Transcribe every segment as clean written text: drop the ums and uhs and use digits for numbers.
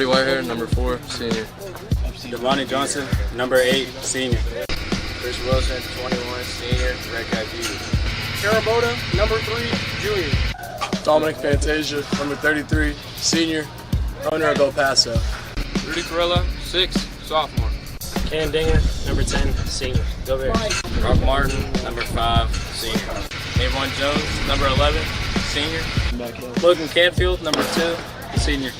Brody Whitehair, number 4, senior. Devontae Johnson, number 8, senior. Chris Wilson, 21, senior, Red Guy Beauty. Caraboda, number 3, junior. Dominic Fantasia, number 33, senior, owner of El Paso. Rudy Corella, 6, sophomore. Ken Dinger, number 10, senior. Go Bears. Rock Martin, number 5, senior. Avon Jones, number 11, senior. Logan Canfield, number 2, senior.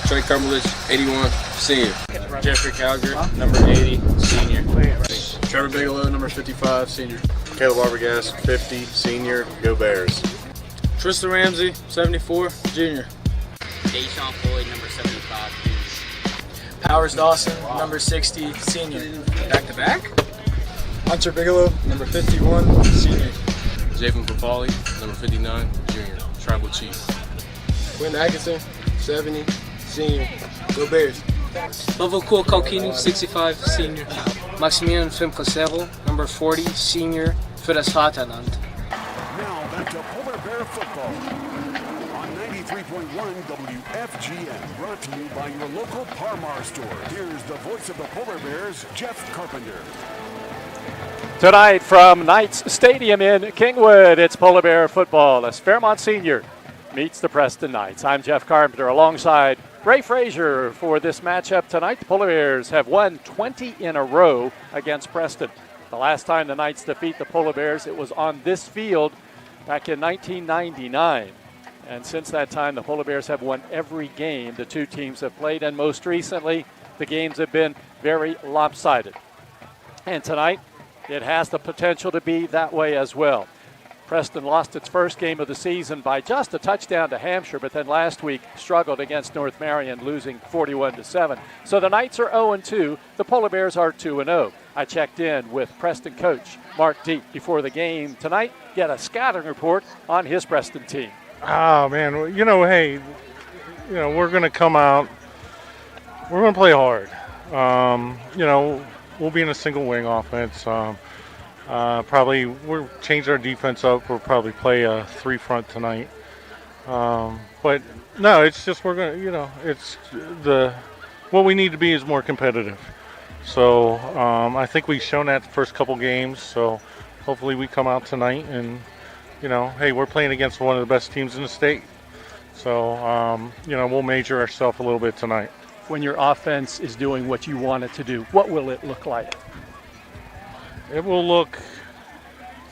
Trey Cumberledge, 81, senior. Jeffrey Calger, number 80, senior. Trevor Bigelow, number 55, senior. Caleb Arbogast, 50, senior. Go Bears. Tristan Ramsey, 74, junior. Deshaun Floyd, number 75, junior. Powers Dawson, number 60, senior. Back to back. Hunter Bigelow, number 51, senior. Javen Papali, number 59, junior. Tribal chief. Quinn Atkinson, 70, senior. Go Bears. Lovokul Kalkini, 65, senior. Maximilian Fimcasero, number 40, senior. För det Vaterland. Now back to Polar Bear football on 93.1 WFGM, brought to you by your local Parmar store. Here's the voice of the Polar Bears, Jeff Carpenter. Tonight from Knights Stadium in Kingwood, it's Polar Bear football as Fairmont Senior meets the Preston Knights. I'm Jeff Carpenter alongside Ray Frazier for this matchup tonight. The Polar Bears have won 20 in a row against Preston. The last time the Knights defeat the Polar Bears, it was on this field back in 1999. And since that time, the Polar Bears have won every game the two teams have played. And most recently, the games have been very lopsided. And tonight, it has the potential to be that way as well. Preston lost its first game of the season by just a touchdown to Hampshire, but then last week struggled against North Marion, losing 41-7. So the Knights are 0-2. The Polar Bears are 2-0. I checked in with Preston coach Mark Deep before the game tonight. Get a scouting report on his Preston team. Oh, man. We're going to come out. We're going to play hard. We'll be in a single wing offense. Probably we'll change our defense up. We'll probably play a 3-front tonight. But no, it's just we're gonna. What we need to be is more competitive. So I think we've shown that the first couple games. So hopefully we come out tonight and hey, we're playing against one of the best teams in the state. So we'll measure ourselves a little bit tonight. When your offense is doing what you want it to do, what will it look like? It will look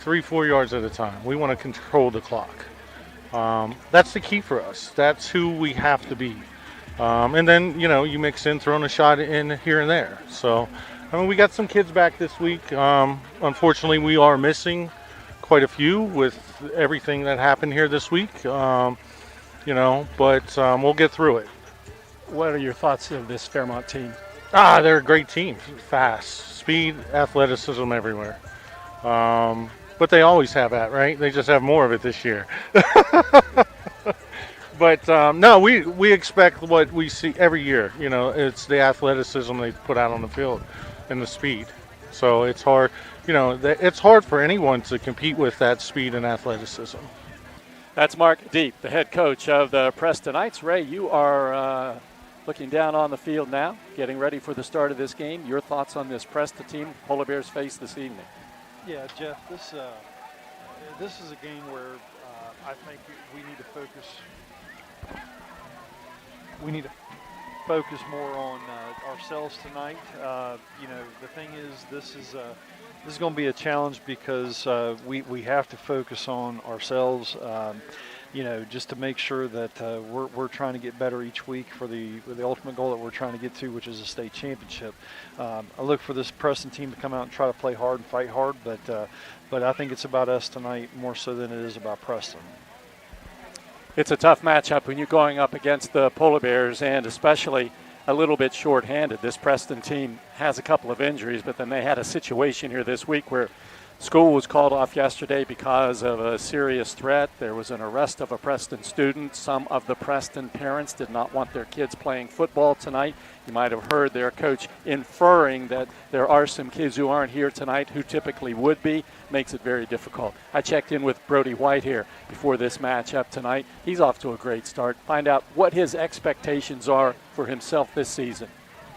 3-4 yards at a time. We want to control the clock. That's the key for us. That's who we have to be. And then, you mix in throwing a shot in here and there. So, we got some kids back this week. Unfortunately, we are missing quite a few with everything that happened here this week. But we'll get through it. What are your thoughts of this Fairmont team? They're a great team. Fast, speed, athleticism everywhere. But they always have that, right? They just have more of it this year. But no, we expect what we see every year. It's the athleticism they put out on the field and the speed. So it's hard. It's hard for anyone to compete with that speed and athleticism. That's Mark Deep, the head coach of the Preston Knights. Ray, you are looking down on the field now, getting ready for the start of this game. Your thoughts on this Preston team Polar Bears face this evening? Yeah, Jeff, this is a game where I think we need to focus. We need to focus more on ourselves tonight. The thing is, this is going to be a challenge because we have to focus on ourselves. Just to make sure that we're trying to get better each week for the ultimate goal that we're trying to get to, which is a state championship. I look for this Preston team to come out and try to play hard and fight hard, but I think it's about us tonight more so than it is about Preston. It's a tough matchup when you're going up against the Polar Bears, and especially a little bit short-handed. This Preston team has a couple of injuries, but then they had a situation here this week where School was called off yesterday because of a serious threat. There was an arrest of a Preston student. Some of the Preston parents did not want their kids playing football tonight. You might have heard their coach inferring that there are some kids who aren't here tonight who typically would be. Makes it very difficult. I checked in with Brody White here before this matchup tonight. He's off to a great start. Find out what his expectations are for himself this season.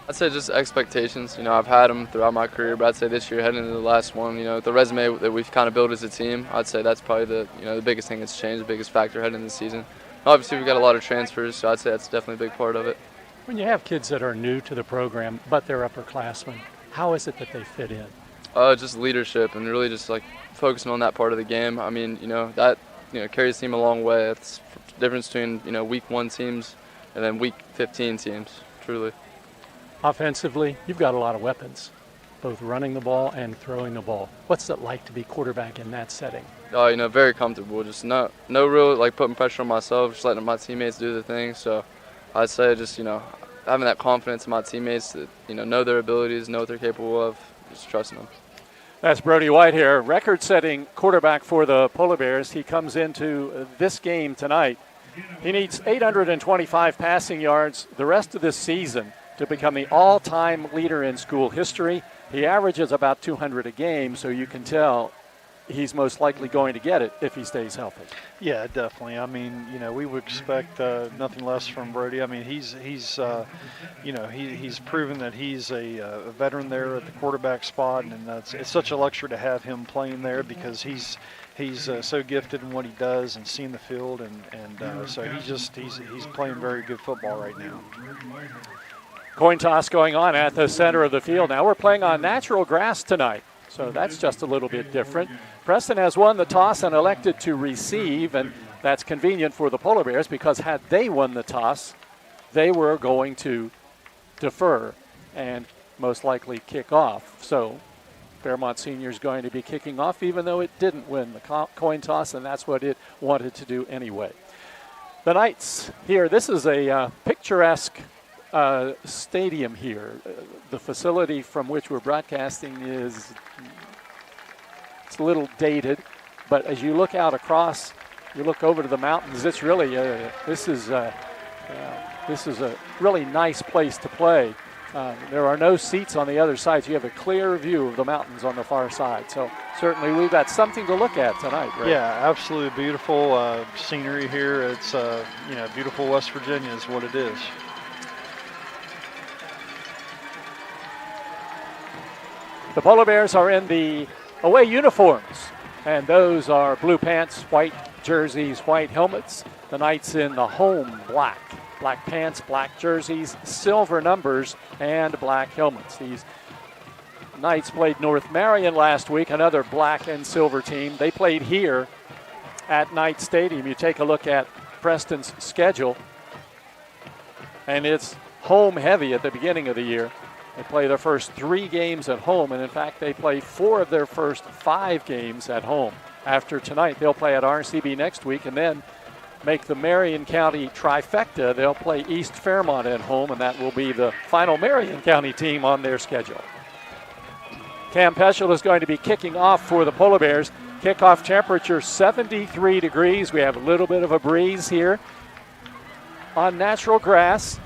I'd say just expectations. I've had them throughout my career, but I'd say this year, heading into the last one, the resume that we've kind of built as a team, I'd say that's probably the biggest thing that's changed, the biggest factor heading into the season. Obviously, we've got a lot of transfers, so I'd say that's definitely a big part of it. When you have kids that are new to the program, but they're upperclassmen, how is it that they fit in? Just leadership and really just like focusing on that part of the game. I mean, that carries the team a long way. It's the difference between week 1 teams and then week 15 teams, truly. Offensively, you've got a lot of weapons, both running the ball and throwing the ball. What's it like to be quarterback in that setting? Very comfortable. Just no real putting pressure on myself, just letting my teammates do the thing. So I'd say just having that confidence in my teammates that know their abilities, know what they're capable of, just trusting them. That's Brody White here, record-setting quarterback for the Polar Bears. He comes into this game tonight. He needs 825 passing yards the rest of this season to become the all-time leader in school history. He averages about 200 a game, so you can tell he's most likely going to get it if he stays healthy. Yeah, definitely. I mean, we would expect nothing less from Brody. I mean, he's proven that he's a veteran there at the quarterback spot, and it's such a luxury to have him playing there because he's so gifted in what he does and seeing the field, and so he's playing very good football right now. Coin toss going on at the center of the field. Now we're playing on natural grass tonight, so that's just a little bit different. Preston has won the toss and elected to receive, and that's convenient for the Polar Bears because had they won the toss, they were going to defer and most likely kick off. So Fairmont Senior is going to be kicking off even though it didn't win the coin toss, and that's what it wanted to do anyway. The Knights here, this is a picturesque stadium here. The facility from which we're broadcasting it's a little dated, but as you look out across, you look over to the mountains, it's really this is a really nice place to play. There are no seats on the other side, so you have a clear view of the mountains on the far side. So certainly we've got something to look at tonight, right? Yeah, absolutely beautiful scenery here. It's beautiful West Virginia is what it is. The Polar Bears are in the away uniforms, and those are blue pants, white jerseys, white helmets. The Knights in the home black pants, black jerseys, silver numbers, and black helmets. These Knights played North Marion last week, another black and silver team. They played here at Knight Stadium. You take a look at Preston's schedule, and it's home heavy at the beginning of the year. They play their first 3 games at home, and in fact, they play 4 of their first 5 games at home. After tonight, they'll play at RCB next week, and then make the Marion County trifecta. They'll play East Fairmont at home, and that will be the final Marion County team on their schedule. Cam Peschel is going to be kicking off for the Polar Bears. Kickoff temperature 73 degrees. We have a little bit of a breeze here on natural grass.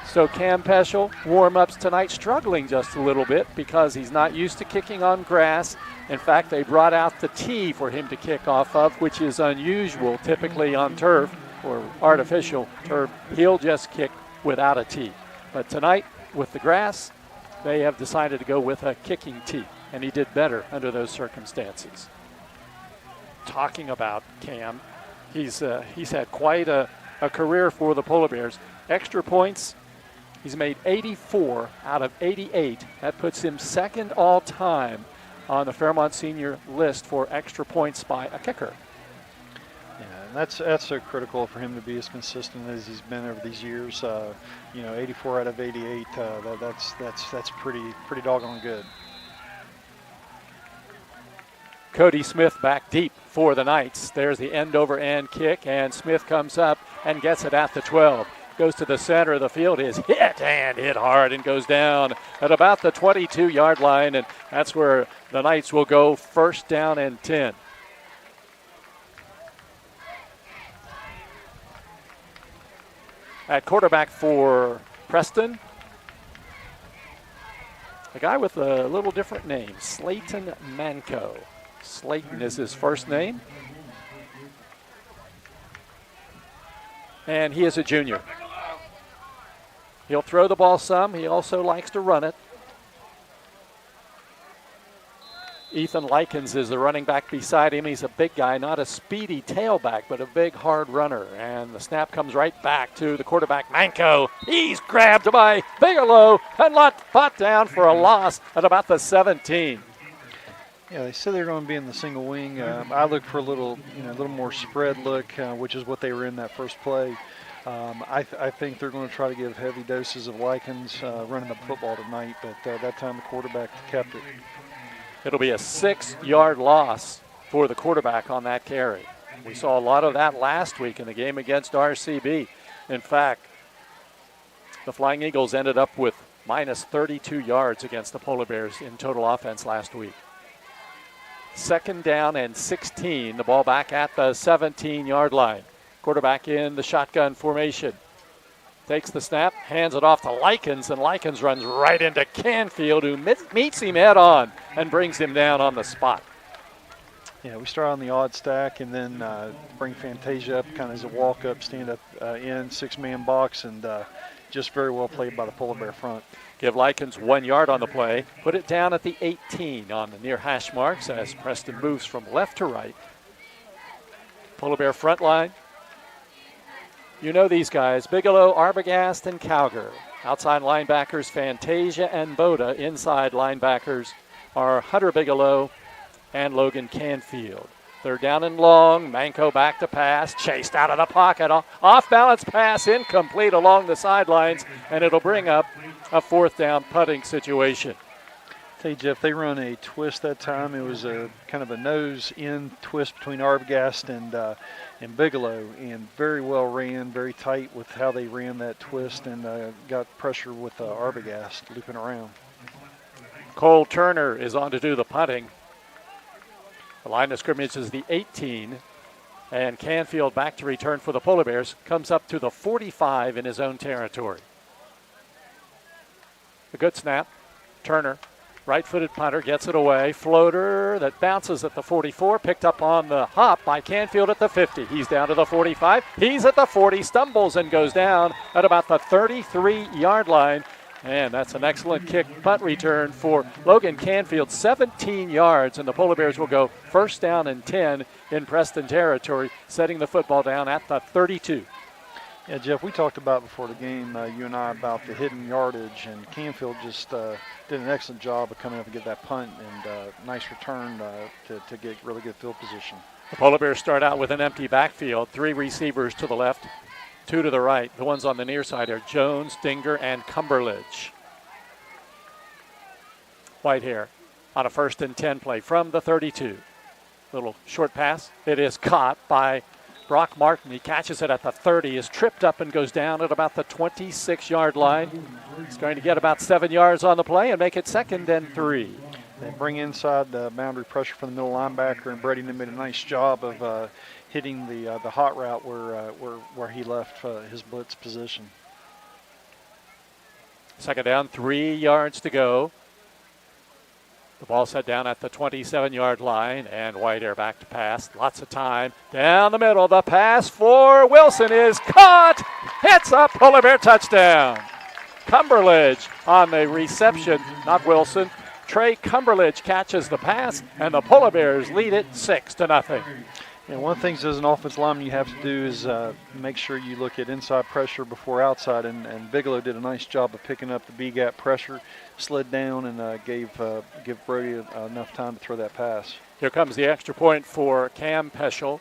So Cam Peschel, warm-ups tonight, struggling just a little bit because he's not used to kicking on grass. In fact, they brought out the tee for him to kick off of, which is unusual. Typically on turf or artificial turf, he'll just kick without a tee. But tonight, with the grass, they have decided to go with a kicking tee, and he did better under those circumstances. Talking about Cam, he's had quite a career for the Polar Bears. Extra points, he's made 84 out of 88. That puts him second all-time on the Fairmont Senior list for extra points by a kicker. Yeah, and that's so critical for him to be as consistent as he's been over these years. 84 out of 88. That's pretty doggone good. Cody Smith back deep for the Knights. There's the end-over-end kick, and Smith comes up and gets it at the 12. goes to the center of the field, is hit hard and goes down at about the 22-yard line, and that's where the Knights will go first down and 10. At quarterback for Preston, a guy with a little different name, Slayton Manco. Slayton is his first name. And he is a junior. He'll throw the ball some. He also likes to run it. Ethan Likens is the running back beside him. He's a big guy, not a speedy tailback, but a big, hard runner. And the snap comes right back to the quarterback, Manco. He's grabbed by Bigelow and brought down for a loss at about the 17. Yeah, they said they were going to be in the single wing. I looked for a little more spread look, which is what they were in that first play. I think they're going to try to give heavy doses of Likens running the football tonight, but that time the quarterback kept it. It'll be a 6-yard loss for the quarterback on that carry. We saw a lot of that last week in the game against RCB. In fact, the Flying Eagles ended up with minus 32 yards against the Polar Bears in total offense last week. 2nd down and 16, the ball back at the 17-yard line. Quarterback in the shotgun formation. Takes the snap, hands it off to Likens, and Likens runs right into Canfield, who meets him head on and brings him down on the spot. Yeah, we start on the odd stack and then bring Fantasia up kind of as a walk-up, stand-up in, 6-man box, and just very well played by the Polar Bear front. Give Likens 1 yard on the play. Put it down at the 18 on the near hash marks as Preston moves from left to right. Polar Bear front line. You know these guys, Bigelow, Arbogast, and Calger. Outside linebackers, Fantasia and Boda. Inside linebackers are Hunter Bigelow and Logan Canfield. 3rd down and long, Manco back to pass, chased out of the pocket. Off-balance pass, incomplete along the sidelines, and it'll bring up a 4th down punting situation. Hey, Jeff, they run a twist that time. It was a kind of a nose-in twist between Arbogast and Bigelow, and very well ran, very tight with how they ran that twist, and got pressure with Arbogast looping around. Cole Turner is on to do the punting. The line of scrimmage is the 18, and Canfield back to return for the Polar Bears, comes up to the 45 in his own territory. A good snap. Turner, right-footed punter, gets it away. Floater that bounces at the 44, picked up on the hop by Canfield at the 50. He's down to the 45. He's at the 40, stumbles and goes down at about the 33-yard line. And that's an excellent kick punt return for Logan Canfield, 17 yards, and the Polar Bears will go 1st down and 10 in Preston territory, setting the football down at the 32. Yeah, Jeff, we talked about before the game, you and I, about the hidden yardage, and Canfield just did an excellent job of coming up and get that punt, and nice return to get really good field position. The Polar Bears start out with an empty backfield, 3 receivers to the left, 2 to the right. The ones on the near side are Jones, Dinger, and Cumberledge. Whitehair on a 1st and 10 play from the 32. Little short pass. It is caught by Brock Martin. He catches it at the 30, is tripped up and goes down at about the 26-yard line. He's going to get about 7 yards on the play and make it 2nd and 3. They bring inside the boundary pressure from the middle linebacker, and Brady did a nice job of hitting the hot route where he left his blitz position. 2nd down, 3 yards to go. The ball set down at the 27-yard line, and Whitehair back to pass. Lots of time. Down the middle, the pass for Wilson is caught. Hits a Polar Bear touchdown. Cumberledge on the reception, not Wilson. Trey Cumberledge catches the pass, and the Polar Bears lead it 6-0. Yeah, one of the things as an offensive lineman you have to do is make sure you look at inside pressure before outside, and Bigelow did a nice job of picking up the B-gap pressure, slid down, and give Brody enough time to throw that pass. Here comes the extra point for Cam Peschel,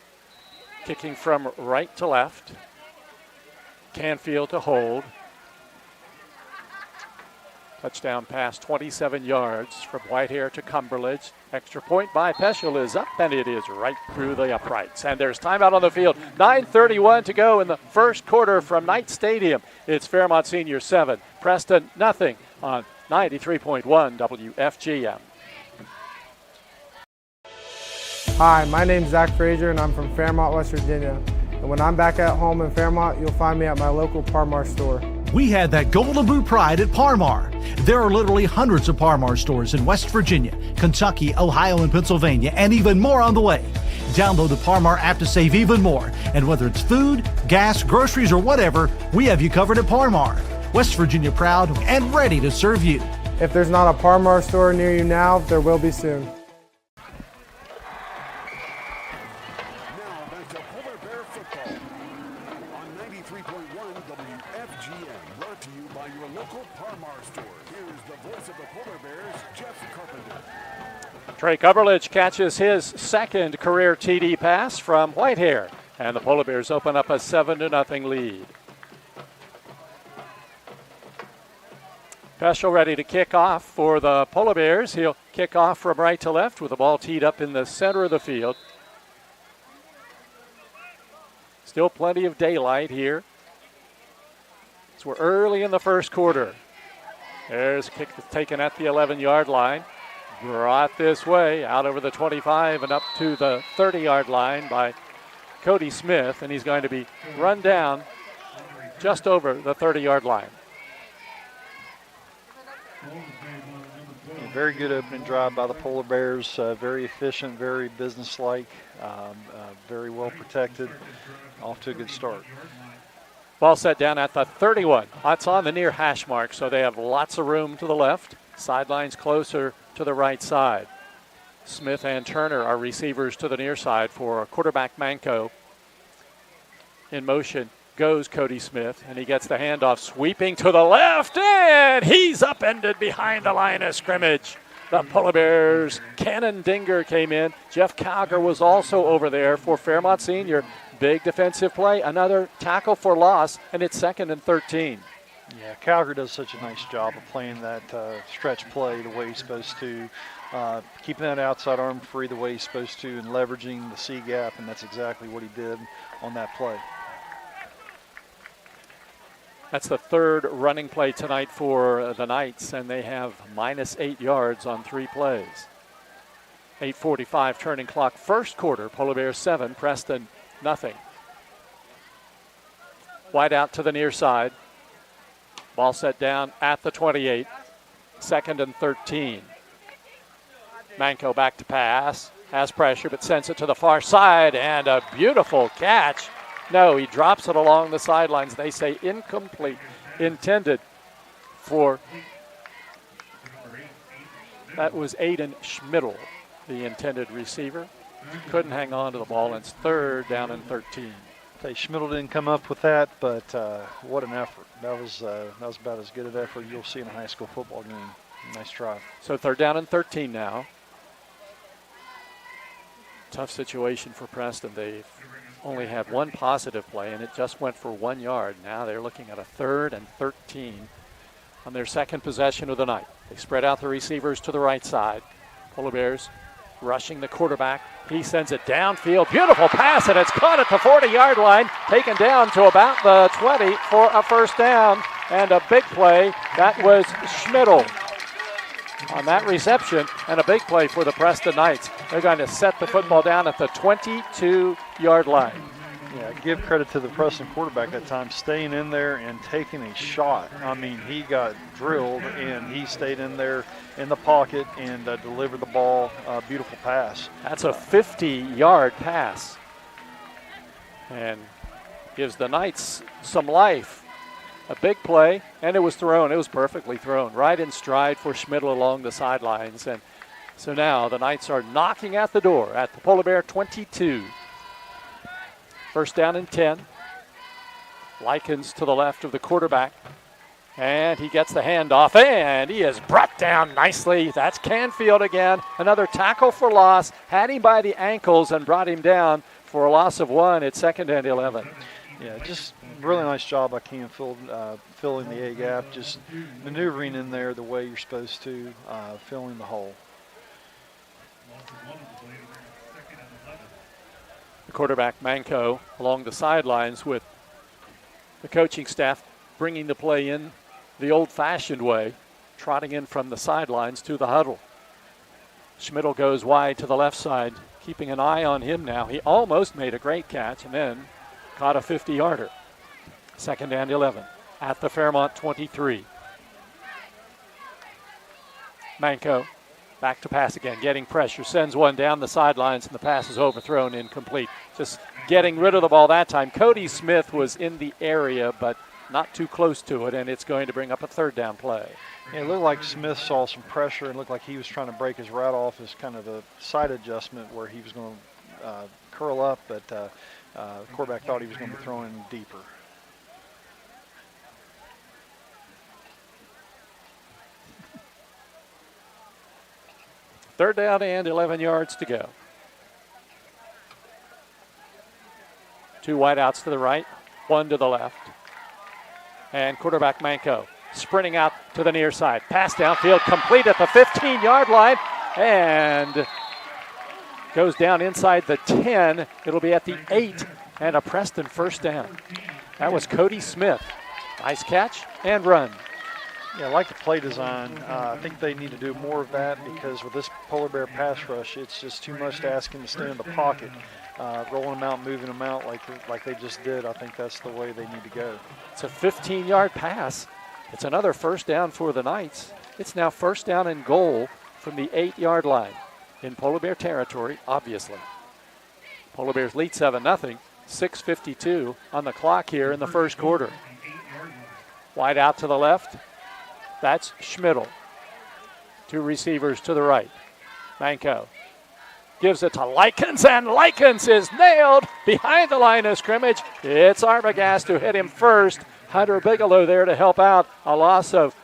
kicking from right to left. Canfield to hold. Touchdown pass, 27 yards from Whitehair to Cumberledge. Extra point by Peschel is up, and it is right through the uprights. And there's timeout on the field. 9:31 to go in the first quarter from Knight Stadium. It's Fairmont Senior 7, Preston nothing on 93.1 WFGM. Hi, my name's Zach Frazier, and I'm from Fairmont, West Virginia. And when I'm back at home in Fairmont, you'll find me at my local Parmar store. We had that Golden Boot pride at Parmar. There are literally hundreds of Parmar stores in West Virginia, Kentucky, Ohio, and Pennsylvania, and even more on the way. Download the Parmar app to save even more. And whether it's food, gas, groceries, or whatever, we have you covered at Parmar. West Virginia proud and ready to serve you. If there's not a Parmar store near you now, there will be soon. Trey Cumberledge catches his second career TD pass from Whitehair, and the Polar Bears open up a 7-0 lead. Peschel ready to kick off for the Polar Bears. He'll kick off from right to left with the ball teed up in the center of the field. Still plenty of daylight here. So we're early in the first quarter. There's a kick that's taken at the 11-yard line. Brought this way, out over the 25 and up to the 30-yard line by Cody Smith, and he's going to be run down just over the 30-yard line. A very good opening drive by the Polar Bears, very efficient, very businesslike, very well protected, off to a good start. Ball set down at the 31. That's on the near hash mark, so they have lots of room to the left. Sidelines closer to the right side. Smith and Turner are receivers to the near side for quarterback Manco. In motion goes Cody Smith, and he gets the handoff sweeping to the left, and he's upended behind the line of scrimmage. The Polar Bears, Cannon Dinger came in. Jeff Calger was also over there for Fairmont Senior. Big defensive play, another tackle for loss, and it's 2nd and 13. Yeah, Calgary does such a nice job of playing that stretch play the way he's supposed to, keeping that outside arm free the way he's supposed to, and leveraging the C gap, and that's exactly what he did on that play. That's the third running play tonight for the Knights, and they have -8 yards on 3 plays. 8:45 turning clock, first quarter. Polar Bears 7, Preston nothing. Wide out to the near side. Ball set down at the 28. 2nd and 13. Manco back to pass. Has pressure, but sends it to the far side, and a beautiful catch. No, he drops it along the sidelines. They say incomplete. Intended for, that was Aiden Schmidl, the intended receiver. Couldn't hang on to the ball, and it's 3rd down and 13. Schmidl didn't come up with that, but what an effort. That was about as good an effort you'll see in a high school football game. Nice try. So 3rd down and 13 now. Tough situation for Preston. They've only had one positive play, and it just went for 1 yard. Now they're looking at a 3rd and 13 on their second possession of the night. They spread out the receivers to the right side. Polar Bears rushing the quarterback. He sends it downfield. Beautiful pass, and it's caught at the 40-yard line. Taken down to about the 20 for a first down, and a big play. That was Schmidl on that reception, and a big play for the Preston Knights. They're going to set the football down at the 22-yard line. Yeah, give credit to the Preston quarterback that time, staying in there and taking a shot. I mean, he got drilled, and he stayed in there in the pocket and delivered the ball. Beautiful pass. That's a 50-yard pass, and gives the Knights some life. A big play, and it was thrown. It was perfectly thrown, right in stride for Schmidl along the sidelines. And so now the Knights are knocking at the door at the Polar Bear 22. First down and 10. Likens to the left of the quarterback. And he gets the handoff, and he is brought down nicely. That's Canfield again. Another tackle for loss. Had him by the ankles and brought him down for a loss of 1 at 2nd and 11. Yeah, just really nice job by Cam filling the A gap, just maneuvering in there the way you're supposed to, filling the hole. The quarterback, Manco, along the sidelines with the coaching staff bringing the play in the old-fashioned way, trotting in from the sidelines to the huddle. Schmidl goes wide to the left side, keeping an eye on him now. He almost made a great catch and then caught a 50-yarder. 2nd and 11 at the Fairmont 23. Manco back to pass again, getting pressure, sends one down the sidelines, and the pass is overthrown, incomplete. Just getting rid of the ball that time. Cody Smith was in the area, but not too close to it, and it's going to bring up a 3rd down play. Yeah, it looked like Smith saw some pressure and looked like he was trying to break his route off as kind of a side adjustment where he was going to curl up, but the quarterback thought he was going to be throwing deeper. Third down and 11 yards to go. 2 wideouts to the right, 1 to the left. And quarterback Manco sprinting out to the near side. Pass downfield, complete at the 15-yard line, and goes down inside the 10. It'll be at the 8, and a Preston 1st down. That was Cody Smith. Nice catch and run. Yeah, I like the play design. I think they need to do more of that because with this Polar Bear pass rush, it's just too much to ask him to stay in the pocket. Rolling them out, moving them out like they just did, I think that's the way they need to go. It's a 15-yard pass. It's another 1st down for the Knights. It's now 1st down and goal from the 8-yard line in Polar Bear territory, obviously. Polar Bears lead 7-0, 6:52 on the clock here in the 1st quarter. Wide out to the left. That's Schmidl. 2 receivers to the right. Manco gives it to Likens, and Likens is nailed behind the line of scrimmage. It's Arbogast who hit him first. Hunter Bigelow there to help out. A loss of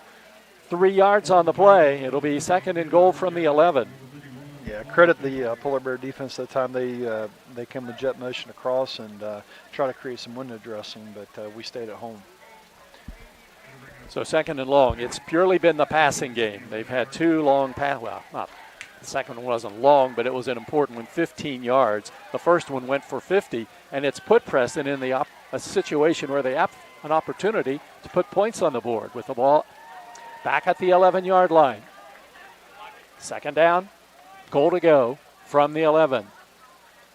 3 yards on the play. It'll be 2nd and goal from the 11. Yeah, credit the Polar Bear defense that time. They came with jet motion across and try to create some window dressing, but we stayed at home. So 2nd and long. It's purely been the passing game. They've had 2 long well, not the second one wasn't long, but it was an important one, 15 yards. The first one went for 50, and it's put Preston in a situation where they have an opportunity to put points on the board with the ball back at the 11-yard line. 2nd down, goal to go from the 11.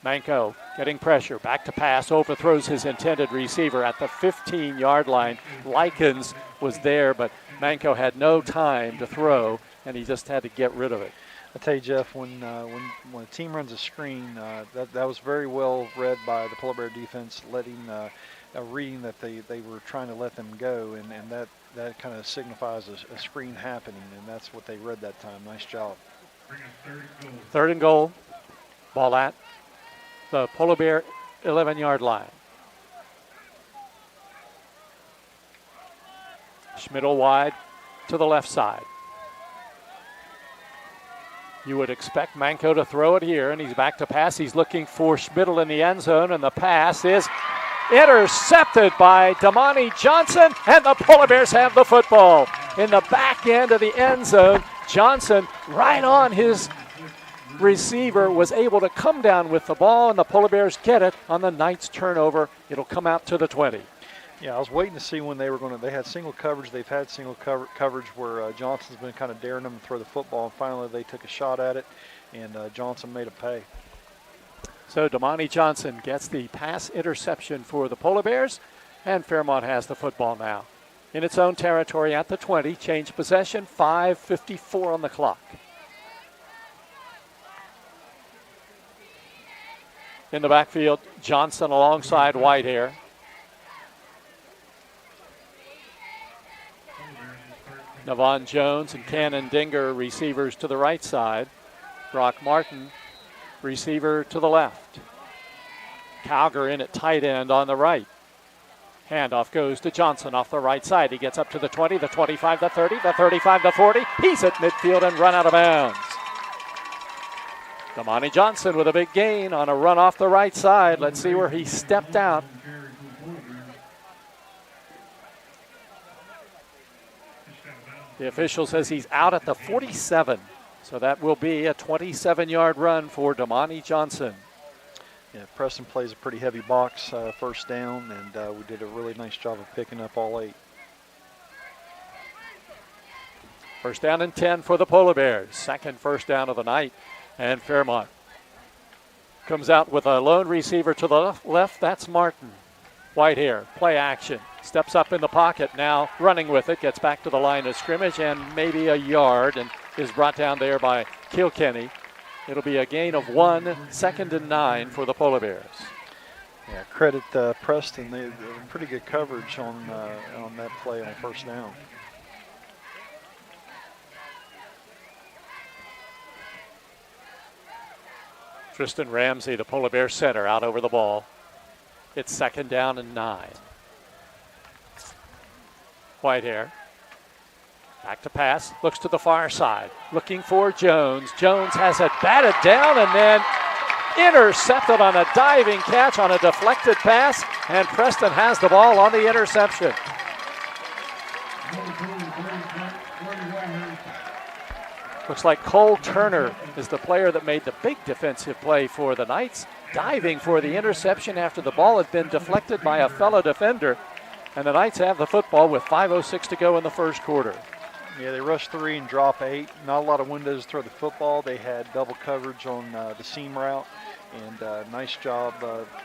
Manco getting pressure, back to pass, overthrows his intended receiver at the 15-yard line. Likens was there, but Manco had no time to throw, and he just had to get rid of it. I tell you, Jeff, when a team runs a screen, that was very well read by the Polar Bear defense, reading that they were trying to let them go, and that kind of signifies a screen happening, and that's what they read that time. Nice job. 3rd and goal, ball at the Polar Bear 11-yard line. Schmidl wide to the left side. You would expect Manco to throw it here, and he's back to pass. He's looking for Schmidl in the end zone, and the pass is intercepted by Damani Johnson, and the Polar Bears have the football. In the back end of the end zone, Johnson, right on his receiver, was able to come down with the ball, and the Polar Bears get it on the Knights turnover. It'll come out to the 20. Yeah, I was waiting to see when they were going to. They had single coverage. They've had single coverage where Johnson's been kind of daring them to throw the football, and finally they took a shot at it, and Johnson made a pay. So Damani Johnson gets the pass interception for the Polar Bears, and Fairmont has the football now in its own territory at the 20. Change possession, 5:54 on the clock. In the backfield, Johnson alongside Whitehair. Navon Jones and Cannon Dinger, receivers to the right side. Brock Martin, receiver to the left. Calger in at tight end on the right. Handoff goes to Johnson off the right side. He gets up to the 20, the 25, the 30, the 35, the 40. He's at midfield and run out of bounds. Damani Johnson with a big gain on a run off the right side. Let's see where he stepped out. The official says he's out at the 47. So that will be a 27-yard run for Damani Johnson. Yeah, Preston plays a pretty heavy box first down, and we did a really nice job of picking up all 8. First down and 10 for the Polar Bears. Second first down of the night. And Fairmont comes out with a lone receiver to the left. That's Martin. Whitehair, play action. Steps up in the pocket now, running with it. Gets back to the line of scrimmage and maybe a yard, and is brought down there by Kilkenny. It'll be a gain of 1, 2nd and 9 for the Polar Bears. Yeah, credit Preston. They pretty good coverage on that play on first down. Tristan Ramsey, the Polar Bear center, out over the ball. It's 2nd down and 9. Whitehair. Back to pass. Looks to the far side. Looking for Jones. Jones has it batted down and then intercepted on a diving catch on a deflected pass. And Preston has the ball on the interception. Looks like Cole Turner is the player that made the big defensive play for the Knights, diving for the interception after the ball had been deflected by a fellow defender. And the Knights have the football with 5:06 to go in the first quarter. Yeah, they rush 3 and drop 8. Not a lot of windows to throw the football. They had double coverage on the seam route, and nice job.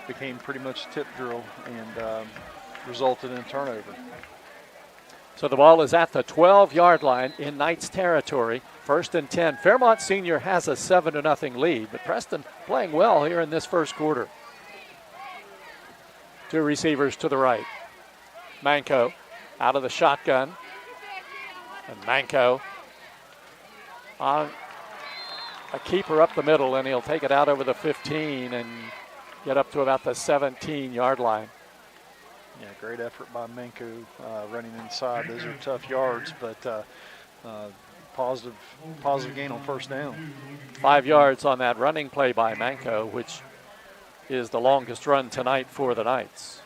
Became pretty much a tip drill and resulted in a turnover. So the ball is at the 12-yard line in Knights territory. 1st and 10. Fairmont Senior has a 7-0 lead, but Preston playing well here in this first quarter. 2 receivers to the right. Manco out of the shotgun. And Manco on a keeper up the middle, and he'll take it out over the 15 and get up to about the 17-yard line. Yeah, great effort by Manco running inside. Those are tough yards, but positive gain on first down. 5 yards on that running play by Manco, which is the longest run tonight for the Knights.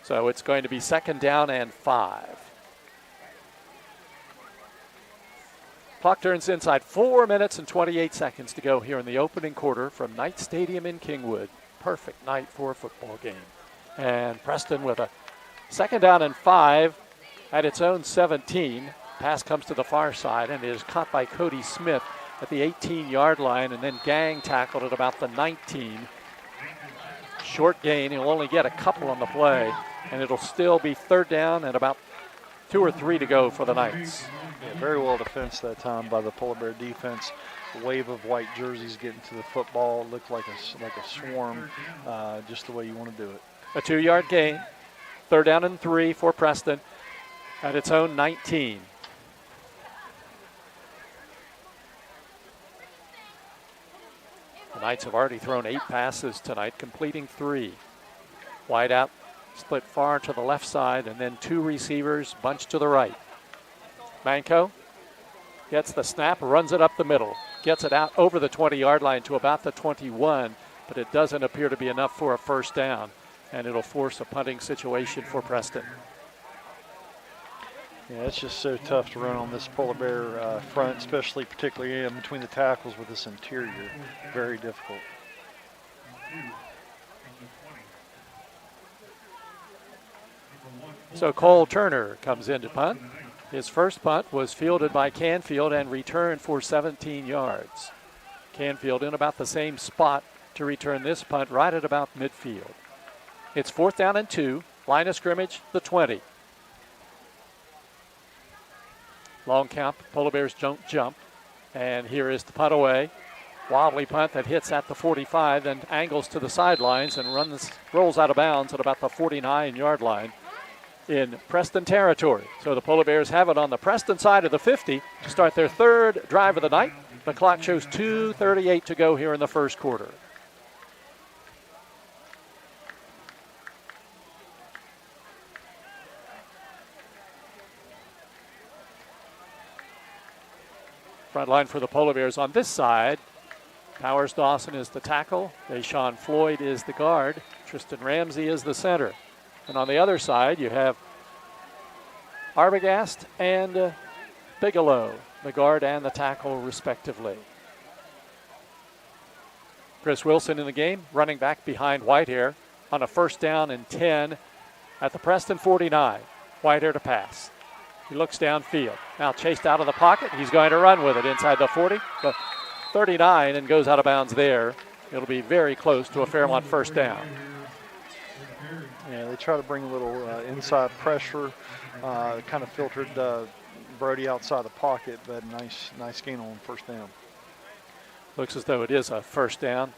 So it's going to be 2nd down and 5. Clock turns inside. 4 minutes and 28 seconds to go here in the opening quarter from Knight Stadium in Kingwood. Perfect night for a football game. And Preston with a 2nd down and 5 at its own 17. Pass comes to the far side and is caught by Cody Smith at the 18-yard line, and then gang tackled at about the 19. Short gain. He'll only get a couple on the play, and it'll still be 3rd down and about 2 or 3 to go for the Knights. Yeah, very well defense that time by the Polar Bear defense. A wave of white jerseys getting to the football. It looked like a swarm, just the way you want to do it. A 2-yard gain. 3rd down and 3 for Preston at its own 19. The Knights have already thrown 8 passes tonight, completing 3. Wide out, split far to the left side, and then 2 receivers bunched to the right. Manco gets the snap, runs it up the middle, gets it out over the 20-yard line to about the 21, but it doesn't appear to be enough for a first down, and it'll force a punting situation for Preston. Yeah, it's just so tough to run on this Polar Bear front, especially particularly in between the tackles with this interior. Very difficult. So Cole Turner comes in to punt. His first punt was fielded by Canfield and returned for 17 yards. Canfield in about the same spot to return this punt right at about midfield. It's 4th down and 2. Line of scrimmage, the 20. Long count, Polar Bears don't jump. And here is the punt away. Wobbly punt that hits at the 45, then angles to the sidelines and rolls out of bounds at about the 49-yard line in Preston territory. So the Polar Bears have it on the Preston side of the 50 to start their 3rd drive of the night. The clock shows 2:38 to go here in the first quarter. Front line for the Polar Bears on this side. Powers Dawson is the tackle. Deshaun Floyd is the guard. Tristan Ramsey is the center. And on the other side, you have Arbogast and Bigelow, the guard and the tackle respectively. Chris Wilson in the game, running back behind Whitehair on a 1st down and 10 at the Preston 49. Whitehair to pass. He looks downfield. Now chased out of the pocket. He's going to run with it inside the 40, the 39, and goes out of bounds there. It'll be very close to a Fairmont 1st down. Yeah, they try to bring a little inside pressure. Kind of filtered Brody outside the pocket, but nice gain on 1st down. Looks as though it is a 1st down.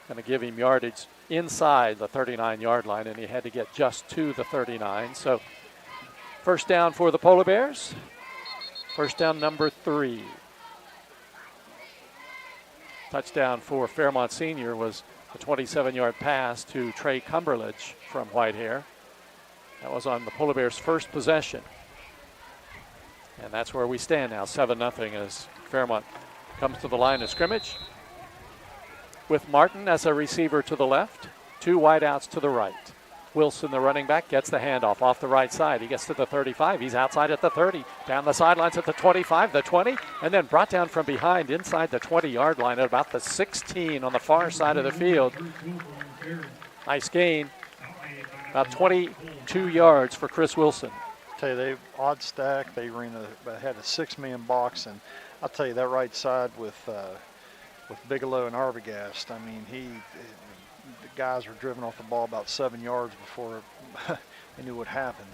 Going to give him yardage inside the 39-yard line, and he had to get just to the 39. So 1st down for the Polar Bears. 1st down number 3. Touchdown for Fairmont Senior was a 27-yard pass to Trey Cumberledge from Whitehair. That was on the Polar Bears' first possession. And that's where we stand now, 7-0 as Fairmont comes to the line of scrimmage. With Martin as a receiver to the left, 2 wideouts to the right. Wilson, the running back, gets the handoff off the right side. He gets to the 35. He's outside at the 30. Down the sidelines at the 25, the 20, and then brought down from behind inside the 20-yard line at about the 16 on the far side of the field. Nice gain. About 22 yards for Chris Wilson. I tell you, they odd stack. They had a 6-man box, and I'll tell you that right side with Bigelow and Arbogast. I mean, the guys were driven off the ball about 7 yards before they knew what happened.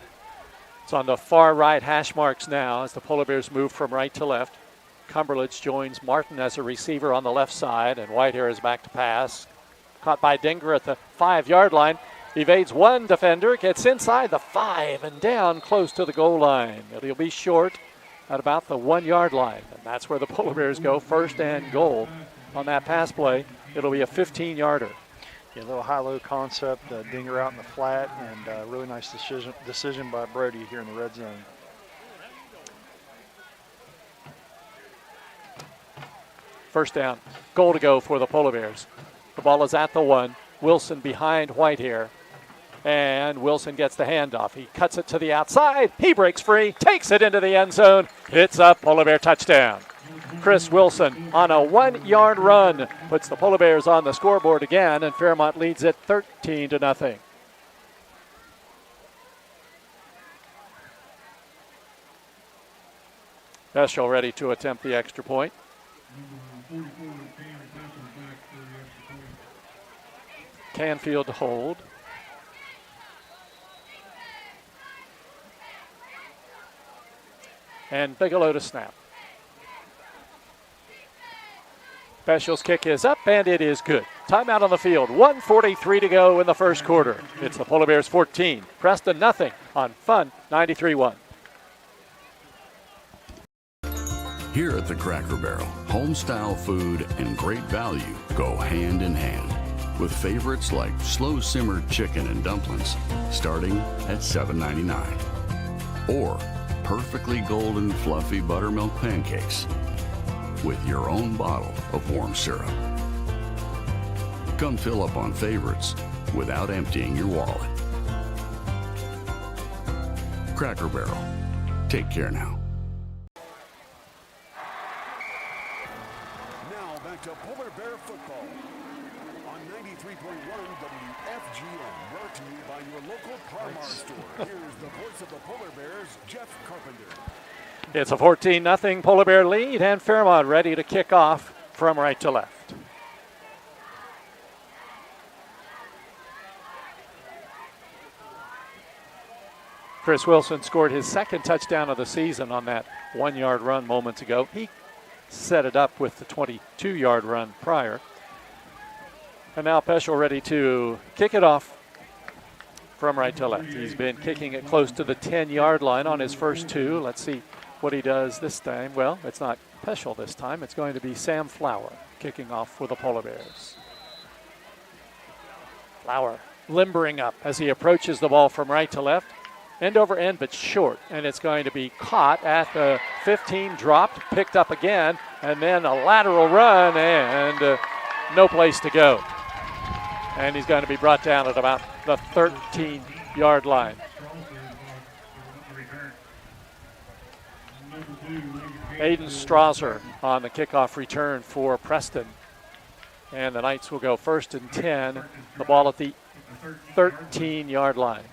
It's on the far right hash marks now as the Polar Bears move from right to left. Cumberledge joins Martin as a receiver on the left side, and Whitehair is back to pass. Caught by Dinger at the 5-yard line. Evades one defender, gets inside the 5 and down close to the goal line. It'll be short at about the 1-yard line, and that's where the Polar Bears go, 1st and goal on that pass play. It'll be a 15-yarder. Yeah, a little high-low concept, Dinger out in the flat, and really nice decision by Brody here in the red zone. First down, goal to go for the Polar Bears. The ball is at the 1. Wilson behind Whitehair. And Wilson gets the handoff. He cuts it to the outside. He breaks free, takes it into the end zone. It's a Polar Bear touchdown. Chris Wilson on a 1-yard run puts the Polar Bears on the scoreboard again, and Fairmont leads it 13-0. Eschel ready to attempt the extra point. Canfield to hold. And Bigelow to snap. Special's kick is up, and it is good. Timeout on the field. 1:43 to go in the first quarter. It's the Polar Bears 14. Preston nothing on Fun 93.1. Here at the Cracker Barrel, home-style food and great value go hand in hand, with favorites like slow-simmered chicken and dumplings starting at $7.99, or perfectly golden fluffy buttermilk pancakes with your own bottle of warm syrup. Come fill up on favorites without emptying your wallet. Cracker Barrel. Take care now. Now back to Polar Bear football on 93.1 WFGM, brought to you by your local Parmar store. Here's the voice of the Polar Bears, Jeff Carpenter. It's a 14-0 Polar Bear lead, and Fairmont ready to kick off from right to left. Chris Wilson scored his 2nd touchdown of the season on that 1-yard run moments ago. He set it up with the 22-yard run prior. And now Peschel ready to kick it off from right to left. He's been kicking it close to the 10-yard line on his first 2. Let's see what he does this time. Well, it's not Peschel this time. It's going to be Sam Flower kicking off for the Polar Bears. Flower limbering up as he approaches the ball from right to left. End over end, but short. And it's going to be caught at the 15, dropped, picked up again, and then a lateral run, and no place to go. And he's going to be brought down at about the 13-yard line. Aiden Strasser on the kickoff return for Preston. And the Knights will go 1st and 10, the ball at the 13-yard line.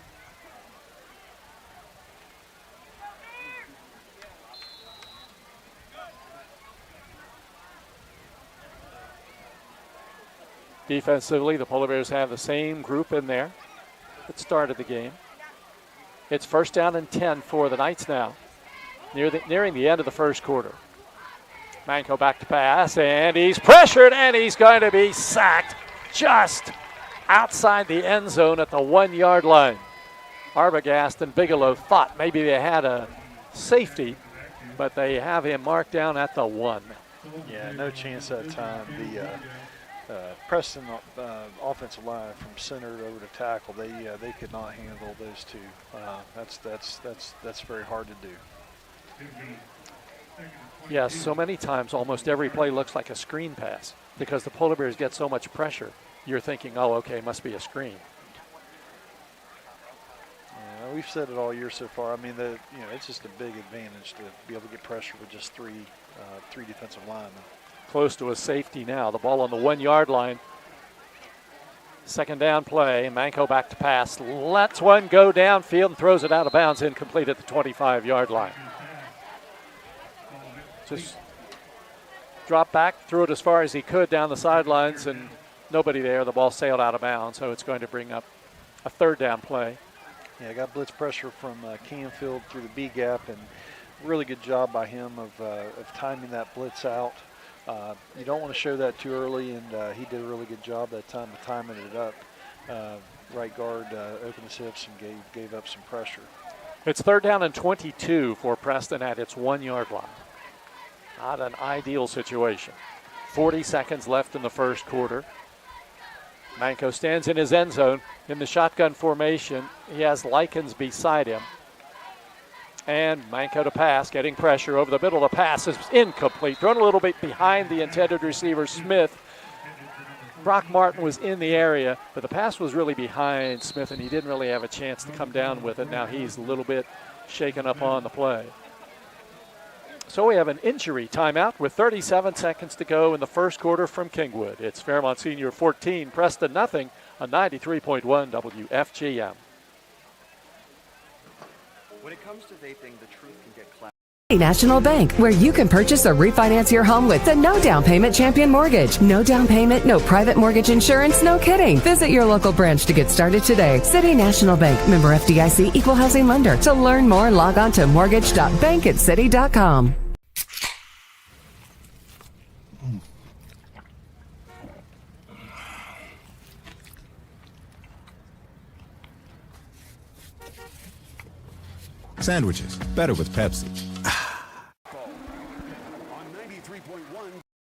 Defensively, the Polar Bears have the same group in there that started the game. It's 1st down and 10 for the Knights now, nearing the end of the first quarter. Manko back to pass, and he's pressured, and he's going to be sacked just outside the end zone at the 1-yard line. Arbogast and Bigelow thought maybe they had a safety, but they have him marked down at the 1. Yeah, no chance that time. The Preston offensive line from center over to tackle, they could not handle those two. That's very hard to do. Yes, so many times almost every play looks like a screen pass because the Polar Bears get so much pressure. You're thinking, oh, okay, must be a screen. Yeah, we've said it all year so far. I mean, it's just a big advantage to be able to get pressure with just three defensive linemen. Close to a safety now. The ball on the 1-yard line. 2nd down play. Manko back to pass. Lets one go downfield and throws it out of bounds, incomplete at the 25-yard line. Just dropped back, threw it as far as he could down the sidelines, and nobody there. The ball sailed out of bounds, so it's going to bring up a 3rd down play. Yeah, got blitz pressure from Canfield through the B gap, and really good job by him of timing that blitz out. You don't want to show that too early, and he did a really good job that time of timing it up. Right guard opened his hips and gave up some pressure. It's 3rd down and 22 for Preston at its 1-yard line. Not an ideal situation. 40 seconds left in the first quarter. Manko stands in his end zone in the shotgun formation. He has Likens beside him. And Manko to pass, getting pressure over the middle. The pass is incomplete. Thrown a little bit behind the intended receiver, Smith. Brock Martin was in the area, but the pass was really behind Smith, and he didn't really have a chance to come down with it. Now he's a little bit shaken up on the play. So we have an injury timeout with 37 seconds to go in the first quarter from Kingwood. It's Fairmont Senior 14, Preston nothing on 93.1 WFGM. When it comes to vaping, the truth can get clouded. National Bank, where you can purchase or refinance your home with the no down payment Champion Mortgage. No down payment, no private mortgage insurance, no kidding. Visit your local branch to get started today. City National Bank, member FDIC, equal housing lender. To learn more, log on to mortgage.bankancity.com. Sandwiches, better with Pepsi.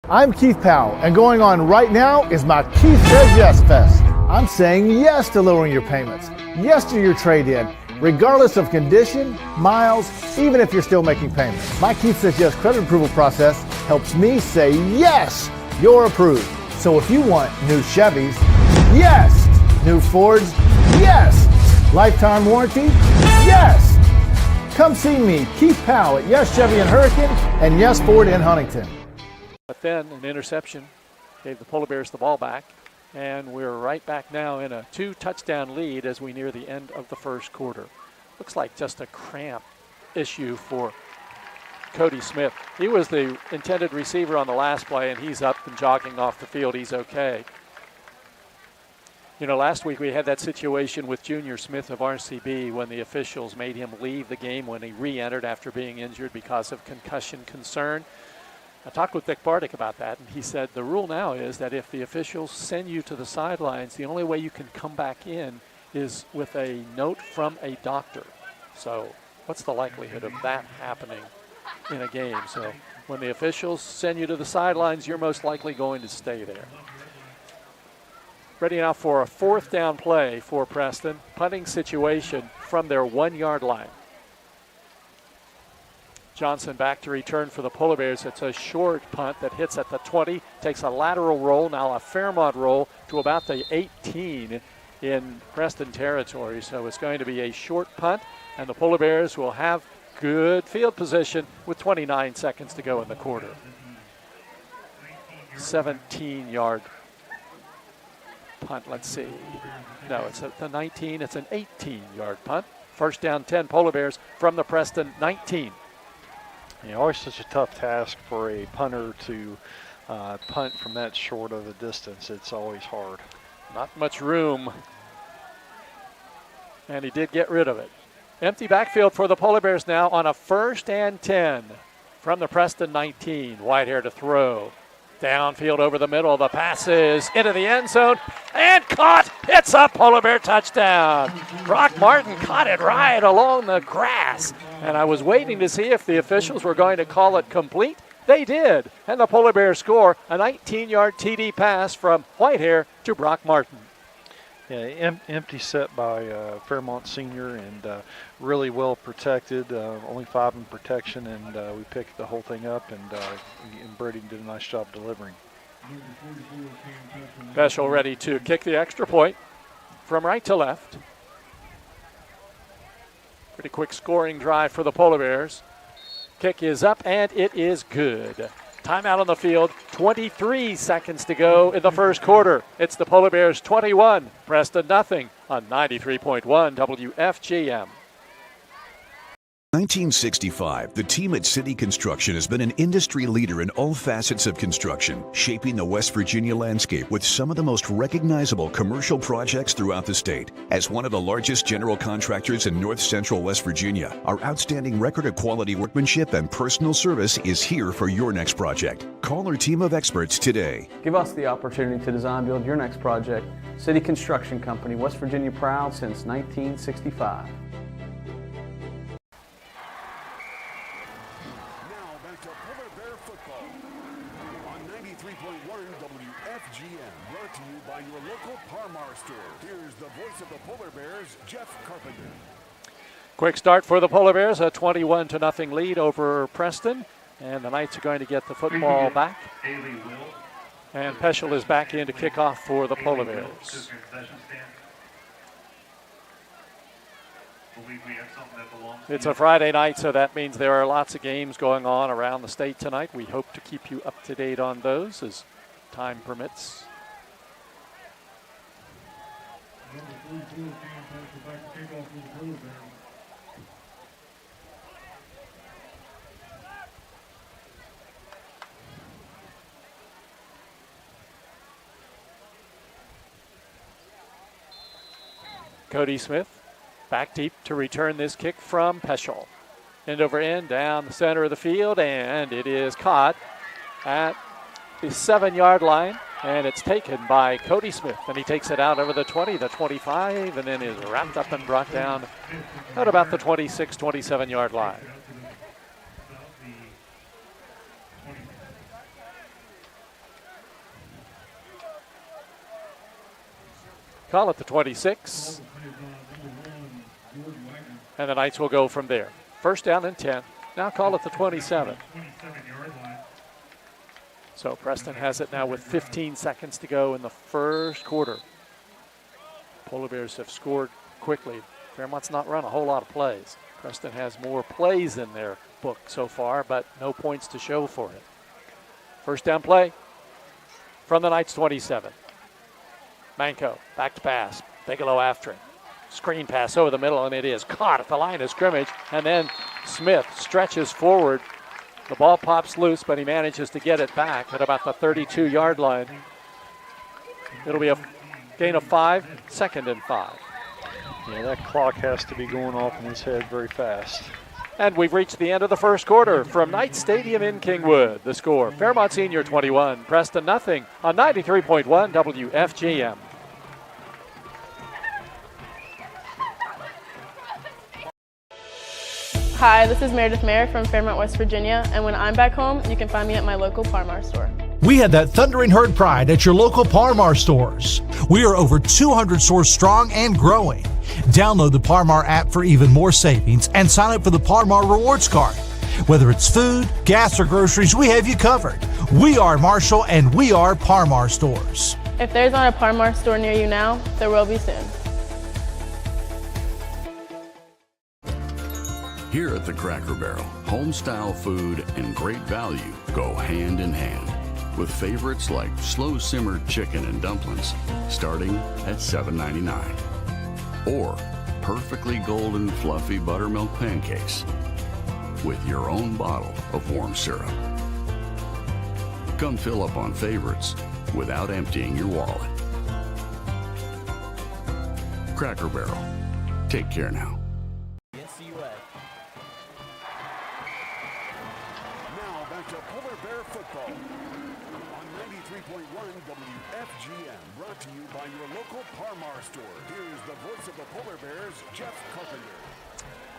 I'm Keith Powell, and going on right now is my Keith Says Yes Fest. I'm saying yes to lowering your payments, yes to your trade-in, regardless of condition, miles, even if you're still making payments. My Keith Says Yes credit approval process helps me say yes, you're approved. So if you want new Chevys, yes. New Fords, yes. Lifetime warranty, yes. Come see me, Keith Powell at Yes Chevy in Hurricane and Yes Ford in Huntington. But then an interception gave the Polar Bears the ball back, and we're right back now in a 2-touchdown lead as we near the end of the first quarter. Looks like just a cramp issue for Cody Smith. He was the intended receiver on the last play, and he's up and jogging off the field. He's okay. You know, last week we had that situation with Junior Smith of RCB when the officials made him leave the game when he re-entered after being injured because of concussion concern. I talked with Dick Bardick about that, and he said the rule now is that if the officials send you to the sidelines, the only way you can come back in is with a note from a doctor. So what's the likelihood of that happening in a game? So when the officials send you to the sidelines, you're most likely going to stay there. Ready now for a 4th down play for Preston. Punting situation from their 1-yard line. Johnson back to return for the Polar Bears. It's a short punt that hits at the 20, takes a lateral roll, now a Fairmont roll to about the 18 in Preston territory. So it's going to be a short punt, and the Polar Bears will have good field position with 29 seconds to go in the quarter. 17-yard punt, let's see. No, it's at the 19. It's an 18-yard punt. First down 10, Polar Bears from the Preston 19. Always such a tough task for a punter to punt from that short of a distance. It's always hard. Not much room. And he did get rid of it. Empty backfield for the Polar Bears now on a 1st and 10 from the Preston 19. Whitehair to throw. Downfield over the middle. The pass is into the end zone and caught. It's a Polar Bear touchdown. Brock Martin caught it right along the grass. And I was waiting to see if the officials were going to call it complete. They did. And the Polar Bears score a 19-yard TD pass from Whitehair to Brock Martin. Yeah, empty set by Fairmont Senior and really well protected. Only 5 in protection, and we picked the whole thing up, and Brady did a nice job delivering. Peschel ready to kick the extra point from right to left. Pretty quick scoring drive for the Polar Bears. Kick is up, and it is good. Timeout on the field, 23 seconds to go in the first quarter. It's the Polar Bears 21, Preston nothing on 93.1 WFGM. 1965, the team at City Construction has been an industry leader in all facets of construction, shaping the West Virginia landscape with some of the most recognizable commercial projects throughout the state. As one of the largest general contractors in north central West Virginia, our outstanding record of quality workmanship and personal service is here for your next project. Call our team of experts today. Give us the opportunity to design build your next project. City Construction Company, West Virginia proud since 1965. Quick start for the Polar Bears, a 21-0 lead over Preston. And the Knights are going to get the football back. And Peschel is back in to kick off for the Polar Bears. It's a Friday night, so that means there are lots of games going on around the state tonight. We hope to keep you up to date on those as time permits. Cody Smith back deep to return this kick from Peschel. End over end down the center of the field, and it is caught at the 7-yard line, and it's taken by Cody Smith, and he takes it out over the 20, the 25, and then is wrapped up and brought down at about the 26, 27-yard line. Call it the 26. And the Knights will go from there. First down and 10. Now call it the 27. So Preston has it now with 15 seconds to go in the first quarter. Polar Bears have scored quickly. Fairmont's not run a whole lot of plays. Preston has more plays in their book so far, but no points to show for it. First down play from the Knights 27. Manco, back to pass. Bigelow after it. Screen pass over the middle, and it is caught at the line of scrimmage. And then Smith stretches forward. The ball pops loose, but he manages to get it back at about the 32-yard line. It'll be a gain of 5, 2nd and 5. Yeah, that clock has to be going off in his head very fast. And we've reached the end of the first quarter from Knight Stadium in Kingwood. The score, Fairmont Senior 21, Preston nothing on 93.1 WFGM. Hi, this is Meredith Mayer from Fairmont, West Virginia, and when I'm back home, you can find me at my local Parmar store. We had that thundering herd pride at your local Parmar stores. We are over 200 stores strong and growing. Download the Parmar app for even more savings and sign up for the Parmar Rewards Card. Whether it's food, gas, or groceries, we have you covered. We are Marshall and we are Parmar stores. If there's not a Parmar store near you now, there will be soon. Here are at the Cracker Barrel, home-style food and great value go hand in hand, with favorites like slow-simmered chicken and dumplings starting at $7.99, or perfectly golden fluffy buttermilk pancakes with your own bottle of warm syrup. Come fill up on favorites without emptying your wallet. Cracker Barrel. Take care now. Now back to Polar Bear football on 93.1 WFGM, brought to you by your local Parmar store. Here's the voice of the Polar Bears, Jeff Carpenter.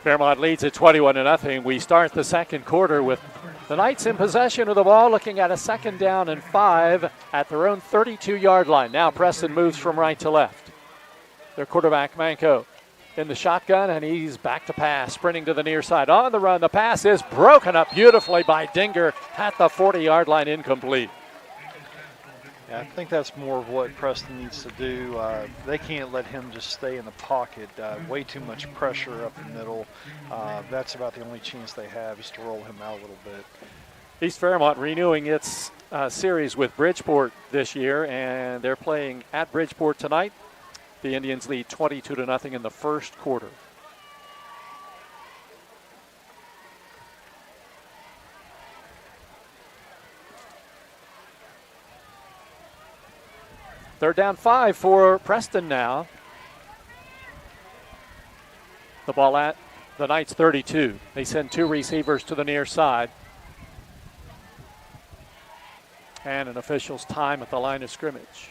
Fairmont leads at 21-0. We start the second quarter with the Knights in possession of the ball, looking at a 2nd down and 5 at their own 32-yard line. Now Preston moves from right to left. Their quarterback, Manco, in the shotgun, and he's back to pass, sprinting to the near side. On the run, the pass is broken up beautifully by Dinger at the 40-yard line, incomplete. Yeah, I think that's more of what Preston needs to do. They can't let him just stay in the pocket. Way too much pressure up the middle. That's about the only chance they have, is to roll him out a little bit. East Fairmont renewing its series with Bridgeport this year, and they're playing at Bridgeport tonight. The Indians lead 22-0 in the first quarter. Third down 5 for Preston now. The ball at the Knights 32. They send 2 receivers to the near side. And an official's time at the line of scrimmage.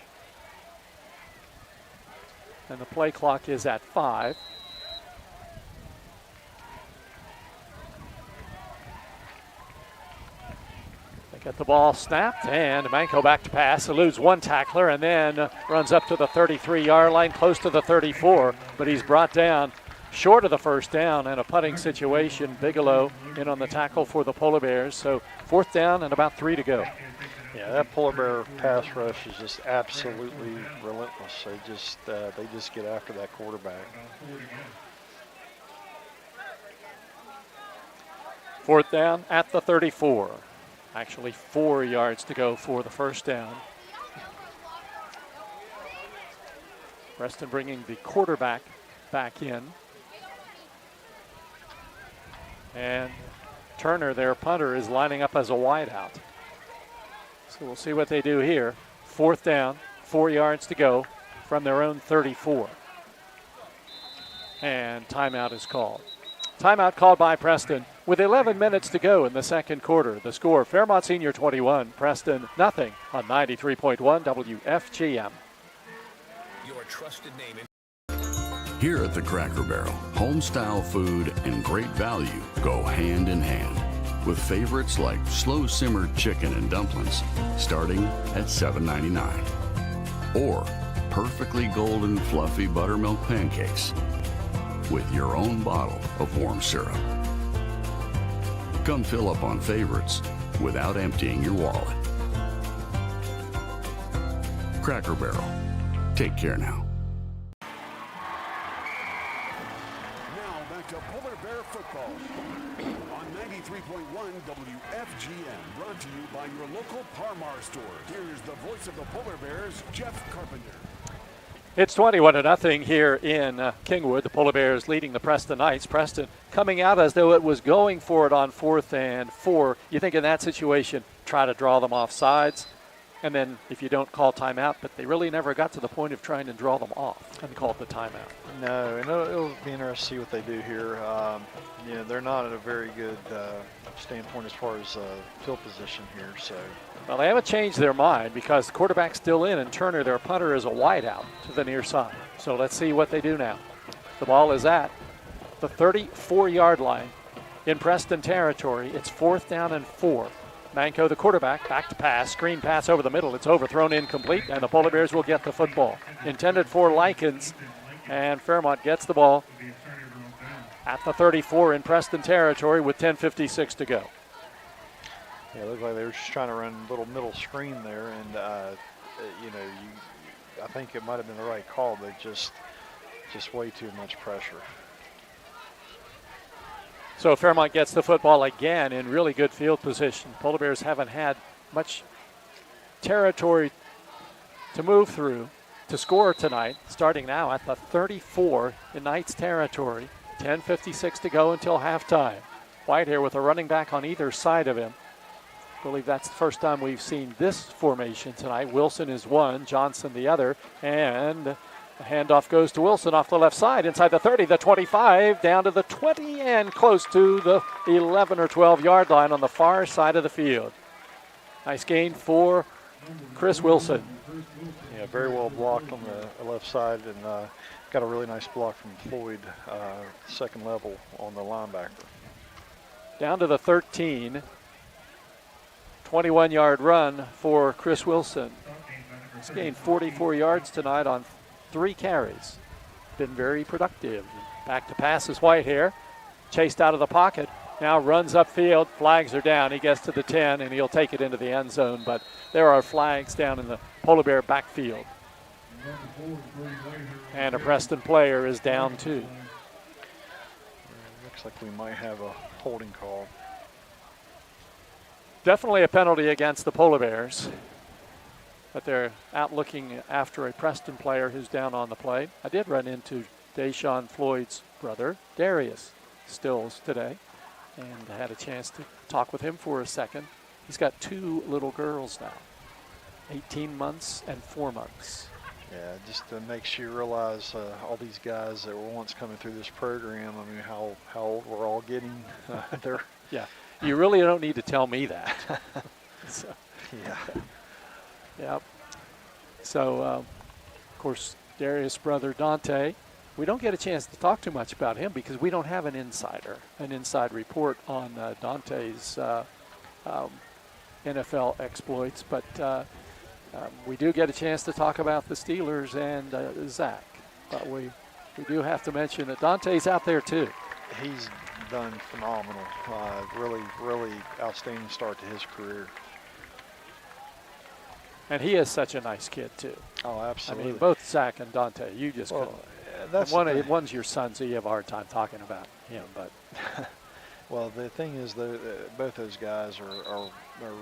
And the play clock is at 5. They get the ball snapped, and Manco back to pass, eludes one tackler, and then runs up to the 33-yard line, close to the 34, but he's brought down short of the first down, and a punting situation. Bigelow in on the tackle for the Polar Bears, so 4th down and about 3 to go. Yeah, that Polar Bear pass rush is just absolutely relentless. They just get after that quarterback. 4th down at the 34. Actually 4 yards to go for the first down. Preston bringing the quarterback back in. And Turner, their punter, is lining up as a wideout. So we'll see what they do here. 4th down, 4 yards to go from their own 34. And timeout is called. Timeout called by Preston with 11 minutes to go in the second quarter. The score, Fairmont Senior 21, Preston nothing on 93.1 WFGM. Your trusted name Here at the Cracker Barrel, home-style food and great value go hand in hand, with favorites like slow-simmered chicken and dumplings starting at $7.99, or perfectly golden fluffy buttermilk pancakes with your own bottle of warm syrup. Come fill up on favorites without emptying your wallet. Cracker Barrel. Take care now. Now back to Polar Bear football on 93.1 WFGM, brought to you by your local Parmar store. Here's the voice of the Polar Bears, Jeff Carpenter. It's 21-0 here in Kingwood. The Polar Bears leading the Preston Knights. Preston coming out as though it was going for it on 4th and 4. You think in that situation, try to draw them off sides. And then if you don't call timeout, but they really never got to the point of trying to draw them off and called the timeout. No, and it'll be interesting to see what they do here. They're not at a very good standpoint as far as field position here. So, well, they haven't changed their mind because the quarterback's still in, and Turner, their punter, is a wideout to the near side. So let's see what they do now. The ball is at the 34-yard line in Preston territory. It's 4th down and 4. Manco, the quarterback, back to pass, screen pass over the middle. It's overthrown, incomplete, and the Polar Bears will get the football. Intended for Likens, and Fairmont gets the ball at the 34 in Preston territory with 10:56 to go. Yeah, it looked like they were just trying to run a little middle screen there, and I think it might have been the right call, but just way too much pressure. So Fairmont gets the football again in really good field position. Polar Bears haven't had much territory to move through to score tonight, starting now at the 34 in Knights territory. 10:56 to go until halftime. White here with a running back on either side of him. I believe that's the first time we've seen this formation tonight. Wilson is one, Johnson the other, and the handoff goes to Wilson off the left side, inside the 30, the 25, down to the 20, and close to the 11 or 12-yard line on the far side of the field. Nice gain for Chris Wilson. Yeah, very well blocked on the left side, and got a really nice block from Floyd, second level on the linebacker. Down to the 13. 21-yard run for Chris Wilson. He's gained 44 yards tonight on 3 carries. Been very productive. Back to pass is Whitehair. Chased out of the pocket. Now runs upfield. Flags are down. He gets to the 10, and he'll take it into the end zone. But there are flags down in the Polar Bear backfield. And a Preston player is down too. Looks like we might have a holding call. Definitely a penalty against the Polar Bears. But they're out looking after a Preston player who's down on the play. I did run into Deshaun Floyd's brother, Darius Stills, today, and I had a chance to talk with him for a second. He's got 2 little girls now, 18 months and 4 months. Yeah, just makes you realize all these guys that were once coming through this program, I mean, how old we're all getting. Yeah, you really don't need to tell me that. So, yeah. Yep. So, of course, Darius' brother Dante, we don't get a chance to talk too much about him because we don't have an inside report on Dante's NFL exploits, but we do get a chance to talk about the Steelers and Zach. But we do have to mention that Dante's out there too. He's done phenomenal. Really outstanding start to his career. And he is such a nice kid too. Oh, absolutely. I mean, both Zach and Dante, you just couldn't. That's one's your son, so you have a hard time talking about him. But well, the thing is, both those guys are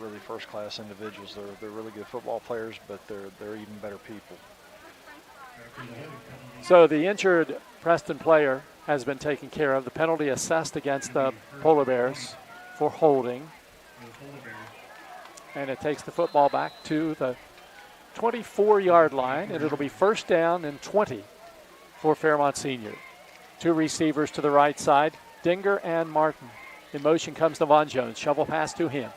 really first-class individuals. They're really good football players, but they're even better people. So the injured Preston player has been taken care of. The penalty assessed against the Polar Bears for holding. And it takes the football back to the 24-yard line, and it'll be first down and 20 for Fairmont Senior. 2 receivers to the right side, Dinger and Martin. In motion comes Devon Jones. Shovel pass to him.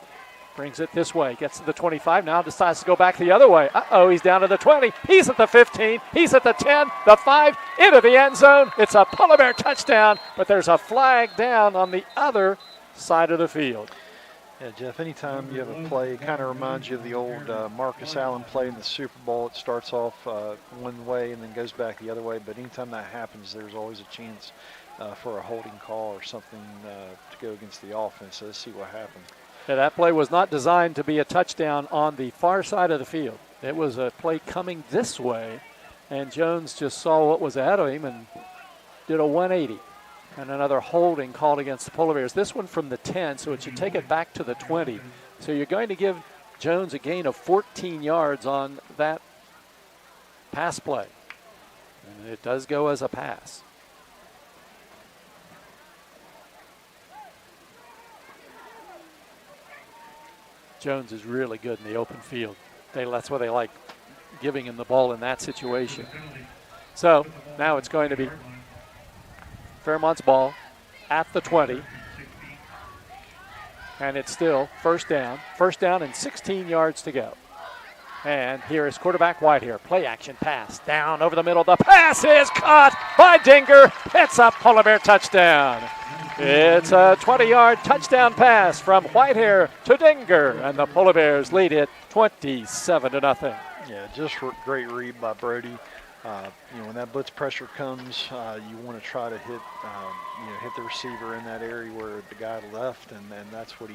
Brings it this way, gets to the 25, now decides to go back the other way. Uh-oh, he's down to the 20. He's at the 15. He's at the 10, the 5, into the end zone. It's a Polar Bear touchdown, but there's a flag down on the other side of the field. Yeah, Jeff, anytime you have a play, it kind of reminds you of the old Marcus Allen play in the Super Bowl. It starts off one way and then goes back the other way, but anytime that happens, there's always a chance for a holding call or something to go against the offense. So let's see what happens. Yeah, that play was not designed to be a touchdown on the far side of the field. It was a play coming this way, and Jones just saw what was ahead of him and did a 180. And another holding called against the Polar Bears. This one from the 10, so it should take it back to the 20. So you're going to give Jones a gain of 14 yards on that pass play. And it does go as a pass. Jones is really good in the open field. That's why they like giving him the ball in that situation. So now it's going to be Fairmont's ball at the 20. And it's still first down. First down and 16 yards to go. And here is quarterback Whitehair. Play action pass down over the middle. The pass is caught by Dinger. It's a Polar Bear touchdown. It's a 20-yard touchdown pass from Whitehair to Dinger. And the Polar Bears lead it 27-0. Yeah, just great read by Brody. When that blitz pressure comes, you want to try to hit the receiver in that area where the guy left, and that's what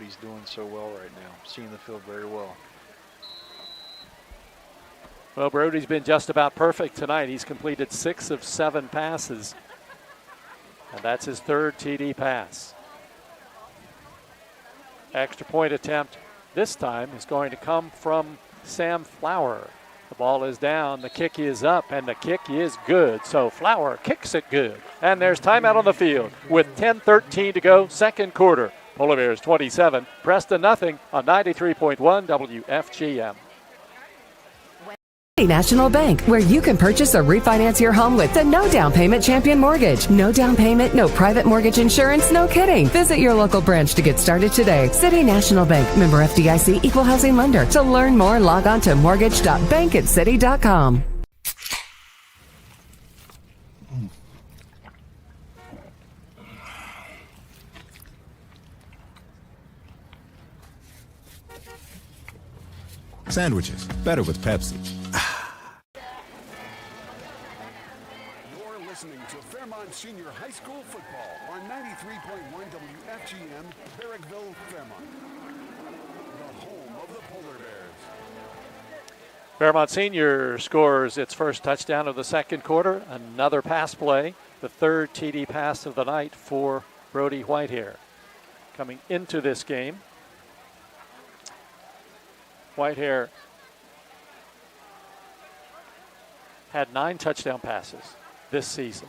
he's doing so well right now, seeing the field very well. Well, Brody's been just about perfect tonight. He's completed 6 of 7 passes. And that's his third TD pass. Extra point attempt this time is going to come from Sam Flower. The ball is down, the kick is up, and the kick is good. So Flower kicks it good. And there's timeout on the field with 10:13 to go, second quarter. Polar Bears 27, Preston nothing on 93.1 WFGM. National Bank, where you can purchase or refinance your home with the no down payment champion mortgage. No down payment, no private mortgage insurance, no kidding. Visit your local branch to get started today. City National Bank, member FDIC, equal housing lender. To learn more, log on to mortgage.bankatcity.com. Sandwiches, better with Pepsi. You're listening to Fairmont Senior High School football on 93.1 WFGM, Barrackville, Fairmont. The home of the Polar Bears. Fairmont Senior scores its first touchdown of the second quarter. Another pass play, the third TD pass of the night for Brody Whitehair. Coming into this game, Whitehair had 9 touchdown passes this season,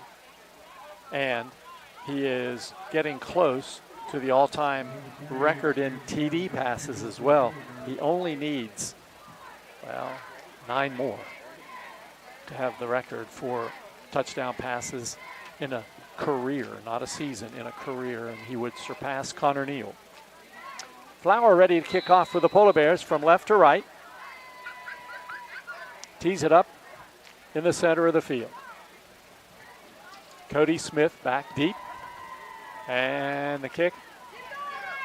and he is getting close to the all-time record in TD passes as well. He only needs, 9 more to have the record for touchdown passes in a career, not a season, in a career, and he would surpass Connor Neal. Flower ready to kick off for the Polar Bears from left to right. Tees it up in the center of the field. Cody Smith back deep. And the kick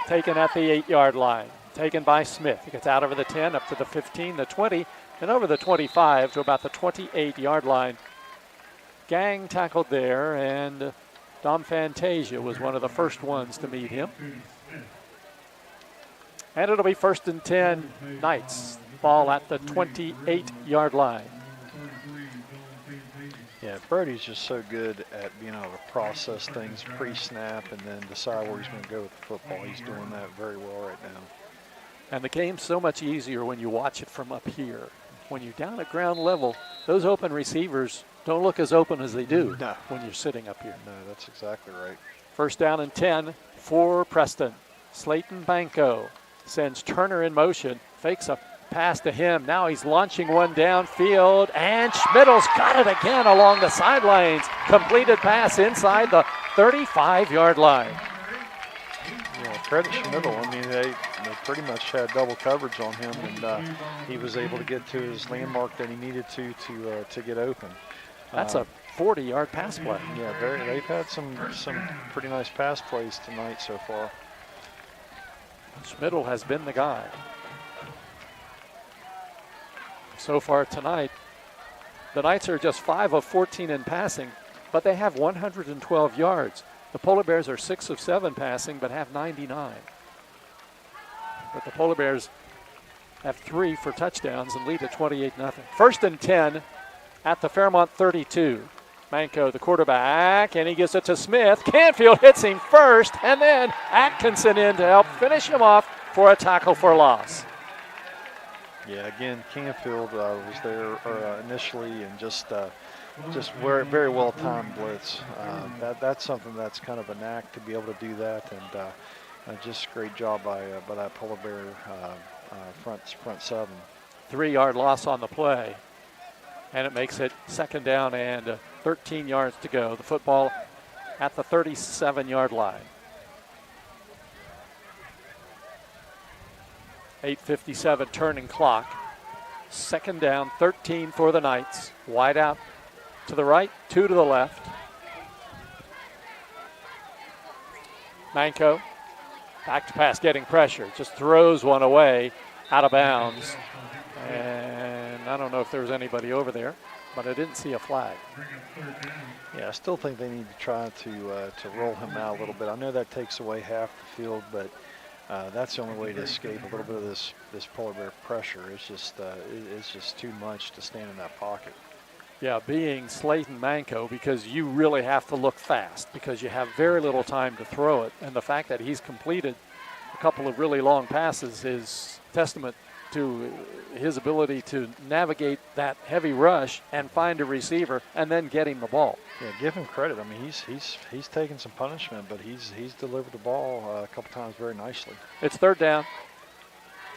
taken at the 8-yard line. Taken by Smith. He gets out over the 10, up to the 15, the 20, and over the 25 to about the 28-yard line. Gang tackled there, and Dom Fantasia was one of the first ones to meet him. And it'll be 1st and 10 Knights. Ball at the 28-yard line. Yeah, Brody's just so good at being able to process things pre-snap and then decide where he's going to go with the football. He's doing that very well right now. And the game's so much easier when you watch it from up here. When you're down at ground level, those open receivers don't look as open as they do when you're sitting up here. No, that's exactly right. 1st down and 10 for Preston. Slayton Banco sends Turner in motion, fakes a pass to him. Now he's launching one downfield, and Schmidl's got it again along the sidelines. Completed pass inside the 35-yard line. Yeah, credit Schmidl. I mean, they pretty much had double coverage on him, and he was able to get to his landmark that he needed to get open. That's a 40-yard pass play. Yeah, they've had some pretty nice pass plays tonight so far. Schmidl has been the guy. So far tonight, the Knights are just 5 of 14 in passing, but they have 112 yards. The Polar Bears are 6 of 7 passing, but have 99. But the Polar Bears have 3 for touchdowns and lead at 28-0. 1st and 10 at the Fairmont 32. Manco, the quarterback, and he gives it to Smith. Canfield hits him first, and then Atkinson in to help finish him off for a tackle for loss. Yeah, again, Canfield was there initially, and just very well timed blitz. That's something that's kind of a knack to be able to do that, and just a great job by that Polar Bear front 7. 3-yard loss on the play, and it makes it 2nd down and 13 yards to go. The football at the 37-yard line. 8:57 turning clock. 2nd down, 13 for the Knights. Wide out to the right, 2 to the left. Manco, back to pass, getting pressure. Just throws one away, out of bounds. And I don't know if there was anybody over there, but I didn't see a flag. Yeah, I still think they need to try to roll him out a little bit. I know that takes away half the field, but that's the only way to escape a little bit of this Polar Bear pressure. It's just too much to stand in that pocket. Yeah, being Slayton Manco, because you really have to look fast because you have very little time to throw it. And the fact that he's completed a couple of really long passes is testament to his ability to navigate that heavy rush and find a receiver and then get him the ball. Yeah, give him credit. I mean, he's taken some punishment, but he's delivered the ball a couple times very nicely. It's third down.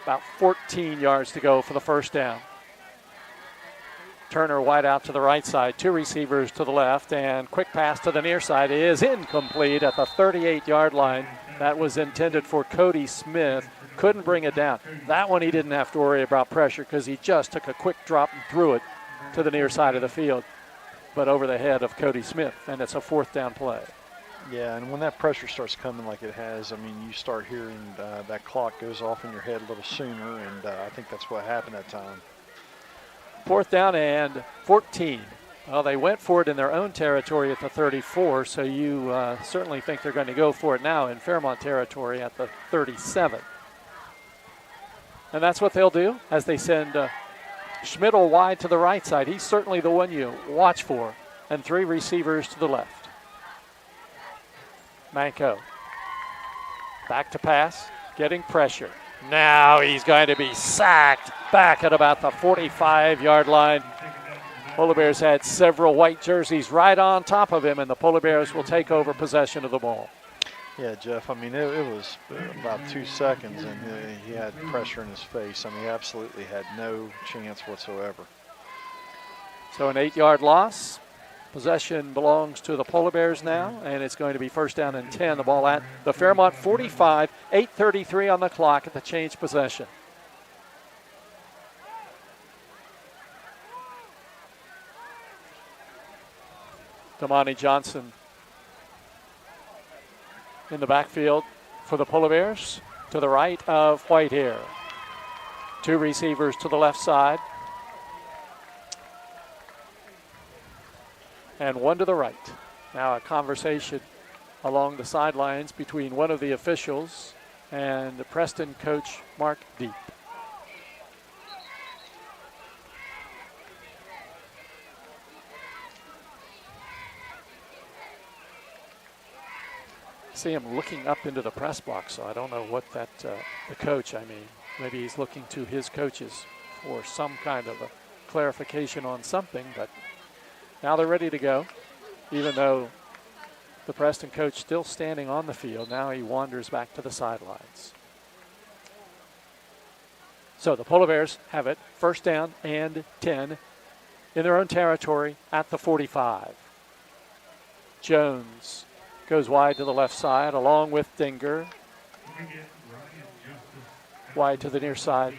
About 14 yards to go for the first down. Turner wide out to the right side, 2 receivers to the left, and quick pass to the near side is incomplete at the 38-yard line. That was intended for Cody Smith. Couldn't bring it down. That one he didn't have to worry about pressure because he just took a quick drop and threw it to the near side of the field, but over the head of Cody Smith, and it's a fourth down play. Yeah, and when that pressure starts coming like it has, I mean, you start hearing that clock goes off in your head a little sooner, and I think that's what happened that time. Fourth down and 14. Well, they went for it in their own territory at the 34, so you certainly think they're going to go for it now in Fairmont territory at the 37. And that's what they'll do as they send Schmidl wide to the right side. He's certainly the one you watch for, and 3 receivers to the left. Manco back to pass, getting pressure. Now he's going to be sacked back at about the 45-yard line. Polar Bears had several white jerseys right on top of him, and the Polar Bears will take over possession of the ball. Yeah, Jeff, I mean, it was about 2 seconds, and he had pressure in his face. I mean, he absolutely had no chance whatsoever. So an 8-yard loss. Possession belongs to the Polar Bears now, and it's going to be first down and 10. The ball at the Fairmont 45, 8:33 on the clock at the change possession. Damani Johnson in the backfield for the Polar Bears to the right of Whitehair. 2 receivers to the left side. And 1 to the right. Now a conversation along the sidelines between one of the officials and the Preston coach, Mark Deep. See him looking up into the press box, so I don't know what that, the coach, I mean, maybe he's looking to his coaches for some kind of a clarification on something, but now they're ready to go, even though the Preston coach still standing on the field. Now he wanders back to the sidelines. So the Polar Bears have it, first down and 10 in their own territory at the 45. Jones goes wide to the left side along with Dinger. Wide to the near side,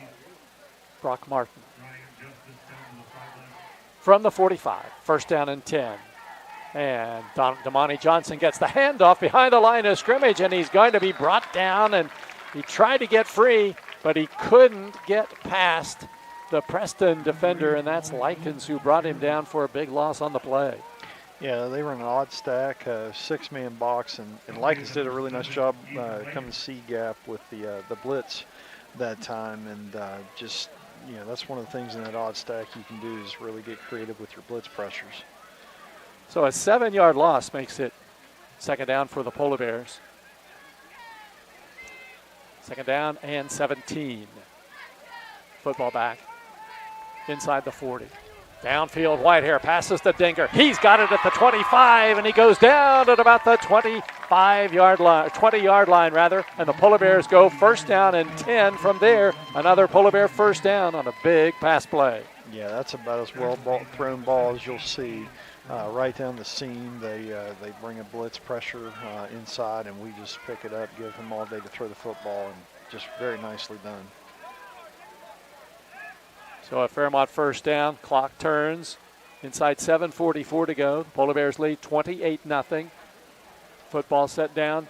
Brock Martin. From the 45, first down and 10. And Damani Johnson gets the handoff behind the line of scrimmage, and he's going to be brought down, and he tried to get free, but he couldn't get past the Preston defender, and that's Likens who brought him down for a big loss on the play. Yeah, they were in an odd stack, 6-man box, and Likens did a really nice job coming C-gap with the blitz that time, and just, you know, that's one of the things in that odd stack you can do is really get creative with your blitz pressures. So a 7-yard loss makes it second down for the Polar Bears. Second down and 17. Football back inside the 40. Downfield, Whitehair passes to Dinger. He's got it at the 25, and he goes down at about the 25-yard line, 20-yard line rather, and the Polar Bears go first down and 10 from there. Another Polar Bear first down on a big pass play. Yeah, that's about as well thrown ball as you'll see. Right down the seam, they bring a blitz pressure inside, and we just pick it up, give them all day to throw the football, and just very nicely done. So a Fairmont first down, clock turns, inside 7:44 to go. The Polar Bears lead 28-0. Football set down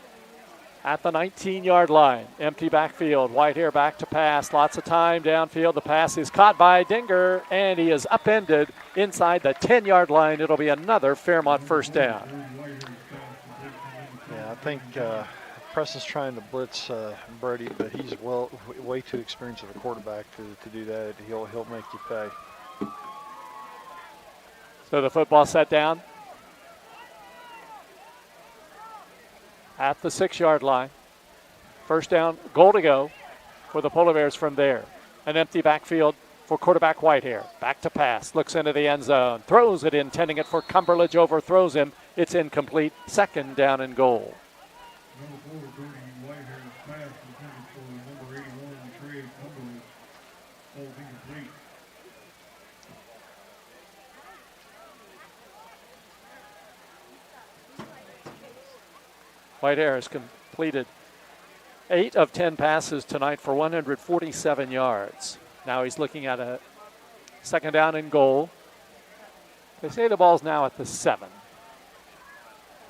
at the 19-yard line. Empty backfield, Whitehair back to pass, lots of time downfield. The pass is caught by Dinger, and he is upended inside the 10-yard line. It'll be another Fairmont first down. Yeah, I think Preston's trying to blitz Brody, but he's way too experienced of a quarterback to do that. He'll make you pay. So the football set down at the 6-yard line. First down, goal to go for the Polar Bears from there. An empty backfield for quarterback Whitehair. Back to pass, looks into the end zone, throws it, intending it for Cumberledge, overthrows him. It's incomplete. Second down and goal. Whitehair has completed 8 of 10 passes tonight for 147 yards. Now he's looking at a second down and goal. They say the ball's now at the 7.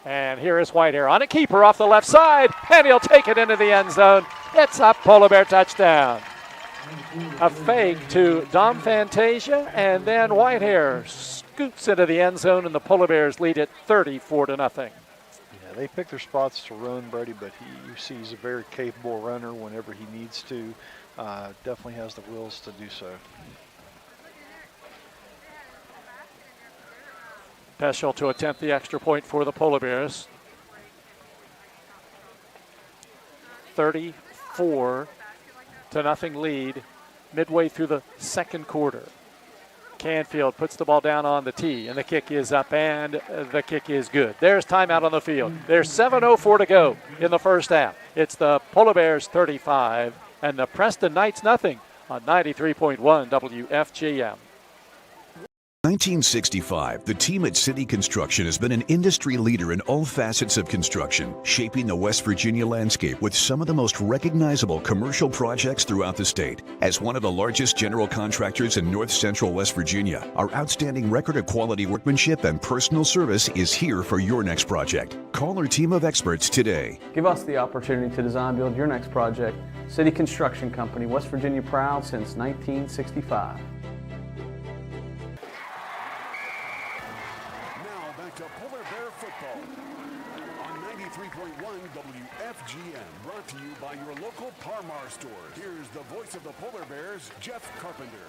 And here is Whitehair on a keeper off the left side, and he'll take it into the end zone. It's a Polar Bear touchdown. A fake to Dom Fantasia, and then Whitehair scoots into the end zone, and the Polar Bears lead it 34-0. Yeah, they pick their spots to run, Brady, but you see he's a very capable runner whenever he needs to. Definitely has the wills to do so. Peschel to attempt the extra point for the Polar Bears. 34-0 lead midway through the second quarter. Canfield puts the ball down on the tee, and the kick is up, and the kick is good. There's timeout on the field. There's 7:04 to go in the first half. It's the Polar Bears 35 and the Preston Knights nothing on 93.1 WFGM. 1965, the team at City Construction has been an industry leader in all facets of construction, shaping the West Virginia landscape with some of the most recognizable commercial projects throughout the state. As one of the largest general contractors in north central West Virginia, our outstanding record of quality workmanship and personal service is here for your next project. Call our team of experts today. Give us the opportunity to design build your next project. City Construction Company, West Virginia proud since 1965. To Polar Bear Football on 93.1 WFGM, brought to you by your local Parmar store. Here's the voice of the Polar Bears, Jeff Carpenter.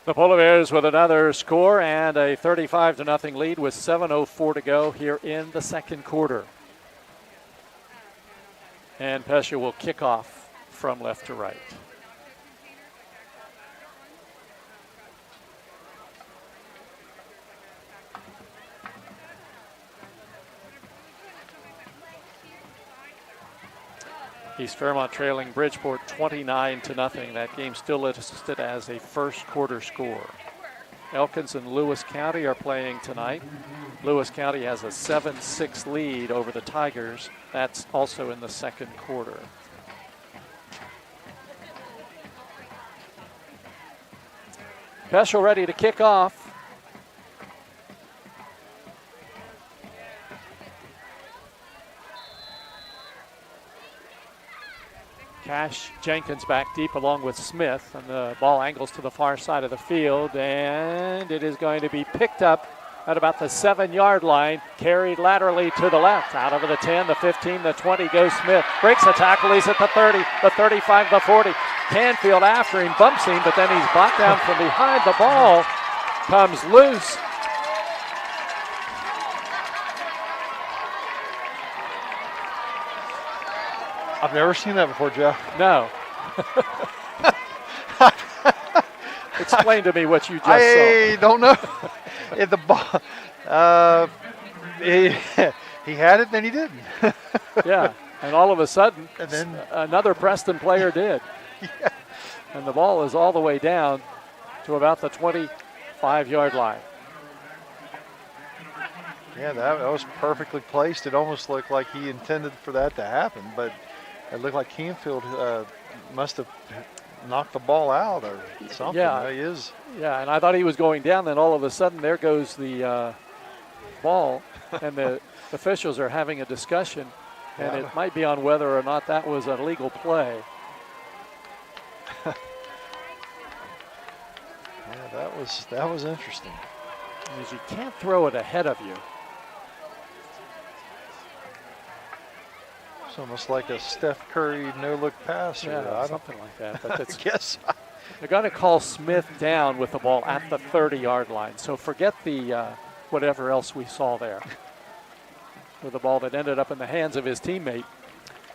The Polar Bears with another score and a 35-0 lead with 7:04 to go here in the second quarter. And Peschel will kick off from left to right. East Fairmont trailing Bridgeport 29-0. That game still listed as a first quarter score. Elkins and Lewis County are playing tonight. Lewis County has a 7-6 lead over the Tigers. That's also in the second quarter. Peschel ready to kick off. Cash Jenkins back deep along with Smith, and the ball angles to the far side of the field, and it is going to be picked up at about the 7-yard line, carried laterally to the left, out over the 10, the 15, the 20 goes Smith, breaks a tackle, he's at the 30, the 35, the 40. Canfield after him, bumps him, but then he's brought down from behind. The ball comes loose. I've never seen that before, Jeff. No. Explain to me what you just saw. I don't know. The ball, he had it, then he didn't. Yeah, and all of a sudden, and then another Preston player did. Yeah. And the ball is all the way down to about the 25-yard line. Yeah, that was perfectly placed. It almost looked like he intended for that to happen, but it looked like Canfield must have knocked the ball out or something. Yeah, he is. Yeah, and I thought he was going down. Then all of a sudden, there goes the ball, and the officials are having a discussion, and it might be on whether or not that was a legal play. Yeah, that was interesting. Because you can't throw it ahead of you. It's almost like a Steph Curry no-look pass. Yeah, something like that. But it's, I guess. They're going to call Smith down with the ball at the 30-yard line. So forget the whatever else we saw there with the ball that ended up in the hands of his teammate.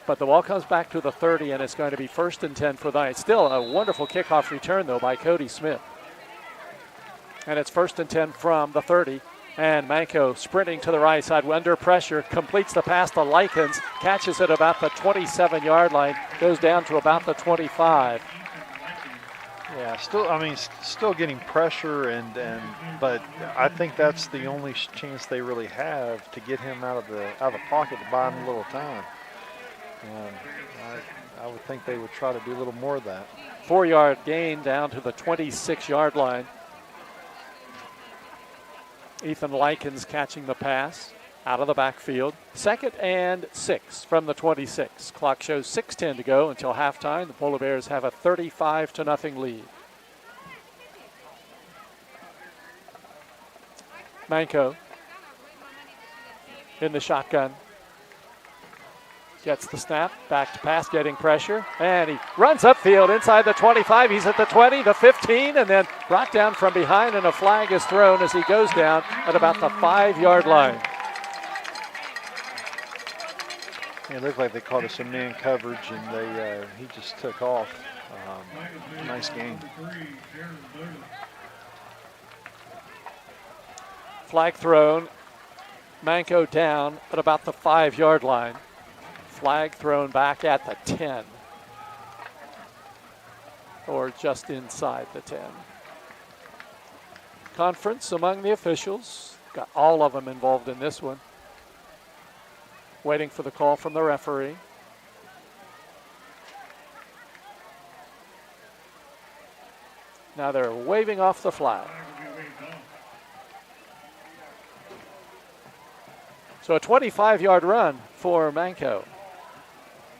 But the ball comes back to the 30, and it's going to be 1st and 10 for the Knights. Still a wonderful kickoff return, though, by Cody Smith. And it's 1st and 10 from the 30. And Manko sprinting to the right side under pressure, completes the pass to Likens, catches it about the 27-yard line, goes down to about the 25. Yeah, still getting pressure, but I think that's the only chance they really have to get him out of the pocket to buy him a little time. I would think they would try to do a little more of that. 4-yard gain down to the 26-yard line. Ethan Likens catching the pass out of the backfield. 2nd and 6 from the 26. Clock shows 6:10 to go until halftime. The Polar Bears have a 35-0 lead. Manko in the shotgun. Gets the snap, back to pass, getting pressure, and he runs upfield inside the 25. He's at the 20, the 15, and then brought down from behind, and a flag is thrown as he goes down at about the 5-yard line. It looked like they called us some man coverage, and he just took off. Nice game. Flag thrown. Manko down at about the 5-yard line. Flag thrown back at the 10. Or just inside the 10. Conference among the officials. Got all of them involved in this one. Waiting for the call from the referee. Now they're waving off the flag. So a 25-yard run for Manko.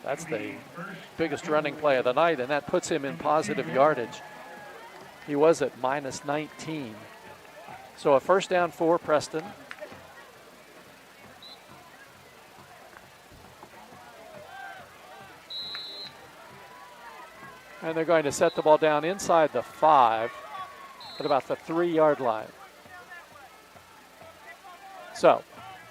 That's the biggest running play of the night, and that puts him in positive yardage. He was at minus 19. So a 1st down for Preston. And they're going to set the ball down inside the 5 at about the 3-yard line. So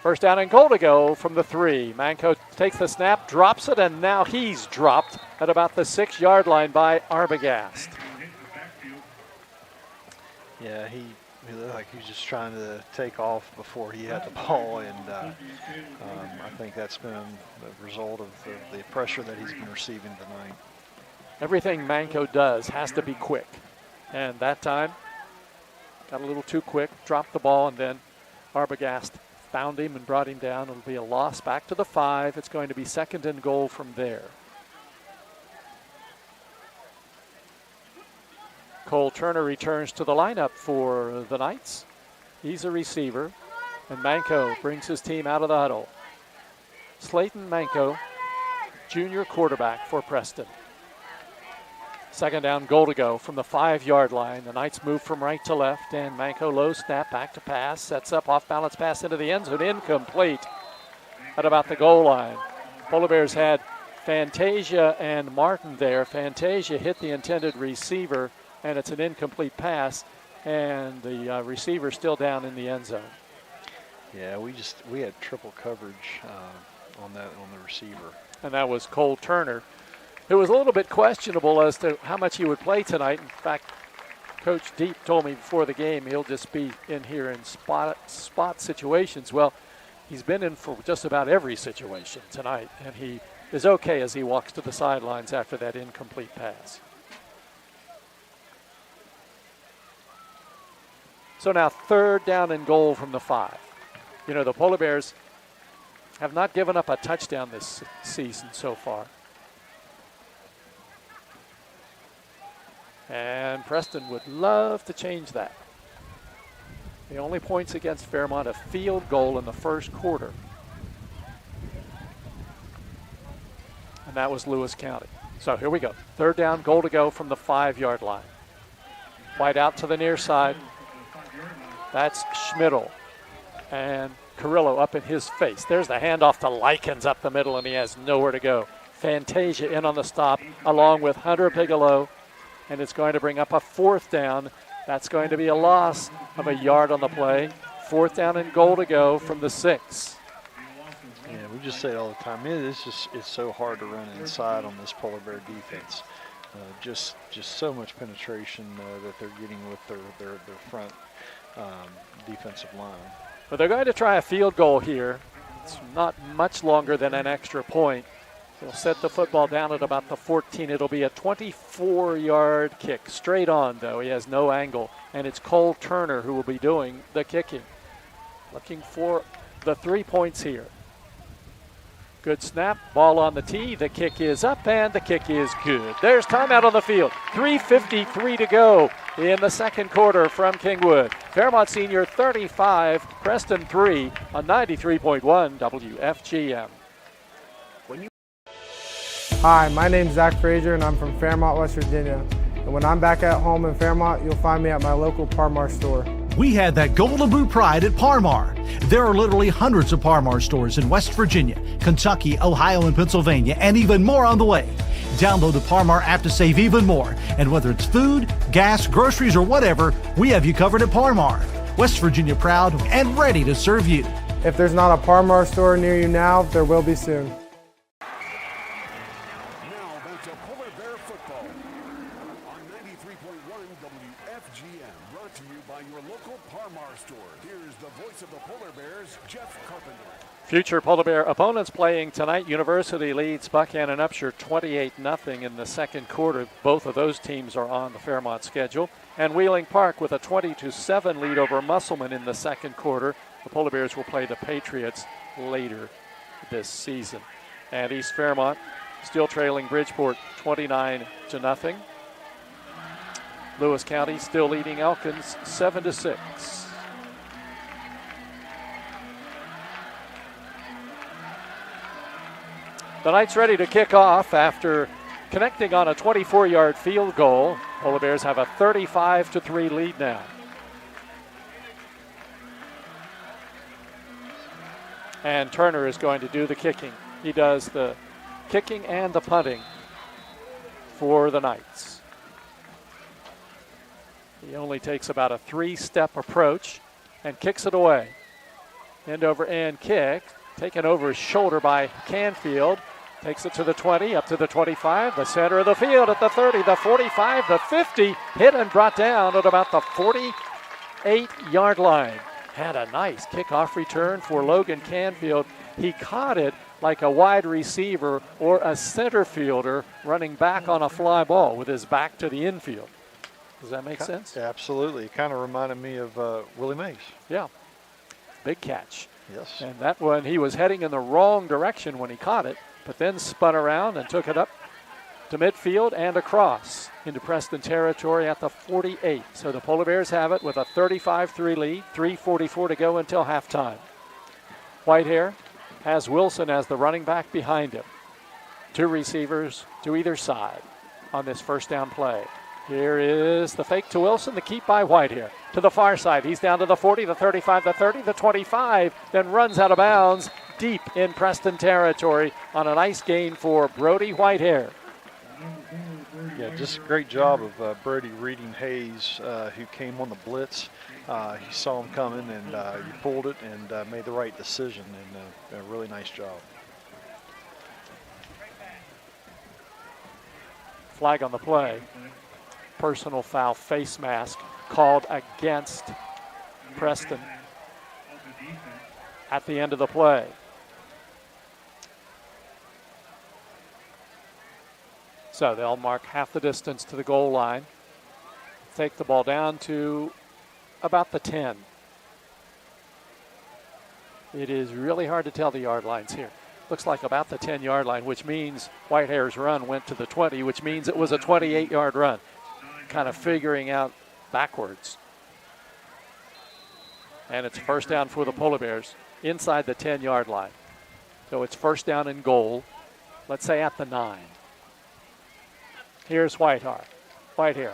1st down and goal to go from the 3. Manko takes the snap, drops it, and now he's dropped at about the 6-yard line by Arbogast. Yeah, he looked like he was just trying to take off before he had the ball, and I think that's been the result of the pressure that he's been receiving tonight. Everything Manko does has to be quick, and that time got a little too quick, dropped the ball, and then Arbogast found him and brought him down. It'll be a loss back to the 5. It's going to be 2nd and goal from there. Cole Turner returns to the lineup for the Knights. He's a receiver, and Manko brings his team out of the huddle. Slayton Manko, junior quarterback for Preston. 2nd down, goal to go from the 5-yard line. The Knights move from right to left, and Manko low snap, back to pass, sets up off-balance pass into the end zone, incomplete at about the goal line. Polar Bears had Fantasia and Martin there. Fantasia hit the intended receiver, and it's an incomplete pass, and the receiver still down in the end zone. Yeah, we had triple coverage on the receiver. And that was Cole Turner. It was a little bit questionable as to how much he would play tonight. In fact, Coach Deep told me before the game he'll just be in here in spot situations. Well, he's been in for just about every situation tonight, and he is okay as he walks to the sidelines after that incomplete pass. So now 3rd down and goal from the 5. You know, the Polar Bears have not given up a touchdown this season so far. And Preston would love to change that. The only points against Fairmont, a field goal in the 1st quarter. And that was Lewis County. So here we go. 3rd down, goal to go from the 5-yard line. Wide out to the near side. That's Schmidl. And Carrillo up in his face. There's the handoff to Likens up the middle, and he has nowhere to go. Fantasia in on the stop, along with Hunter Bigelow and it's going to bring up a 4th down. That's going to be a loss of a yard on the play. 4th down and goal to go from the 6. Yeah, we just say it all the time. It's so hard to run inside on this Polar Bear defense. Just so much penetration that they're getting with their front defensive line. But they're going to try a field goal here. It's not much longer than an extra point. They'll set the football down at about the 14. It'll be a 24-yard kick. Straight on, though. He has no angle. And it's Cole Turner who will be doing the kicking. Looking for the 3 points here. Good snap. Ball on the tee. The kick is up, and the kick is good. There's timeout on the field. 3:53 to go in the second quarter from Kingwood. Fairmont Senior 35, Preston 3 on 93.1 WFGM. Hi, my name's Zach Frazier, and I'm from Fairmont, West Virginia. And when I'm back at home in Fairmont, you'll find me at my local Parmar store. We had that Golden Boot pride at Parmar. There are literally hundreds of Parmar stores in West Virginia, Kentucky, Ohio, and Pennsylvania, and even more on the way. Download the Parmar app to save even more. And whether it's food, gas, groceries, or whatever, we have you covered at Parmar. West Virginia proud and ready to serve you. If there's not a Parmar store near you now, there will be soon. Future Polar Bear opponents playing tonight. University leads Buchanan Upshur 28-0 in the second quarter. Both of those teams are on the Fairmont schedule. And Wheeling Park with a 20-7 lead over Musselman in the second quarter. The Polar Bears will play the Patriots later this season. And East Fairmont still trailing Bridgeport 29-0. Lewis County still leading Elkins 7-6. The Knights ready to kick off after connecting on a 24-yard field goal. Polar Bears have a 35-3 lead now. And Turner is going to do the kicking. He does the kicking and the punting for the Knights. He only takes about a 3-step approach and kicks it away. End over end kick. Taken over his shoulder by Canfield. Takes it to the 20, up to the 25, the center of the field at the 30, the 45, the 50. Hit and brought down at about the 48-yard line. Had a nice kickoff return for Logan Canfield. He caught it like a wide receiver or a center fielder running back on a fly ball with his back to the infield. Does that make sense? Absolutely. It kind of reminded me of Willie Mays. Yeah. Big catch. Yes. And that one, he was heading in the wrong direction when he caught it, but then spun around and took it up to midfield and across into Preston territory at the 48. So the Polar Bears have it with a 35-3 lead, 3:44 to go until halftime. Whitehair has Wilson as the running back behind him. 2 receivers to either side on this first down play. Here is the fake to Wilson, the keep by Whitehair. To the far side, he's down to the 40, the 35, the 30, the 25, then runs out of bounds deep in Preston territory on a nice gain for Brody Whitehair. Yeah, just a great job of Brody reading Hayes, who came on the blitz. He saw him coming, and he pulled it and made the right decision, and a really nice job. Flag on the play. Personal foul face mask called against Preston at the end of the play. So they'll mark half the distance to the goal line. Take the ball down to about the 10. It is really hard to tell the yard lines here. Looks like about the 10-yard line, which means Whitehair's run went to the 20, which means it was a 28-yard run. Kind of figuring out backwards. And it's first down for the Polar Bears inside the 10-yard line. So it's first down and goal, let's say at the 9. Here's Whitehair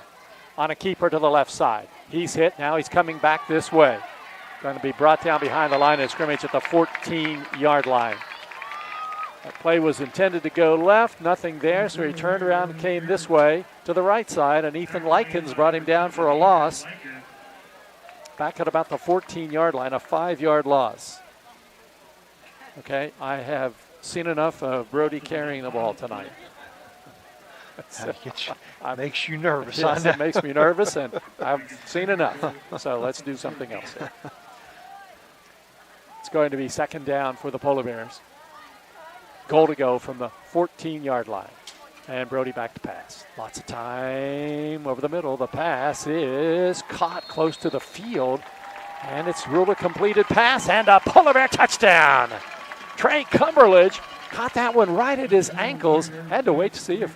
on a keeper to the left side. He's hit, now he's coming back this way. Going to be brought down behind the line of scrimmage at the 14-yard line. That play was intended to go left, nothing there, so he turned around and came this way to the right side, and Ethan Likens brought him down for a loss. Back at about the 14-yard line, a 5-yard loss. Okay, I have seen enough of Brody carrying the ball tonight. Makes you nervous. Yes, it makes me nervous, and I've seen enough. So let's do something else here. It's going to be second down for the Polar Bears. Goal to go from the 14-yard line. And Brody back to pass. Lots of time over the middle. The pass is caught close to the field. And it's ruled a completed pass and a Polar Bear touchdown. Trey Cumberledge caught that one right at his ankles. Had to wait to see if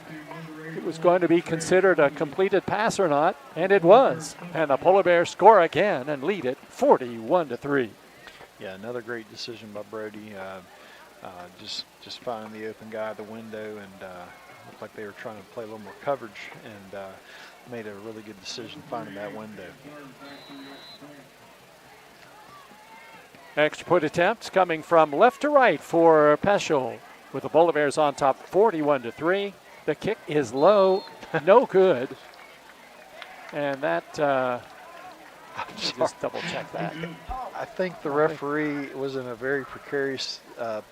it was going to be considered a completed pass or not. And it was. And the Polar Bears score again and lead it 41-3. Yeah, another great decision by Brody. Just finding the open guy at the window, and looked like they were trying to play a little more coverage, and made a really good decision finding that window. Extra point attempts coming from left to right for Peschel, with the Polar Bears on top 41-3. The kick is low, no good. And that, just double check that. I think the referee was in a very precarious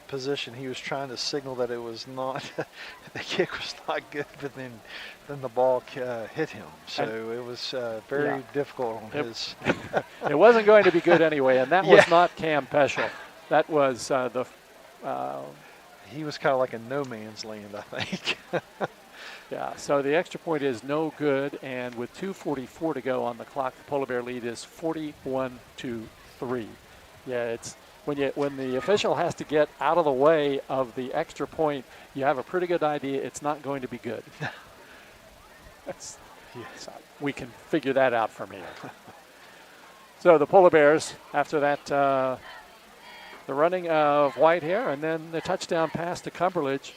position. He was trying to signal that it was not, the kick was not good, but then the ball hit him. So it was very difficult on his. It wasn't going to be good anyway, and that was not Cam Peschel. That was he was kind of like in no man's land, I think. Yeah, so the extra point is no good, and with 2:44 to go on the clock, the Polar Bear lead is 41-3. Yeah, it's when the official has to get out of the way of the extra point, you have a pretty good idea it's not going to be good. So we can figure that out from here. So the Polar Bears, after that, the running of Whitehair and then the touchdown pass to Cumberledge,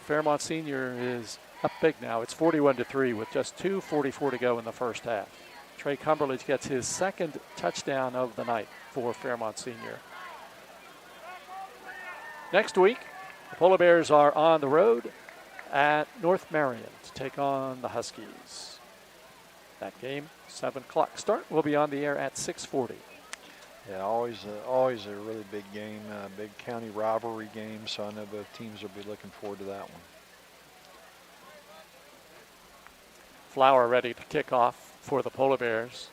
Fairmont Senior is up big now. It's 41-3 with just 2:44 to go in the first half. Trey Cumberledge gets his second touchdown of the night for Fairmont Senior. Next week, the Polar Bears are on the road at North Marion to take on the Huskies. That game, 7 o'clock start, will be on the air at 6:40. Yeah, always a really big game, big county rivalry game, so I know both teams will be looking forward to that one. Flower ready to kick off for the Polar Bears.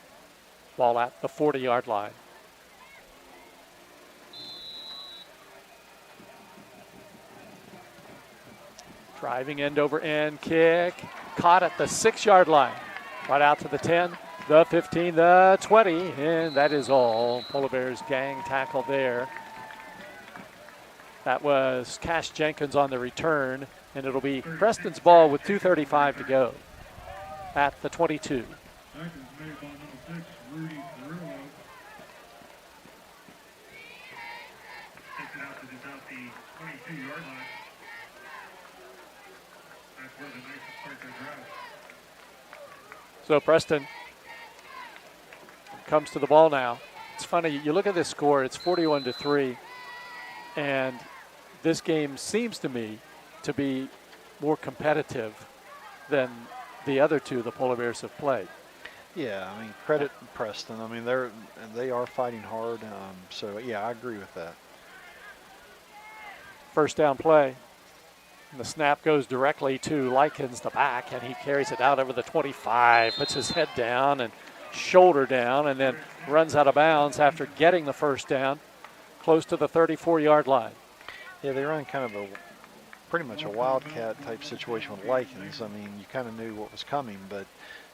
Ball at the 40-yard line. Driving end over end kick. Caught at the 6-yard line. Right out to the 10, the 15, the 20, and that is all. Polar Bears gang tackle there. That was Cash Jenkins on the return, and it'll be Preston's ball with 2:35 to go at the 22. So Preston comes to the ball now. It's funny, you look at this score, it's 41-3, and this game seems to me to be more competitive than the other two the Polar Bears have played. Yeah, I mean, credit Preston. I mean, they are fighting hard. So yeah, I agree with that. First down play. And the snap goes directly to Likens, the back, and he carries it out over the 25, puts his head down and shoulder down, and then runs out of bounds after getting the first down close to the 34-yard line. Yeah, they run kind of pretty much a wildcat type situation with Likens. I mean, you kind of knew what was coming, but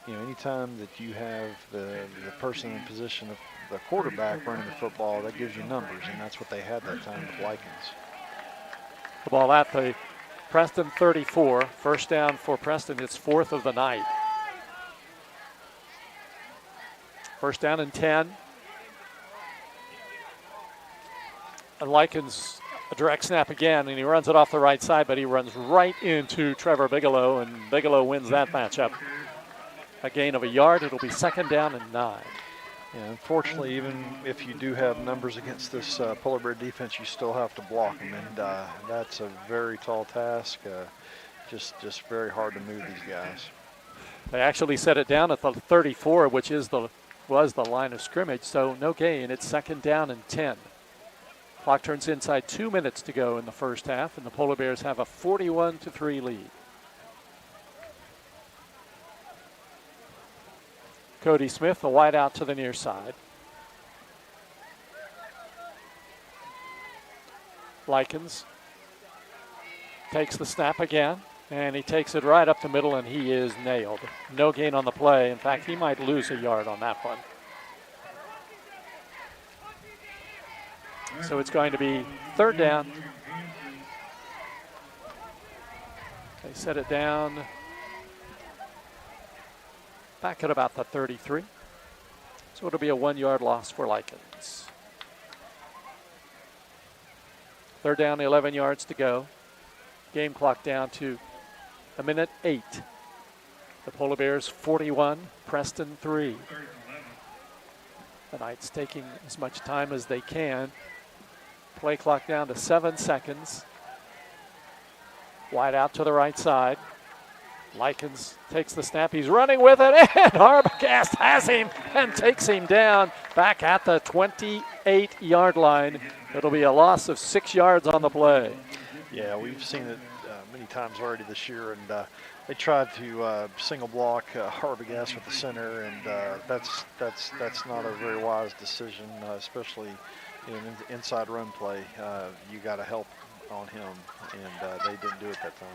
you know, anytime that you have the person in position of the quarterback running the football, that gives you numbers, and that's what they had that time with Likens. The ball at the Preston 34. First down for Preston. It's 4th of the night. First down and 10. And Likens, a direct snap again, and he runs it off the right side, but he runs right into Trevor Bigelow, and Bigelow wins that matchup. A gain of a yard. It'll be second down and 9. Yeah, unfortunately, even if you do have numbers against this Polar Bear defense, you still have to block them, and that's a very tall task. Just very hard to move these guys. They actually set it down at the 34, which was the line of scrimmage, so no gain. It's 2nd down and 10. Clock turns inside 2 minutes to go in the first half, and the Polar Bears have a 41-3 lead. Cody Smith, the wide out to the near side. Likens takes the snap again, and he takes it right up the middle, and he is nailed. No gain on the play. In fact, he might lose a yard on that one. So it's going to be 3rd down. They set it down back at about the 33. So it'll be a 1-yard loss for Likens. 3rd down, 11 yards to go. Game clock down to 1:08. The Polar Bears 41, Preston 3. The Knights taking as much time as they can. Play clock down to 7 seconds. Wide out to the right side. Likens takes the snap. He's running with it, and Arbogast has him and takes him down back at the 28-yard line. It'll be a loss of 6 yards on the play. Yeah, we've seen it many times already this year, and they tried to single block Arbogast with the center, and that's not a very wise decision, especially in inside run play. You got to help on him, and they didn't do it that time.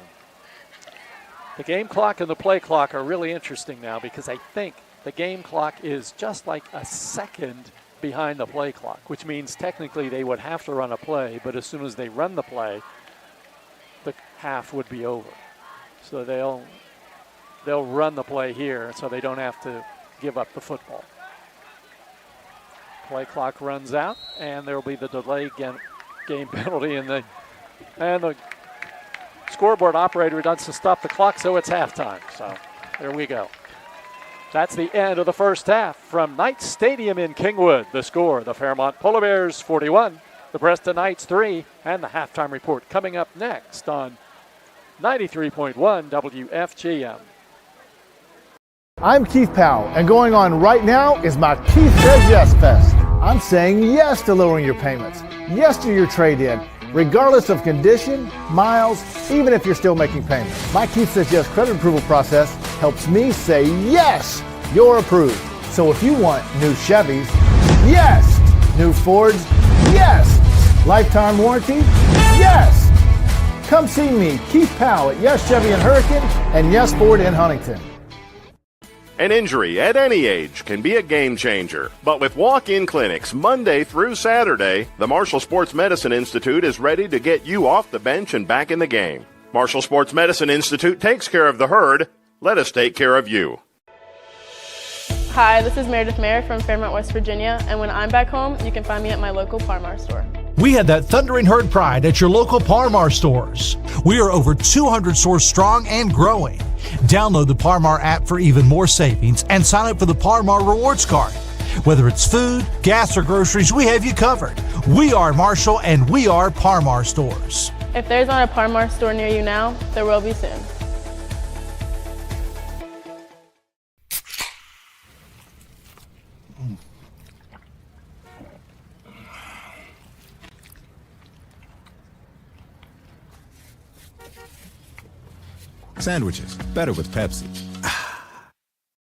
The game clock and the play clock are really interesting now because I think the game clock is just like a second behind the play clock, which means technically they would have to run a play, but as soon as they run the play, the half would be over. So they'll run the play here so they don't have to give up the football. Play clock runs out, and there will be the delay game penalty, and the scoreboard operator doesn't stop the clock, so it's halftime. So there we go. That's the end of the first half from Knights Stadium in Kingwood. The score, the Fairmont Polar Bears 41, the Preston Knights 3, and the halftime report coming up next on 93.1 WFGM. I'm Keith Powell, and going on right now is my Keith Says Yes Fest. I'm saying yes to lowering your payments, yes to your trade-in, regardless of condition, miles, even if you're still making payments. My Keith Says Yes credit approval process helps me say yes, you're approved. So if you want new Chevys, yes. New Fords, yes. Lifetime warranty, yes. Come see me, Keith Powell at Yes Chevy in Hurricane and Yes Ford in Huntington. An injury at any age can be a game changer. But with walk-in clinics Monday through Saturday, the Marshall Sports Medicine Institute is ready to get you off the bench and back in the game. Marshall Sports Medicine Institute takes care of the herd. Let us take care of you. Hi, this is Meredith Mayer from Fairmont, West Virginia, and when I'm back home, you can find me at my local Par-Mar store. We had that thundering herd pride at your local Par-Mar stores. We are over 200 stores strong and growing. Download the Par-Mar app for even more savings and sign up for the Par-Mar rewards card. Whether it's food, gas, or groceries, we have you covered. We are Marshall and we are Par-Mar stores. If there's not a Par-Mar store near you now, there will be soon. Sandwiches, better with Pepsi.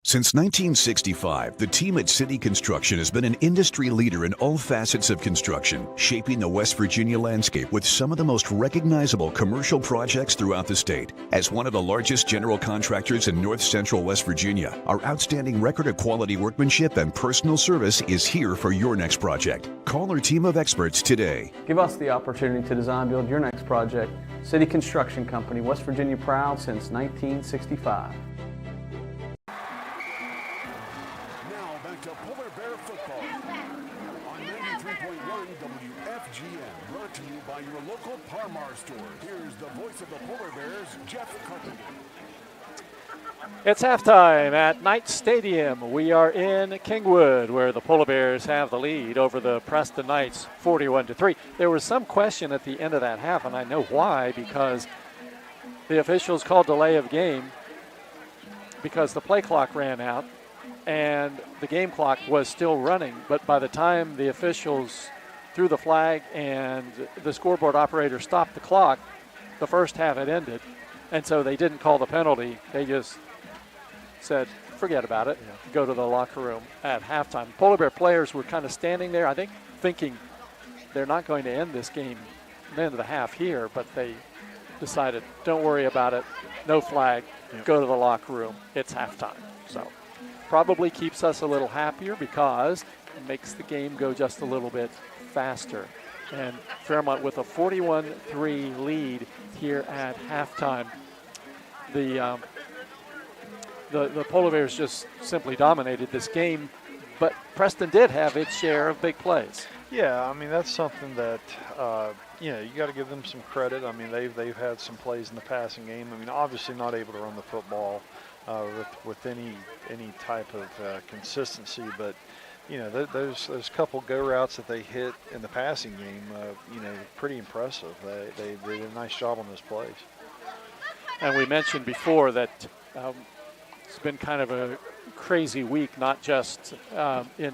Since 1965, the team at City Construction has been an industry leader in all facets of construction, shaping the West Virginia landscape with some of the most recognizable commercial projects throughout the state. As one of the largest general contractors in north central West Virginia, our outstanding record of quality workmanship and personal service is here for your next project. Call our team of experts today. Give us the opportunity to design build your next project. City Construction Company, West Virginia proud since 1965. To Polar Bear Football on 93.1 WFGM, brought to you by your local Par-Mar store. Here's the voice of the Polar Bears, Jeff Carpenter. It's halftime at Knight Stadium. We are in Kingwood, where the Polar Bears have the lead over the Preston Knights, 41-3. There was some question at the end of that half, and I know why, because the officials called delay of game because the play clock ran out and the game clock was still running. But by the time the officials threw the flag and the scoreboard operator stopped the clock, the first half had ended. And so they didn't call the penalty. They just said, forget about it, go to the locker room at halftime. Polar Bear players were kind of standing there, I think, thinking they're not going to end this game at the end of the half here, but they decided, don't worry about it, no flag, go to the locker room, it's halftime. So probably keeps us a little happier because it makes the game go just a little bit faster. And Fairmont with a 41-3 lead here at halftime. The Polar Bears just simply dominated this game, but Preston did have its share of big plays. Yeah, I mean, that's something that, you got to give them some credit. I mean, they've had some plays in the passing game. I mean, obviously not able to run the football with any type of consistency, but, those couple go routes that they hit in the passing game, pretty impressive. They did a nice job on those plays. And we mentioned before that it's been kind of a crazy week, not just in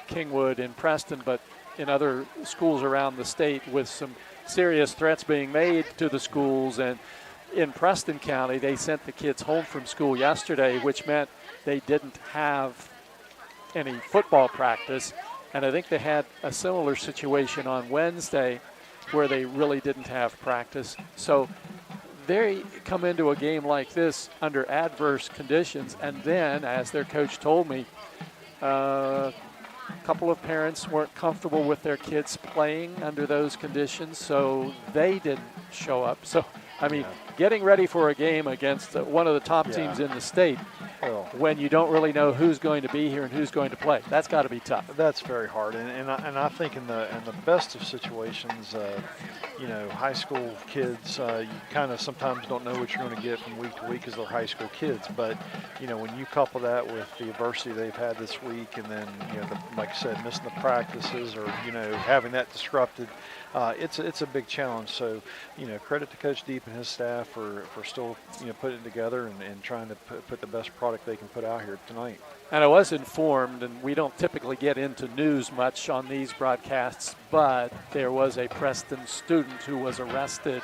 Kingwood and Preston, but in other schools around the state, with some serious threats being made to the schools. And in Preston County, they sent the kids home from school yesterday, which meant they didn't have any football practice. And I think they had a similar situation on Wednesday where they really didn't have practice. So they come into a game like this under adverse conditions, and then, as their coach told me, a couple of parents weren't comfortable with their kids playing under those conditions, so they didn't show up. So, I mean, getting ready for a game against one of the top teams in the state when you don't really know who's going to be here and who's going to play, that's got to be tough. That's very hard, and I think in the best of situations, high school kids, you kind of sometimes don't know what you're going to get from week to week because they're high school kids. But when you couple that with the adversity they've had this week, and then like I said, missing the practices or having that disrupted, it's a big challenge. So credit to Coach Deep and his staff for still putting it together and trying to put the best product they can put out here tonight. And I was informed, and we don't typically get into news much on these broadcasts, but there was a Preston student who was arrested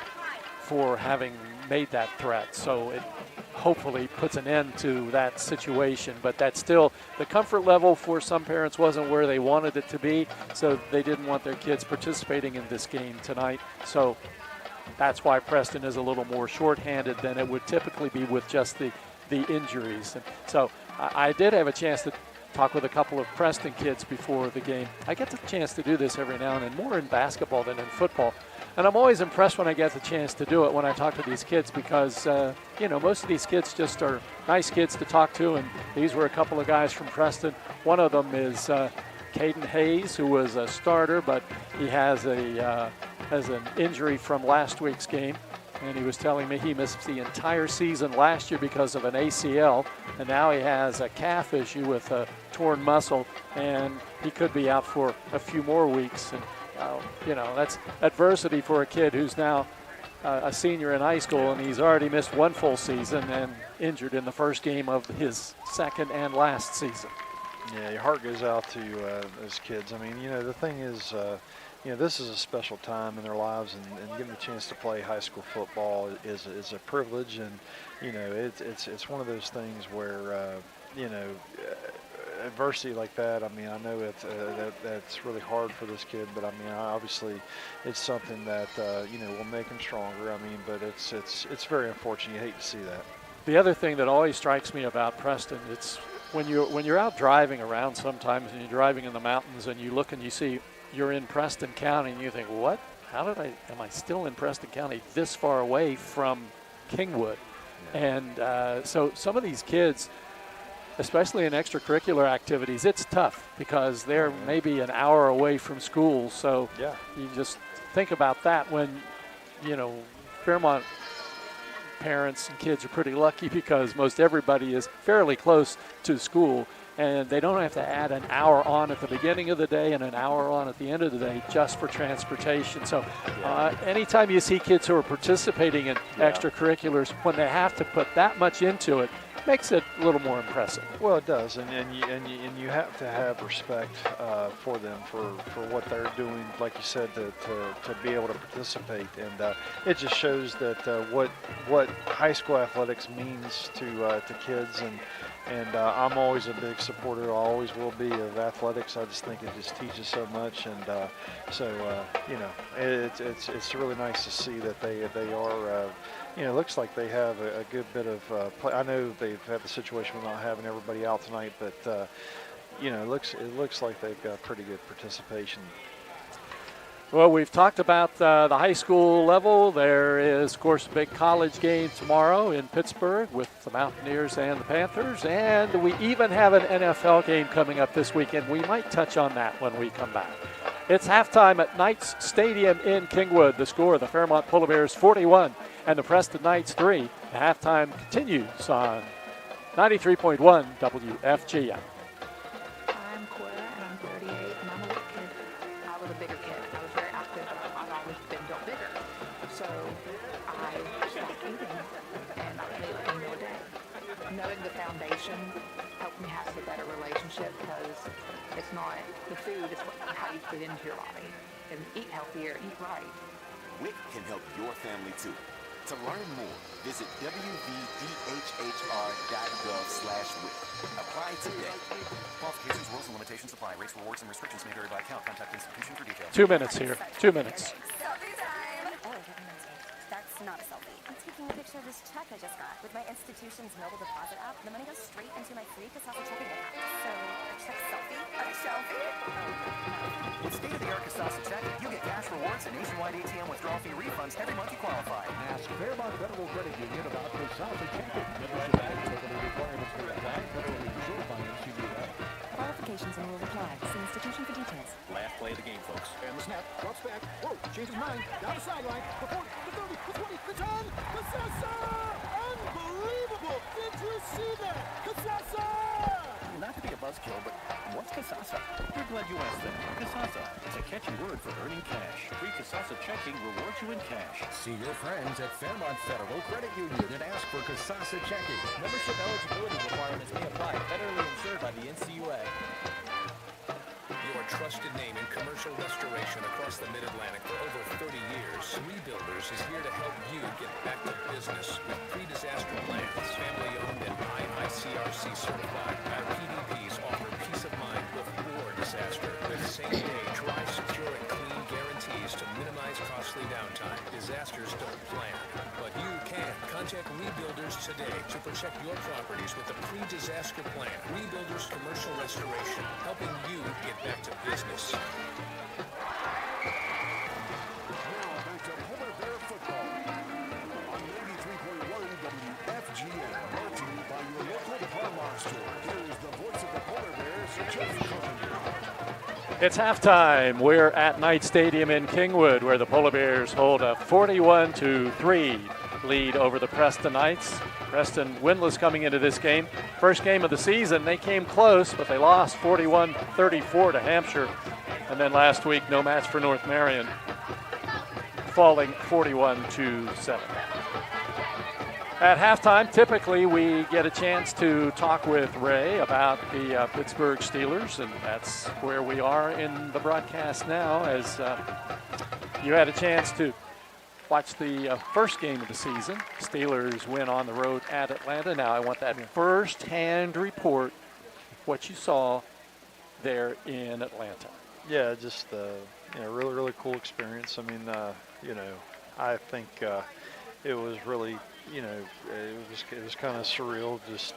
for having made that threat. So it hopefully puts an end to that situation. But that's still, the comfort level for some parents wasn't where they wanted it to be, so they didn't want their kids participating in this game tonight. So that's why Preston is a little more shorthanded than it would typically be with just the injuries. And so I did have a chance to talk with a couple of Preston kids before the game. I get the chance to do this every now and then, more in basketball than in football. And I'm always impressed when I get the chance to do it when I talk to these kids because, most of these kids just are nice kids to talk to. And these were a couple of guys from Preston. One of them is Caden Hayes, who was a starter, but he has an injury from last week's game. And he was telling me he missed the entire season last year because of an ACL, and now he has a calf issue with a torn muscle, and he could be out for a few more weeks. And that's adversity for a kid who's now a senior in high school, and he's already missed one full season and injured in the first game of his second and last season. Yeah, your heart goes out to those kids. I mean, the thing is, this is a special time in their lives, and getting the chance to play high school football is a privilege, and it's one of those things where adversity like that. I mean, I know that's really hard for this kid, but I mean, obviously, it's something that will make him stronger. I mean, but it's very unfortunate. You hate to see that. The other thing that always strikes me about Preston, it's when you're out driving around sometimes, and you're driving in the mountains, and you look and you see you're in Preston County, and you think, what? Am I still in Preston County this far away from Kingwood? And so some of these kids, especially in extracurricular activities, it's tough because they're maybe an hour away from school. So you just think about that when, Fairmont parents and kids are pretty lucky because most everybody is fairly close to school, and they don't have to add an hour on at the beginning of the day and an hour on at the end of the day just for transportation. So anytime you see kids who are participating in extracurriculars, when they have to put that much into it, makes it a little more impressive. Well, it does, and you have to have respect for them for what they're doing, like you said, to be able to participate, and it just shows that what high school athletics means to kids, and I'm always a big supporter, always will be, of athletics. I just think it just teaches so much, and it's really nice to see that they are. It looks like they have a good bit of play. I know they've had the situation of not having everybody out tonight, but it looks like they've got pretty good participation. Well, we've talked about the high school level. There is, of course, a big college game tomorrow in Pittsburgh with the Mountaineers and the Panthers, and we even have an NFL game coming up this weekend. We might touch on that when we come back. It's halftime at Knights Stadium in Kingwood. The score, the Fairmont Polar Bears 41 and the Preston Knights 3. The halftime continues on 93.1 WFGM. I'm Cora, and I'm 38, and I'm a little kid. I was a bigger kid. I was very active, but I've always been built bigger. So I stopped eating, and I ate like a meal a day. Knowing the foundation helped me have a better relationship, because it's not the food, it's how you fit into your body. And eat healthier, eat right. WIC can help your family too. To learn more, visit wvdhr.gov/WIC. Apply today. Qualifications, rules, and limitations apply. Rates, rewards, and restrictions may vary by account. Contact institution for details. 2 minutes here. 2 minutes. That's not a selfie. I'm taking a picture of this check I just got. With my institution's mobile deposit app, the money goes straight into my free Kasasa checking account. So, a check selfie? A selfie? With state-of-the-art Kasasa checking, you get cash rewards and nationwide ATM withdrawal fee refunds every month you qualify. Ask Fairmont Federal Credit Union about Kasasa checking. Membership Act, eligibility requirements for that bank, federally insured by NCUA. Qualifications and rules apply. See institution for details. Last play of the game, folks. And the snap, drops back. Whoa, changes mind. Down the sideline. The 40, the 30, the 20, the 10. Kasasa! Unbelievable! Did you see that? Kasasa! Not to be a buzzkill, but what's Kasasa? We're glad you asked that. Kasasa. It's a catchy word for earning cash. Free Kasasa checking rewards you in cash. See your friends at Fairmont Federal Credit Union and ask for Kasasa checking. Membership eligibility requirements may apply. Federally insured by the NCUA. Your trusted name in commercial restoration across the Mid-Atlantic for over 30 years. Rebuilders is here to help you get back to business with pre-disaster plans. Family-owned and IICRC certified. Our PDPs offer peace of mind before disaster with same-day, dry, secure, and clean guarantees to minimize costly downtime. Disasters don't plan, but you can. Contact Rebuilders today to protect your properties with a pre-disaster plan. Rebuilders Commercial Restoration, helping you get back to business. Now back to Polar Bear football on 93.1 WFGM. Brought to you by your local Parmar store. Here's the voice of the Polar Bears, Jeff Carpenter. It's halftime. We're at Knight Stadium in Kingwood, where the Polar Bears hold a 41-3 lead over the Preston Knights. Preston winless coming into this game. First game of the season, they came close, but they lost 41-34 to Hampshire. And then last week, no match for North Marion, falling 41-7. At halftime, typically we get a chance to talk with Ray about the Pittsburgh Steelers, and that's where we are in the broadcast now, as you had a chance to watch the first game of the season. Steelers win on the road at Atlanta. Now I want that first-hand report, what you saw there in Atlanta. Yeah, just really, really cool experience. I mean, I think it was really, it was kind of surreal just,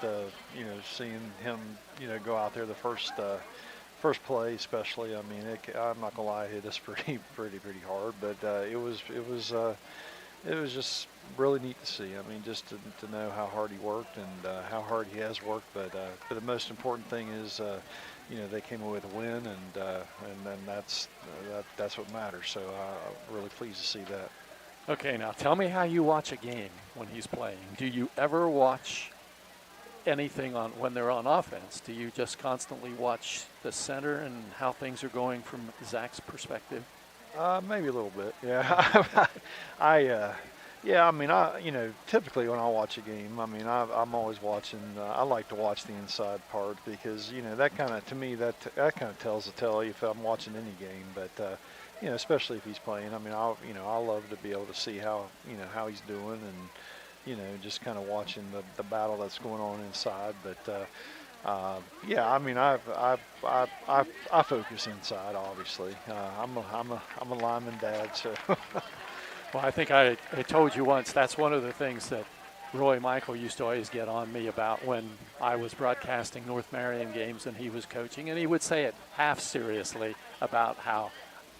seeing him, go out there the first play, especially. I mean, I'm not gonna lie, it hit us pretty hard, but it was just really neat to see. I mean, just to know how hard he worked and how hard he has worked. But the most important thing is, they came away with a win, and then that's what matters. So I'm really pleased to see that. Okay, now tell me how you watch a game when he's playing. Do you ever watch anything on when they're on offense? Do you just constantly watch the center and how things are going from Zach's perspective? Maybe a little bit, yeah. Typically when I watch a game, I'm always watching. I like to watch the inside part because that kind of, to me, that kind of tells the tale if I'm watching any game. But especially if he's playing, I love to be able to see how he's doing and just kind of watching the battle that's going on inside. But I focus inside. Obviously, I'm a lineman dad, so. Well, I think I told you once that's one of the things that Roy Michael used to always get on me about when I was broadcasting North Marion games and he was coaching, and he would say it half seriously about how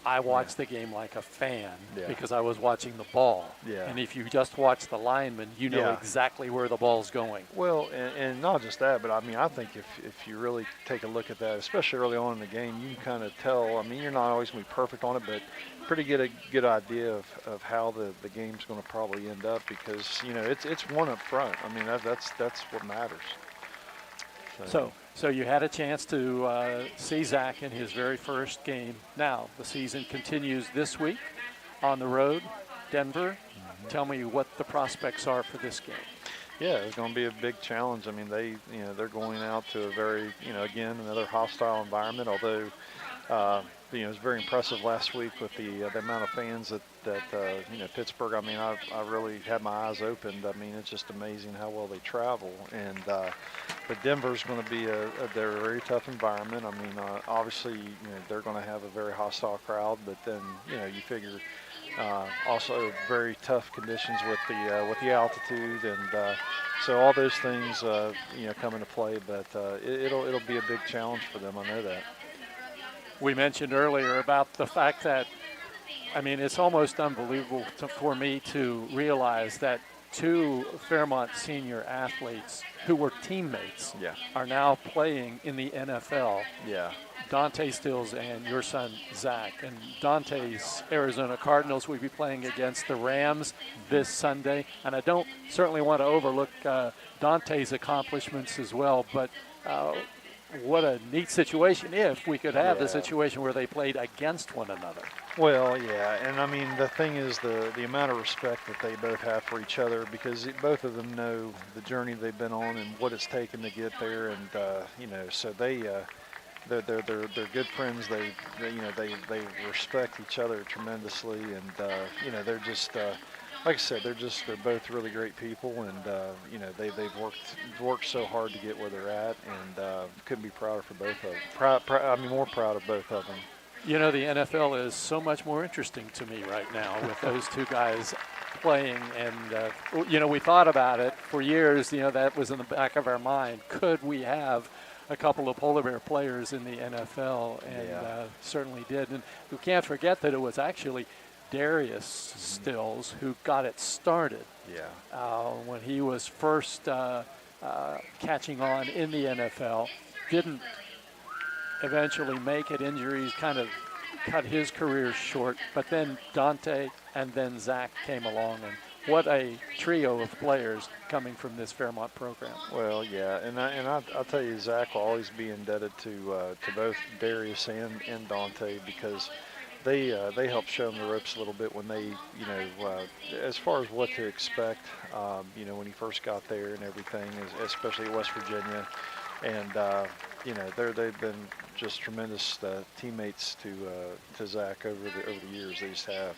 I watched the game like a fan because I was watching the ball. Yeah. And if you just watch the lineman, you know exactly where the ball's going. Well, and not just that, but I think if you really take a look at that, especially early on in the game, you can kind of tell. You're not always going to be perfect on it, but pretty get a good idea of how the game's going to probably end up because it's one up front. That's what matters. So you had a chance to see Zach in his very first game. Now the season continues this week on the road, Denver. Mm-hmm. Tell me what the prospects are for this game. Yeah, it's going to be a big challenge. They're going out to a very, again, another hostile environment. Although, it was very impressive last week with the amount of fans that Pittsburgh. I really had my eyes opened. It's just amazing how well they travel. And but Denver's going to be they're a very tough environment. Obviously, they're going to have a very hostile crowd. But then, you figure. Also very tough conditions with the altitude, and so all those things come into play. But it'll be a big challenge for them. I know that. We mentioned earlier about the fact that it's almost unbelievable for me to realize that two Fairmont senior athletes who were teammates are now playing in the NFL. Yeah. Dante Stills and your son, Zach. And Dante's Arizona Cardinals will be playing against the Rams this Sunday. And I don't certainly want to overlook Dante's accomplishments as well, but what a neat situation if we could have the situation where they played against one another. Well, yeah, and the thing is the amount of respect that they both have for each other because both of them know the journey they've been on and what it's taken to get there, and so they're good friends. They respect each other tremendously, and they're just like I said, they're both really great people, and they've worked so hard to get where they're at, and couldn't be prouder for both of them. More proud of both of them. The NFL is so much more interesting to me right now with those two guys playing, and we thought about it for years. That was in the back of our mind. Could we have a couple of Polar Bear players in the NFL? And certainly did. And we can't forget that it was actually Darius Stills who got it started. When he was first catching on in the NFL, didn't eventually make it. Injuries kind of cut his career short, but then Dante and then Zach came along, and what a trio of players coming from this Fairmont program. Well, yeah, and I'll tell you, Zach will always be indebted to both Darius and Dante because they helped show him the ropes a little bit when they, as far as what to expect, when he first got there and everything, especially at West Virginia. And, they've been just tremendous teammates to Zach over the years. They just have.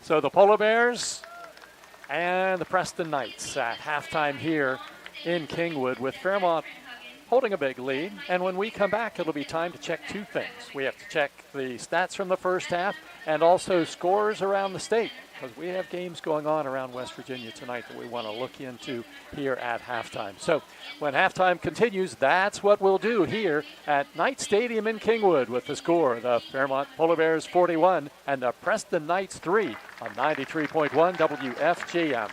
So the Polar Bears and the Preston Knights at halftime here in Kingwood with Fairmont holding a big lead. And when we come back, it'll be time to check two things. We have to check the stats from the first half and also scores around the state, because we have games going on around West Virginia tonight that we want to look into here at halftime. So when halftime continues, that's what we'll do here at Knight Stadium in Kingwood with the score, the Fairmont Polar Bears 41 and the Preston Knights 3 on 93.1 WFGM.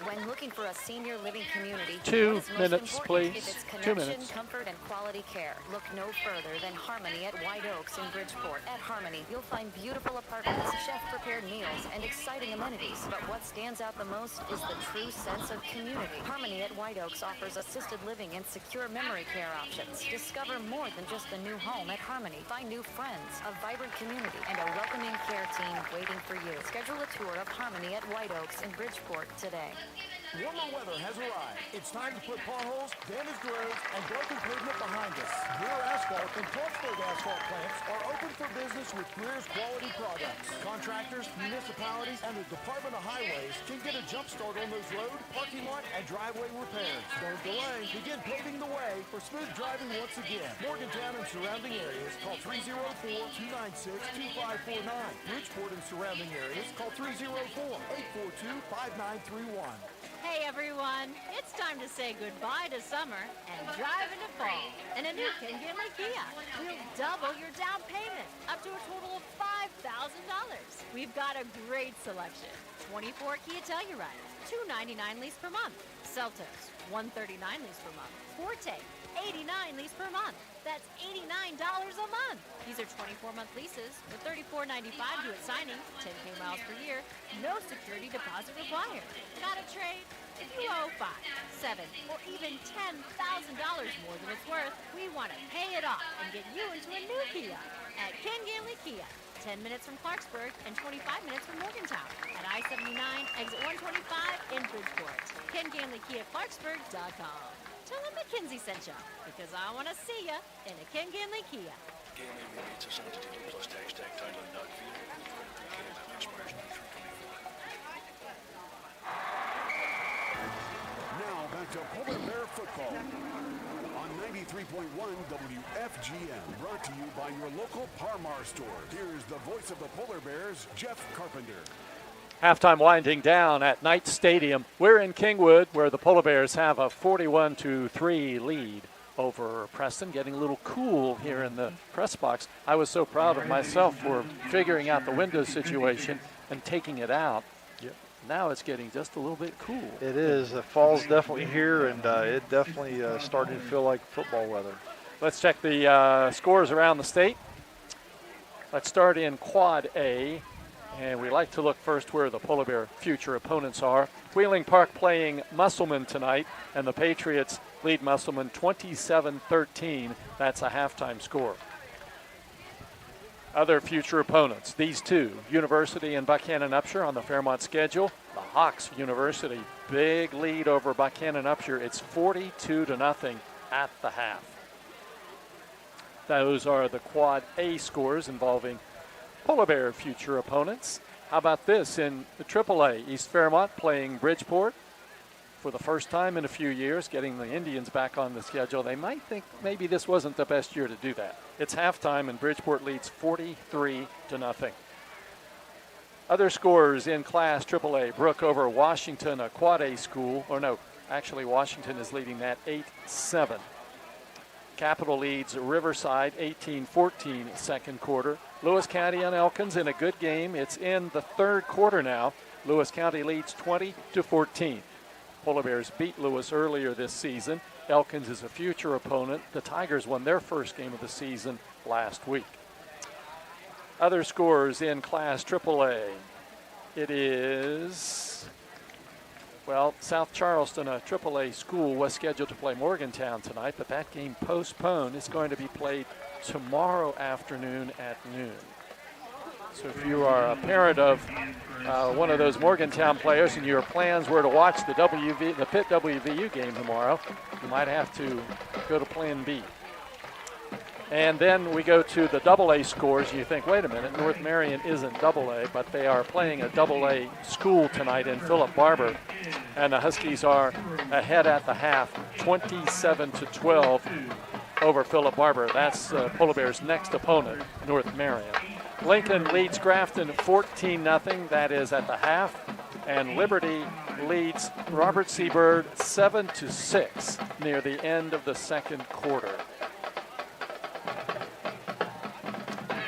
When I'm looking for a senior living community. 2 What is most minutes, important? please. If it's 2 connection, minutes. comfort, and quality care, look no further than Harmony at White Oaks in Bridgeport. At Harmony, you'll find beautiful apartments, chef-prepared meals, and exciting amenities. But what stands out the most is the true sense of community. Harmony at White Oaks offers assisted living and secure memory care options. Discover more than just a new home at Harmony. Find new friends, a vibrant community, and a welcoming care team waiting for you. Schedule a tour of Harmony at White Oaks in Bridgeport today. Warmer weather has arrived. It's time to put potholes, damaged roads, and broken pavement behind us. Greer Asphalt and Plattsburgh Asphalt plants are open for business with Greer's quality products. Contractors, municipalities, and the Department of Highways can get a jump start on those road, parking lot, and driveway repairs. Don't delay. Begin paving the way for smooth driving once again. Morgantown and surrounding areas, call 304-296-2549. Bridgeport and surrounding areas, call 304-842-5931. Hey everyone, it's time to say goodbye to summer and drive into fall. And a new Kinginley Kia will double your down payment up to a total of $5,000. We've got a great selection. 24 Kia Tellurides, $299 lease per month. Seltos, $139 lease per month. Forte, $89 lease per month. That's $89 a month. These are 24-month leases with $34.95 due at signing, 10K miles per year, no security deposit required. Got a trade? If you owe $5, $7, or even $10,000 more than it's worth, we want to pay it off and get you into a new Kia at Ken Ganley Kia. 10 minutes from Clarksburg and 25 minutes from Morgantown at I-79, exit 125 in Bridgeport. KenGanleyKiaClarksburg.com. Tell them McKinsey sent you, because I want to see you in a Ken Ganley Kia. Ganley rebates assigned to dealer plus tax tag title and not fee. Expires 9/3/24. Now back to Polar Bear football on 93.1 WFGM. Brought to you by your local Parmar store. Here's the voice of the Polar Bears, Jeff Carpenter. Halftime winding down at Knight Stadium. We're in Kingwood, where the Polar Bears have a 41-3 lead over Preston, getting a little cool here in the press box. I was so proud of myself for figuring out the window situation and taking it out. Now it's getting just a little bit cool. It is. The fall's definitely here, and it definitely starting to feel like football weather. Let's check the scores around the state. Let's start in Quad A. And we like to look first where the Polar Bear future opponents are. Wheeling Park playing Musselman tonight, and the Patriots lead Musselman 27-13. That's a halftime score. Other future opponents, these two, University and Buchanan Upshur on the Fairmont schedule. The Hawks University, big lead over Buchanan Upshur. It's 42-0 at the half. Those are the Quad A scores involving Polar Bear future opponents. How about this in the AAA? East Fairmont playing Bridgeport for the first time in a few years, getting the Indians back on the schedule. They might think maybe this wasn't the best year to do that. It's halftime and Bridgeport leads 43-0. Other scores in Class AAA. Brook over Washington, a Quad A school. Or no, actually Washington is leading that 8-7. Capital leads Riverside 18-14 second quarter. Lewis County and Elkins in a good game. It's in the third quarter now. Lewis County leads 20-14. Polar Bears beat Lewis earlier this season. Elkins is a future opponent. The Tigers won their first game of the season last week. Other scores in Class AAA. It is, well, South Charleston, a AAA school, was scheduled to play Morgantown tonight, but that game postponed. It's going to be played tomorrow afternoon at noon. So if you are a parent of one of those Morgantown players and your plans were to watch the Pitt WVU game tomorrow, you might have to go to Plan B. And then we go to the AA scores. You think, wait a minute, North Marion isn't AA, but they are playing a AA school tonight in Philip Barber. And the Huskies are ahead at the half, 27-12 over Philip Barber. That's Polar Bears' next opponent, North Marion. Lincoln leads Grafton 14-0. That is at the half. And Liberty leads Robert Seabird 7-6 near the end of the second quarter.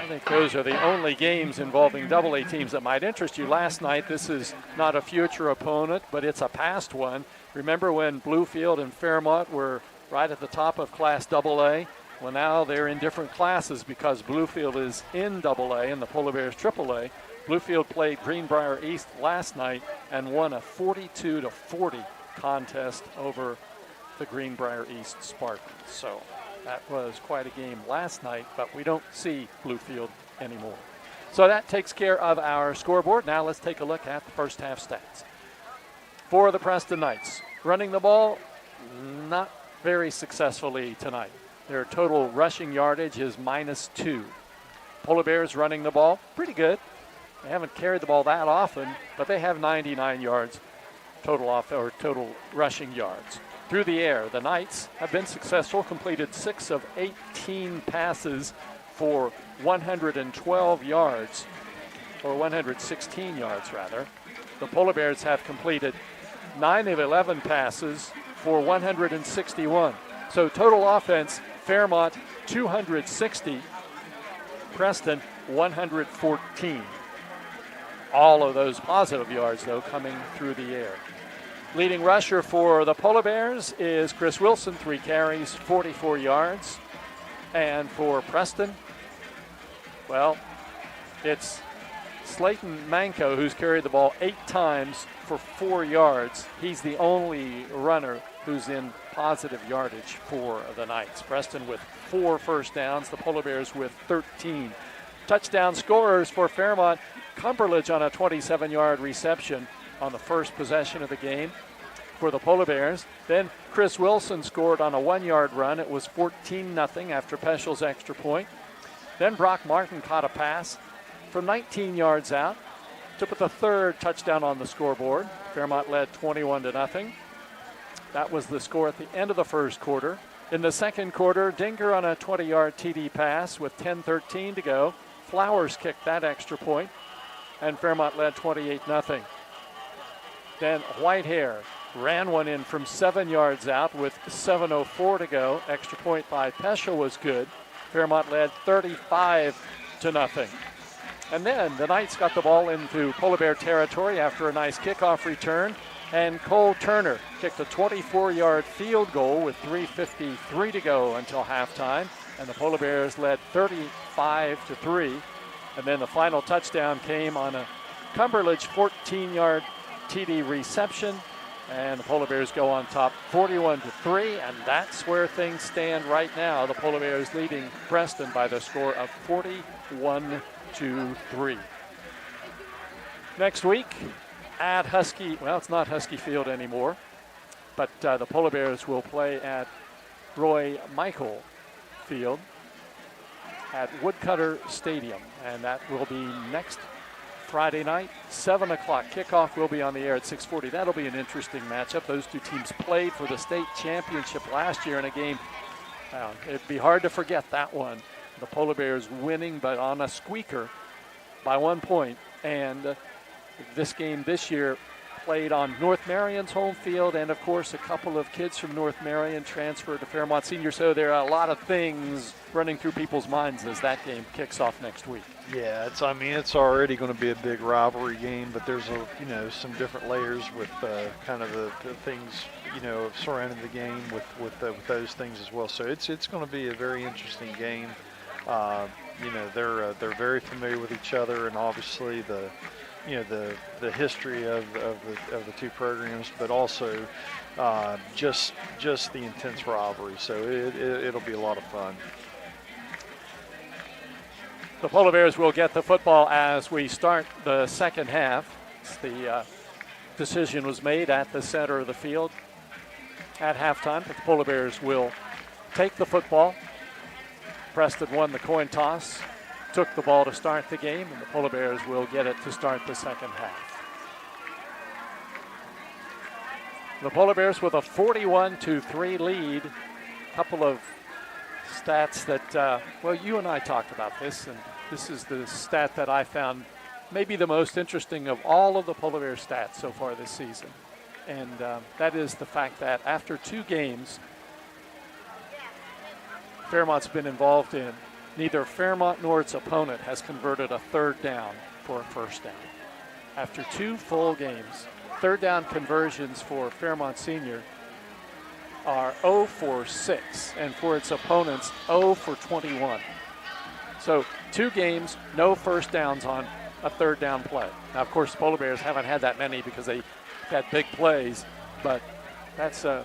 think those are the only games involving AA teams that might interest you. Last night, this is not a future opponent, but it's a past one. Remember when Bluefield and Fairmont were right at the top of Class AA? Well, now they're in different classes because Bluefield is in AA and the Polar Bears AAA. Bluefield played Greenbrier East last night and won a 42-40 contest over the Greenbrier East Spartans. So that was quite a game last night, but we don't see Bluefield anymore. So that takes care of our scoreboard. Now let's take a look at the first half stats. For the Preston Knights, running the ball not very successfully tonight. Their total rushing yardage is -2. Polar Bears running the ball pretty good. They haven't carried the ball that often, but they have 99 yards total rushing yards. Through the air, the Knights have been successful, completed 6 of 18 passes for 112 yards, or 116 yards rather. The Polar Bears have completed 9 of 11 passes for 161. So total offense, Fairmont 260, Preston 114. All of those positive yards, though, coming through the air. Leading rusher for the Polar Bears is Chris Wilson, 3 carries, 44 yards. And for Preston, well, it's Slayton Manco who's carried the ball 8 times for 4 yards. He's the only runner who's in positive yardage for the Knights. Preston with 4 first downs, the Polar Bears with 13. Touchdown scorers for Fairmont, Cumberledge on a 27-yard reception on the first possession of the game for the Polar Bears. Then Chris Wilson scored on a 1-yard run. It was 14-0 after Peschel's extra point. Then Brock Martin caught a pass from 19 yards out to put the 3rd touchdown on the scoreboard. Fairmont led 21-0. That was the score at the end of the first quarter. In the second quarter, Dinger on a 20-yard TD pass with 10:13 to go. Flowers kicked that extra point, and Fairmont led 28-0. Then Whitehair ran one in from 7 yards out with 7:04 to go. Extra point by Peschel was good. Fairmont led 35-0. And then the Knights got the ball into Polar Bear territory after a nice kickoff return, and Cole Turner kicked a 24-yard field goal with 3:53 to go until halftime, and the Polar Bears led 35-3. And then the final touchdown came on a Cumberledge 14-yard TD reception, and the Polar Bears go on top 41-3, and that's where things stand right now. The Polar Bears leading Preston by the score of 41-3. Next week at Husky, well, it's not Husky Field anymore, but the Polar Bears will play at Roy Michael Field at Woodcutter Stadium, and that will be next Friday night, 7 o'clock. Kickoff will be on the air at 6:40. That'll be an interesting matchup. Those two teams played for the state championship last year in a game. It'd be hard to forget that one. The Polar Bears winning, but on a squeaker by 1 point. And this game this year played on North Marion's home field, and of course a couple of kids from North Marion transferred to Fairmont Senior, so there are a lot of things running through people's minds as that game kicks off next week. Yeah, it's already going to be a big rivalry game, but there's some different layers with kind of the things surrounding the game with those things as well. So it's going to be a very interesting game. They're very familiar with each other, and obviously the history of the two programs, but also just the intense rivalry. So it'll be a lot of fun. The Polar Bears will get the football as we start the second half. The decision was made at the center of the field at halftime, but the Polar Bears will take the football. Preston won the coin toss, took the ball to start the game, and the Polar Bears will get it to start the second half. The Polar Bears with a 41-3 lead. A couple of stats that, you and I talked about this, and this is the stat that I found maybe the most interesting of all of the Polar Bear stats so far this season. And that is the fact that after 2 games, Fairmont's been involved in neither Fairmont nor its opponent has converted a third down for a first down. After 2 full games, third down conversions for Fairmont Senior are 0 for 6, and for its opponents, 0 for 21. So 2 games, no first downs on a third down play. Now, of course, the Polar Bears haven't had that many because they had big plays, but that's a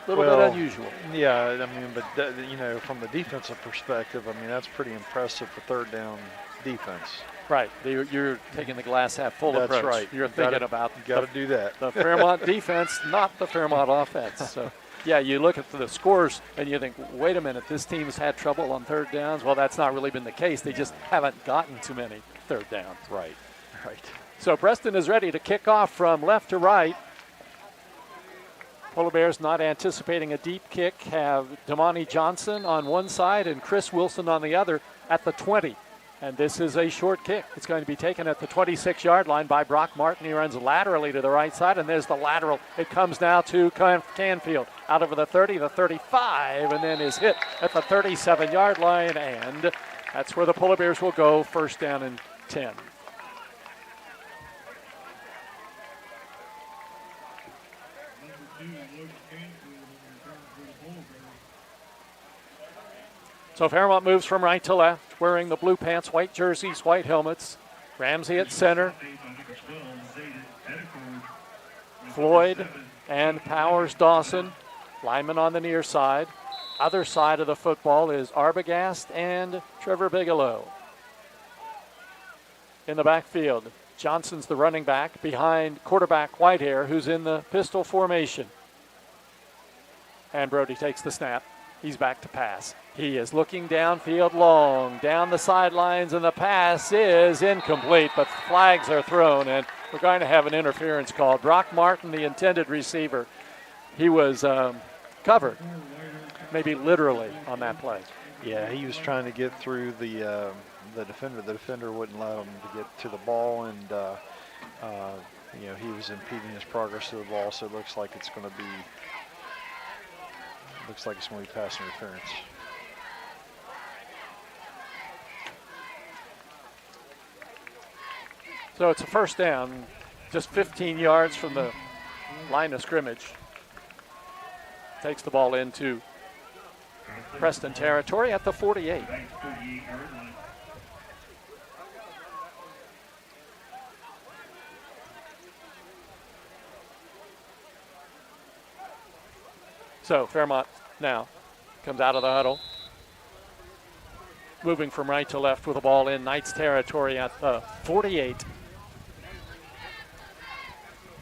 little bit unusual. Yeah, I mean, but you know, from the defensive perspective, I mean, that's pretty impressive for third down defense. Right, you're taking the glass half full That's approach. right. You're thinking about got to do that. The Fairmont defense, not the Fairmont offense. So, yeah, you look at the scores and you think, wait a minute, this team's had trouble on third downs. Well, that's not really been the case. They just haven't gotten too many third downs. Right. So Preston is ready to kick off from left to right. Polar Bears not anticipating a deep kick, have Damani Johnson on one side and Chris Wilson on the other at the 20. And this is a short kick. It's going to be taken at the 26-yard line by Brock Martin. He runs laterally to the right side, and there's the lateral. It comes now to Canfield. Out over the 30, the 35, and then is hit at the 37-yard line, and that's where the Polar Bears will go, first down and 10. So Fairmont moves from right to left, wearing the blue pants, white jerseys, white helmets. Ramsey at center. Floyd and Powers Dawson, lineman on the near side. Other side of the football is Arbogast and Trevor Bigelow. In the backfield, Johnson's the running back behind quarterback Whitehair, who's in the pistol formation. And Brody takes the snap. He's back to pass. He is looking downfield long, down the sidelines, and the pass is incomplete, but flags are thrown, and we're going to have an interference called. Brock Martin, the intended receiver, he was covered, maybe literally, on that play. Yeah, he was trying to get through the defender. The defender wouldn't let him to get to the ball, and you know, he was impeding his progress to the ball, so it looks like it's going to be pass interference. So it's a first down, just 15 yards from the line of scrimmage. Takes the ball into Preston territory at the 48. So Fairmont now comes out of the huddle. Moving from right to left with the ball in Knights territory at the 48.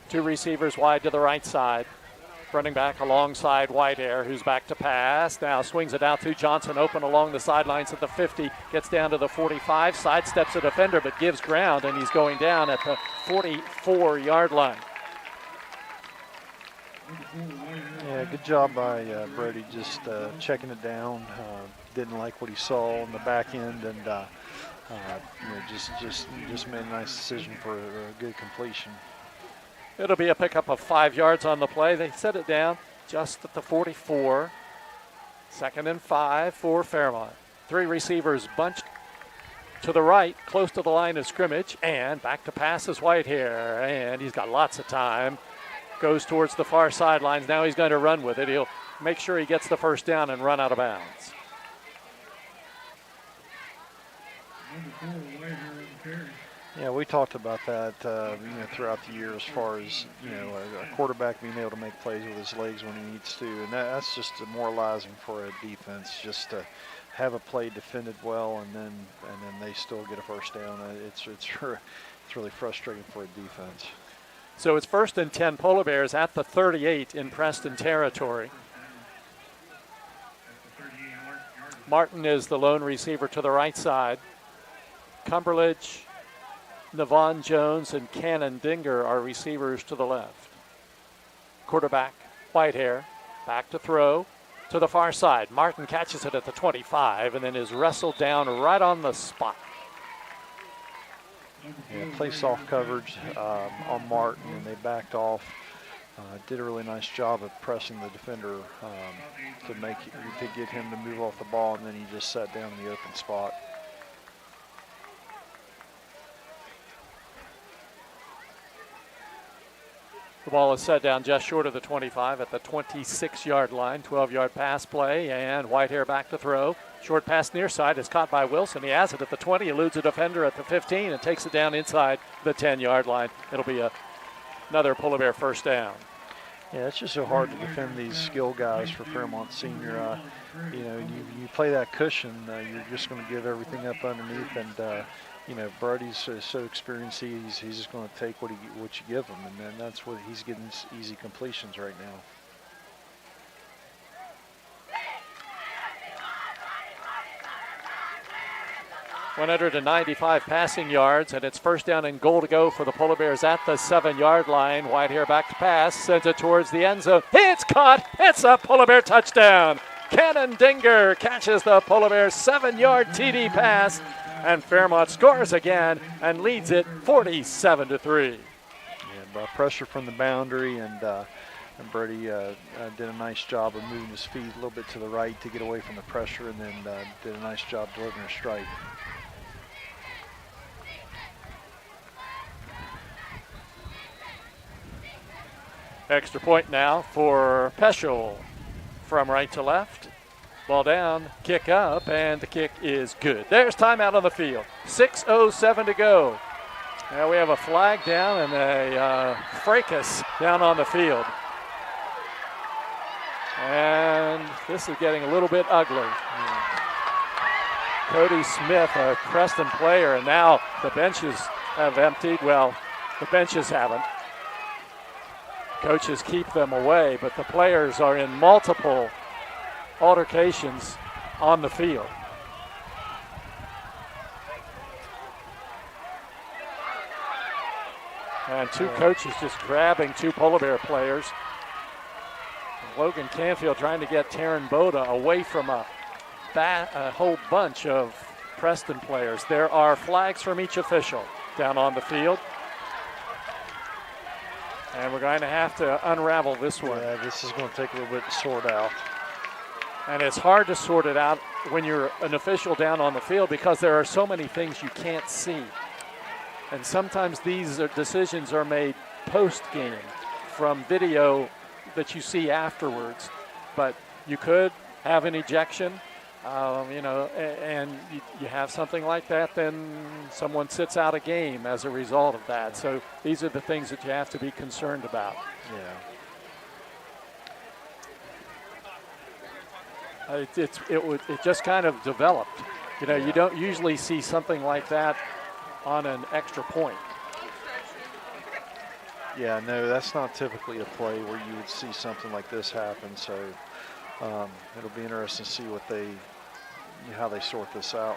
2 receivers wide to the right side. Running back alongside Whitehair, who's back to pass. Now swings it out to Johnson, open along the sidelines at the 50. Gets down to the 45, sidesteps a defender, but gives ground, and he's going down at the 44-yard line. Yeah, good job by Brody, just checking it down. Didn't like what he saw on the back end, and you know, just made a nice decision for a good completion. It'll be a pickup of 5 yards on the play. They set it down just at the 44. 2nd and 5 for Fairmont. 3 receivers bunched to the right, close to the line of scrimmage, and back to pass is Whitehair, and he's got lots of time. Goes towards the far sidelines. Now he's going to run with it. He'll make sure he gets the first down and run out of bounds. Yeah, we talked about that, you know, throughout the year as far as, you know, a quarterback being able to make plays with his legs when he needs to, and that's just demoralizing for a defense, just to have a play defended well and then they still get a first down. It's really frustrating for a defense. So it's 1st and 10 Polar Bears at the 38 in Preston territory. Martin is the lone receiver to the right side. Cumberledge, Navon Jones, and Cannon Dinger are receivers to the left. Quarterback, Whitehair, back to throw to the far side. Martin catches it at the 25 and then is wrestled down right on the spot. Yeah, play soft coverage on Martin, and they backed off did a really nice job of pressing the defender to get him to move off the ball, and then he just sat down in the open spot. The ball is set down just short of the 25 at the 26-yard line. 12-yard pass play, and Whitehair back to throw. Short pass near side is caught by Wilson. He has it at the 20, eludes a defender at the 15, and takes it down inside the 10-yard line. It'll be another Polar Bear first down. Yeah, it's just so hard to defend these skill guys for Fairmont Senior. You play that cushion, you're just going to give everything up underneath, and Brody's so experienced. He's just going to take what you give him, and then that's what he's getting easy completions right now. .195 passing yards, and it's first down and goal to go for the Polar Bears at the 7-yard line. Whitehair back to pass, sends it towards the end zone. It's caught. It's a Polar Bear touchdown. Cannon Dinger catches the Polar Bears 7-yard TD pass, and Fairmont scores again and leads it 47-3. Yeah, pressure from the boundary, and Brody did a nice job of moving his feet a little bit to the right to get away from the pressure, and then did a nice job delivering a strike. Extra point now for Peschel from right to left. Ball down, kick up, and the kick is good. There's timeout on the field. 6:07 to go. Now we have a flag down and a fracas down on the field. And this is getting a little bit ugly. Cody Smith, a Preston player, and now the benches have emptied. Well, the benches haven't. Coaches keep them away, but the players are in multiple altercations on the field. And two coaches just grabbing two Polar Bear players. Logan Canfield trying to get Taryn Boda away from a whole bunch of Preston players. There are flags from each official down on the field. And we're going to have to unravel this one. Yeah, this is going to take a little bit to sort out. And it's hard to sort it out when you're an official down on the field because there are so many things you can't see. And sometimes these decisions are made post-game from video that you see afterwards. But you could have an ejection, and you have something like that, then someone sits out a game as a result of that. So these are the things that you have to be concerned about. Yeah. It just kind of developed. You don't usually see something like that on an extra point. Yeah, no, that's not typically a play where you would see something like this happen. So it'll be interesting to see how they sort this out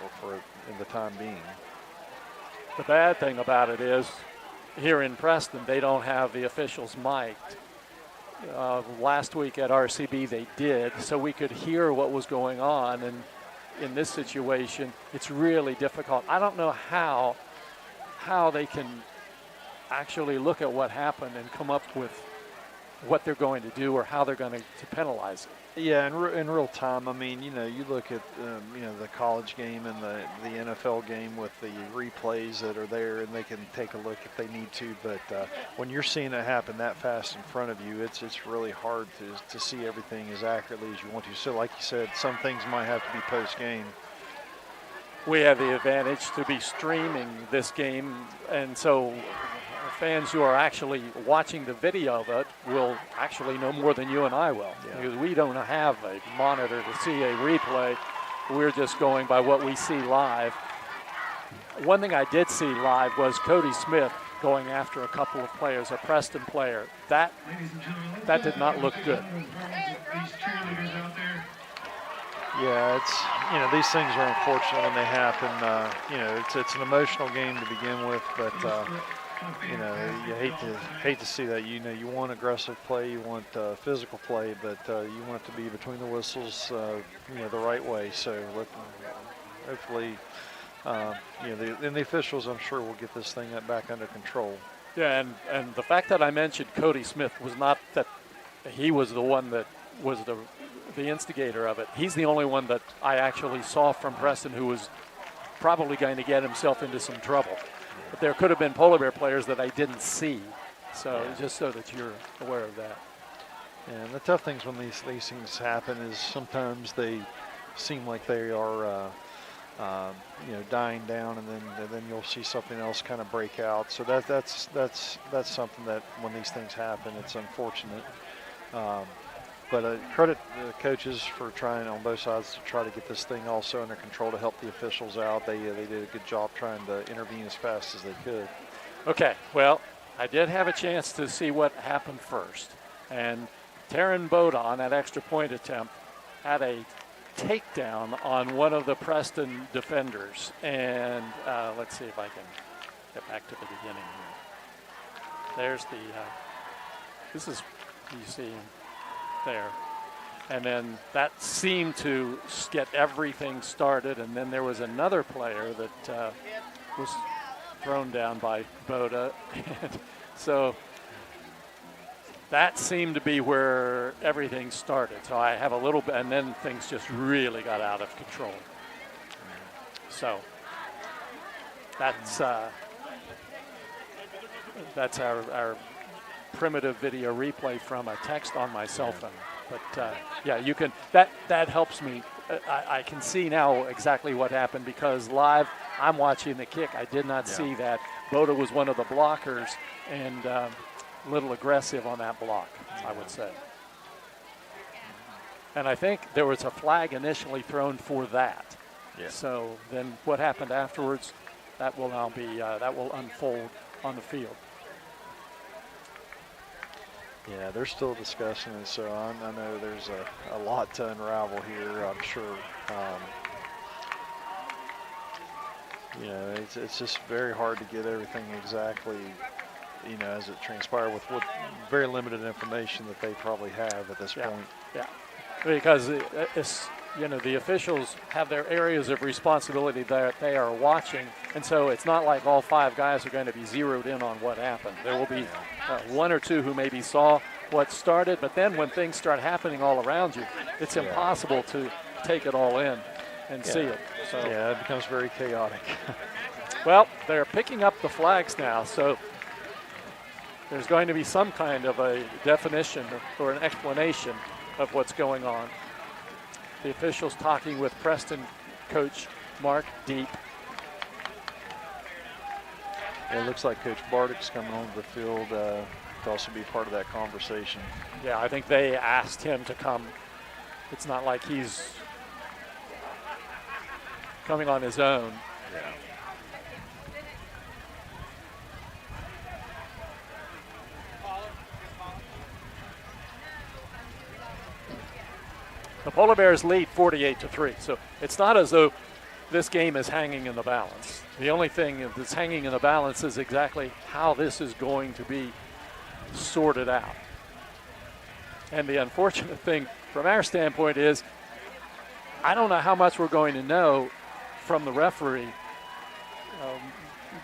in the time being. The bad thing about it is, here in Preston, they don't have the officials mic'd. Last week at RCB they did, so we could hear what was going on, and in this situation it's really difficult. I don't know how they can actually look at what happened and come up with what they're going to do or how they're going to penalize it. Yeah, in real time. I mean, you look at the college game and the NFL game with the replays that are there, and they can take a look if they need to. But when you're seeing it happen that fast in front of you, it's really hard to see everything as accurately as you want to. So, like you said, some things might have to be post game. We have the advantage to be streaming this game, and so fans who are actually watching the video of it will actually know more than you and I will. Yeah. Because we don't have a monitor to see a replay. We're just going by what we see live. One thing I did see live was Cody Smith going after a couple of players, a Preston player. That did not look good. Yeah, it's these things are unfortunate when they happen. It's an emotional game to begin with, but you hate to see that. You want aggressive play, you want physical play, but you want it to be between the whistles, the right way. So hopefully, the officials, I'm sure, will get this thing back under control. Yeah, and the fact that I mentioned Cody Smith was not that he was the one that was the instigator of it. He's the only one that I actually saw from Preston who was probably going to get himself into some trouble. But there could have been Polar Bear players that I didn't see. So just so that you're aware of that. And the tough things when these things happen is sometimes they seem like they are dying down, and then you'll see something else kind of break out. So that's something that when these things happen, it's unfortunate. But credit the coaches for trying on both sides to try to get this thing also under control to help the officials out. They did a good job trying to intervene as fast as they could. Okay, well, I did have a chance to see what happened first. And Taryn Boda on that extra point attempt had a takedown on one of the Preston defenders. And let's see if I can get back to the beginning here. There's this is, you see there. And then that seemed to get everything started. And then there was another player that was thrown down by Boda. And so that seemed to be where everything started. So I have a little bit, and then things just really got out of control. So that's our primitive video replay from a text on my cell phone. But yeah, you can. That helps me. I can see now exactly what happened because live I'm watching the kick. I did not see that. Boda was one of the blockers and a little aggressive on that block, I would say. And I think there was a flag initially thrown for that. Yeah. So then what happened afterwards, that will now be that will unfold on the field. Yeah, they're still discussing it, so I know there's a lot to unravel here, I'm sure. It's just very hard to get everything exactly, as it transpired with what very limited information that they probably have at this point. Yeah, because the officials have their areas of responsibility that they are watching, and so it's not like all five guys are going to be zeroed in on what happened. There will be one or two who maybe saw what started, but then when things start happening all around you, it's impossible to take it all in and see it. So yeah, it becomes very chaotic. Well, they're picking up the flags now, so there's going to be some kind of a definition or an explanation of what's going on. The officials talking with Preston coach Mark Deep. It looks like Coach Bardick's coming onto the field to also be part of that conversation. Yeah, I think they asked him to come. It's not like he's coming on his own. Yeah. The Polar Bears lead 48-3, so it's not as though this game is hanging in the balance. The only thing that's hanging in the balance is exactly how this is going to be sorted out. And the unfortunate thing from our standpoint is I don't know how much we're going to know from the referee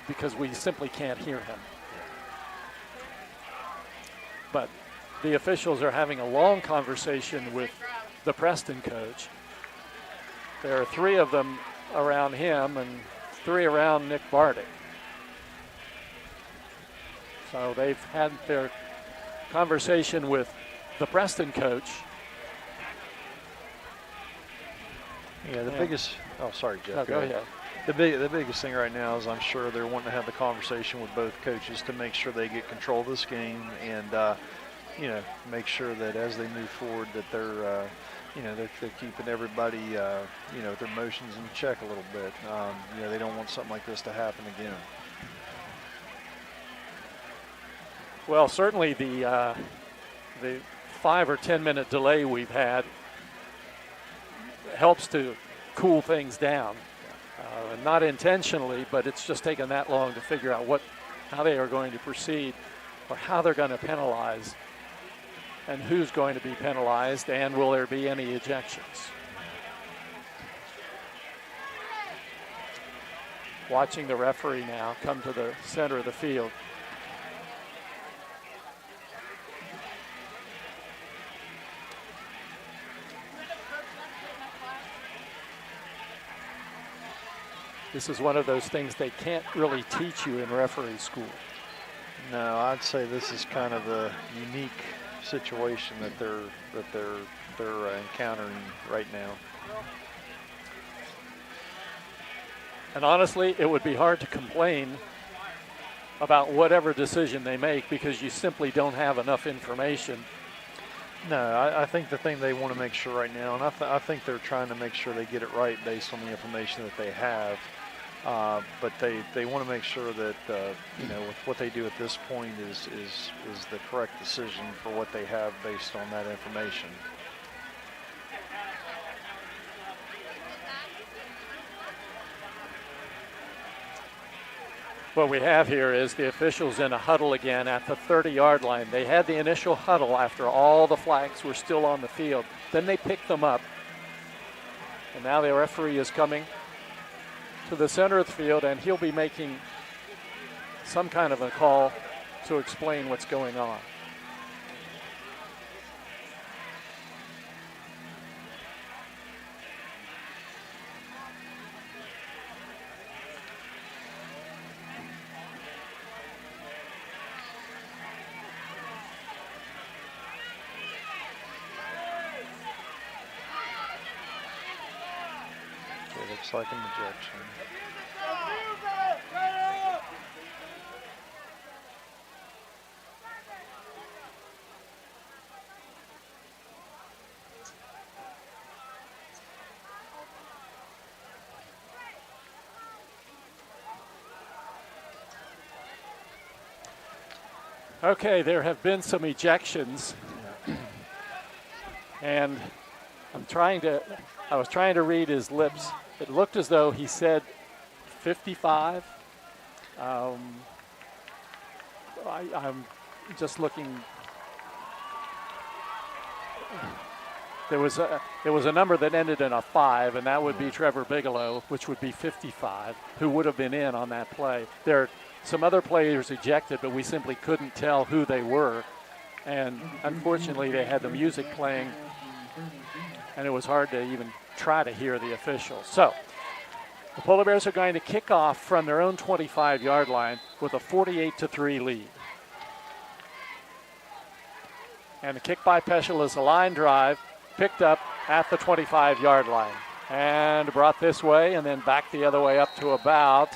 because we simply can't hear him. But the officials are having a long conversation with the Preston coach. There are three of them around him and three around Nick Bardick. So they've had their conversation with the Preston coach. Yeah, the biggest. Oh, sorry, Jeff. No, go ahead. The biggest thing right now is I'm sure they're wanting to have the conversation with both coaches to make sure they get control of this game and make sure that as they move forward that they're they're keeping everybody their emotions in check a little bit. They don't want something like this to happen again. Well, certainly the 5 or 10 minute delay we've had helps to cool things down. Not intentionally, but it's just taken that long to figure out how they are going to proceed or how they're going to penalize and who's going to be penalized and will there be any ejections. Watching the referee now come to the center of the field. this is one of those things they can't really teach you in referee school. No, I'd say this is kind of a unique situation that they're encountering right now. And honestly, it would be hard to complain about whatever decision they make because you simply don't have enough information. No, I think the thing they want to make sure right now, and I think they're trying to make sure they get it right based on the information that they have, but they want to make sure that with what they do at this point is the correct decision for what they have based on that information. What we have here is the officials in a huddle again at the 30-yard line. They had the initial huddle after all the flags were still on the field. Then they picked them up. And now the referee is coming to the center of the field, and he'll be making some kind of a call to explain what's going on. Looks like an ejection. Okay, there have been some ejections. And I was trying to read his lips. It looked as though he said 55. I'm just looking. There was a number that ended in a 5, and that would be Trevor Bigelow, which would be 55, who would have been in on that play. There are some other players ejected, but we simply couldn't tell who they were. And unfortunately, they had the music playing, and it was hard to even try to hear the officials. So the Polar Bears are going to kick off from their own 25-yard line with a 48-3 lead. And the kick by Peschel is a line drive, picked up at the 25-yard line and brought this way and then back the other way up to about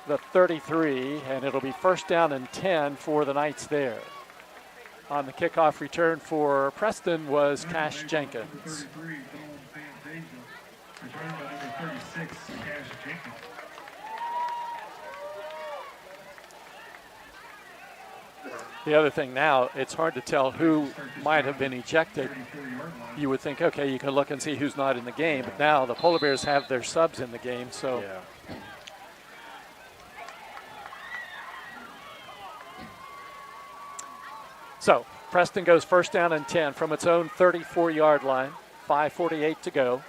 the 33, and it'll be first down and 10 for the Knights there. On the kickoff return for Preston was Cash Jenkins. The other thing now, it's hard to tell who might have been ejected. You would think, okay, you can look and see who's not in the game, but now the Polar Bears have their subs in the game, so. Yeah. So Preston goes first down and 10 from its own 34-yard line, 5:48 to go.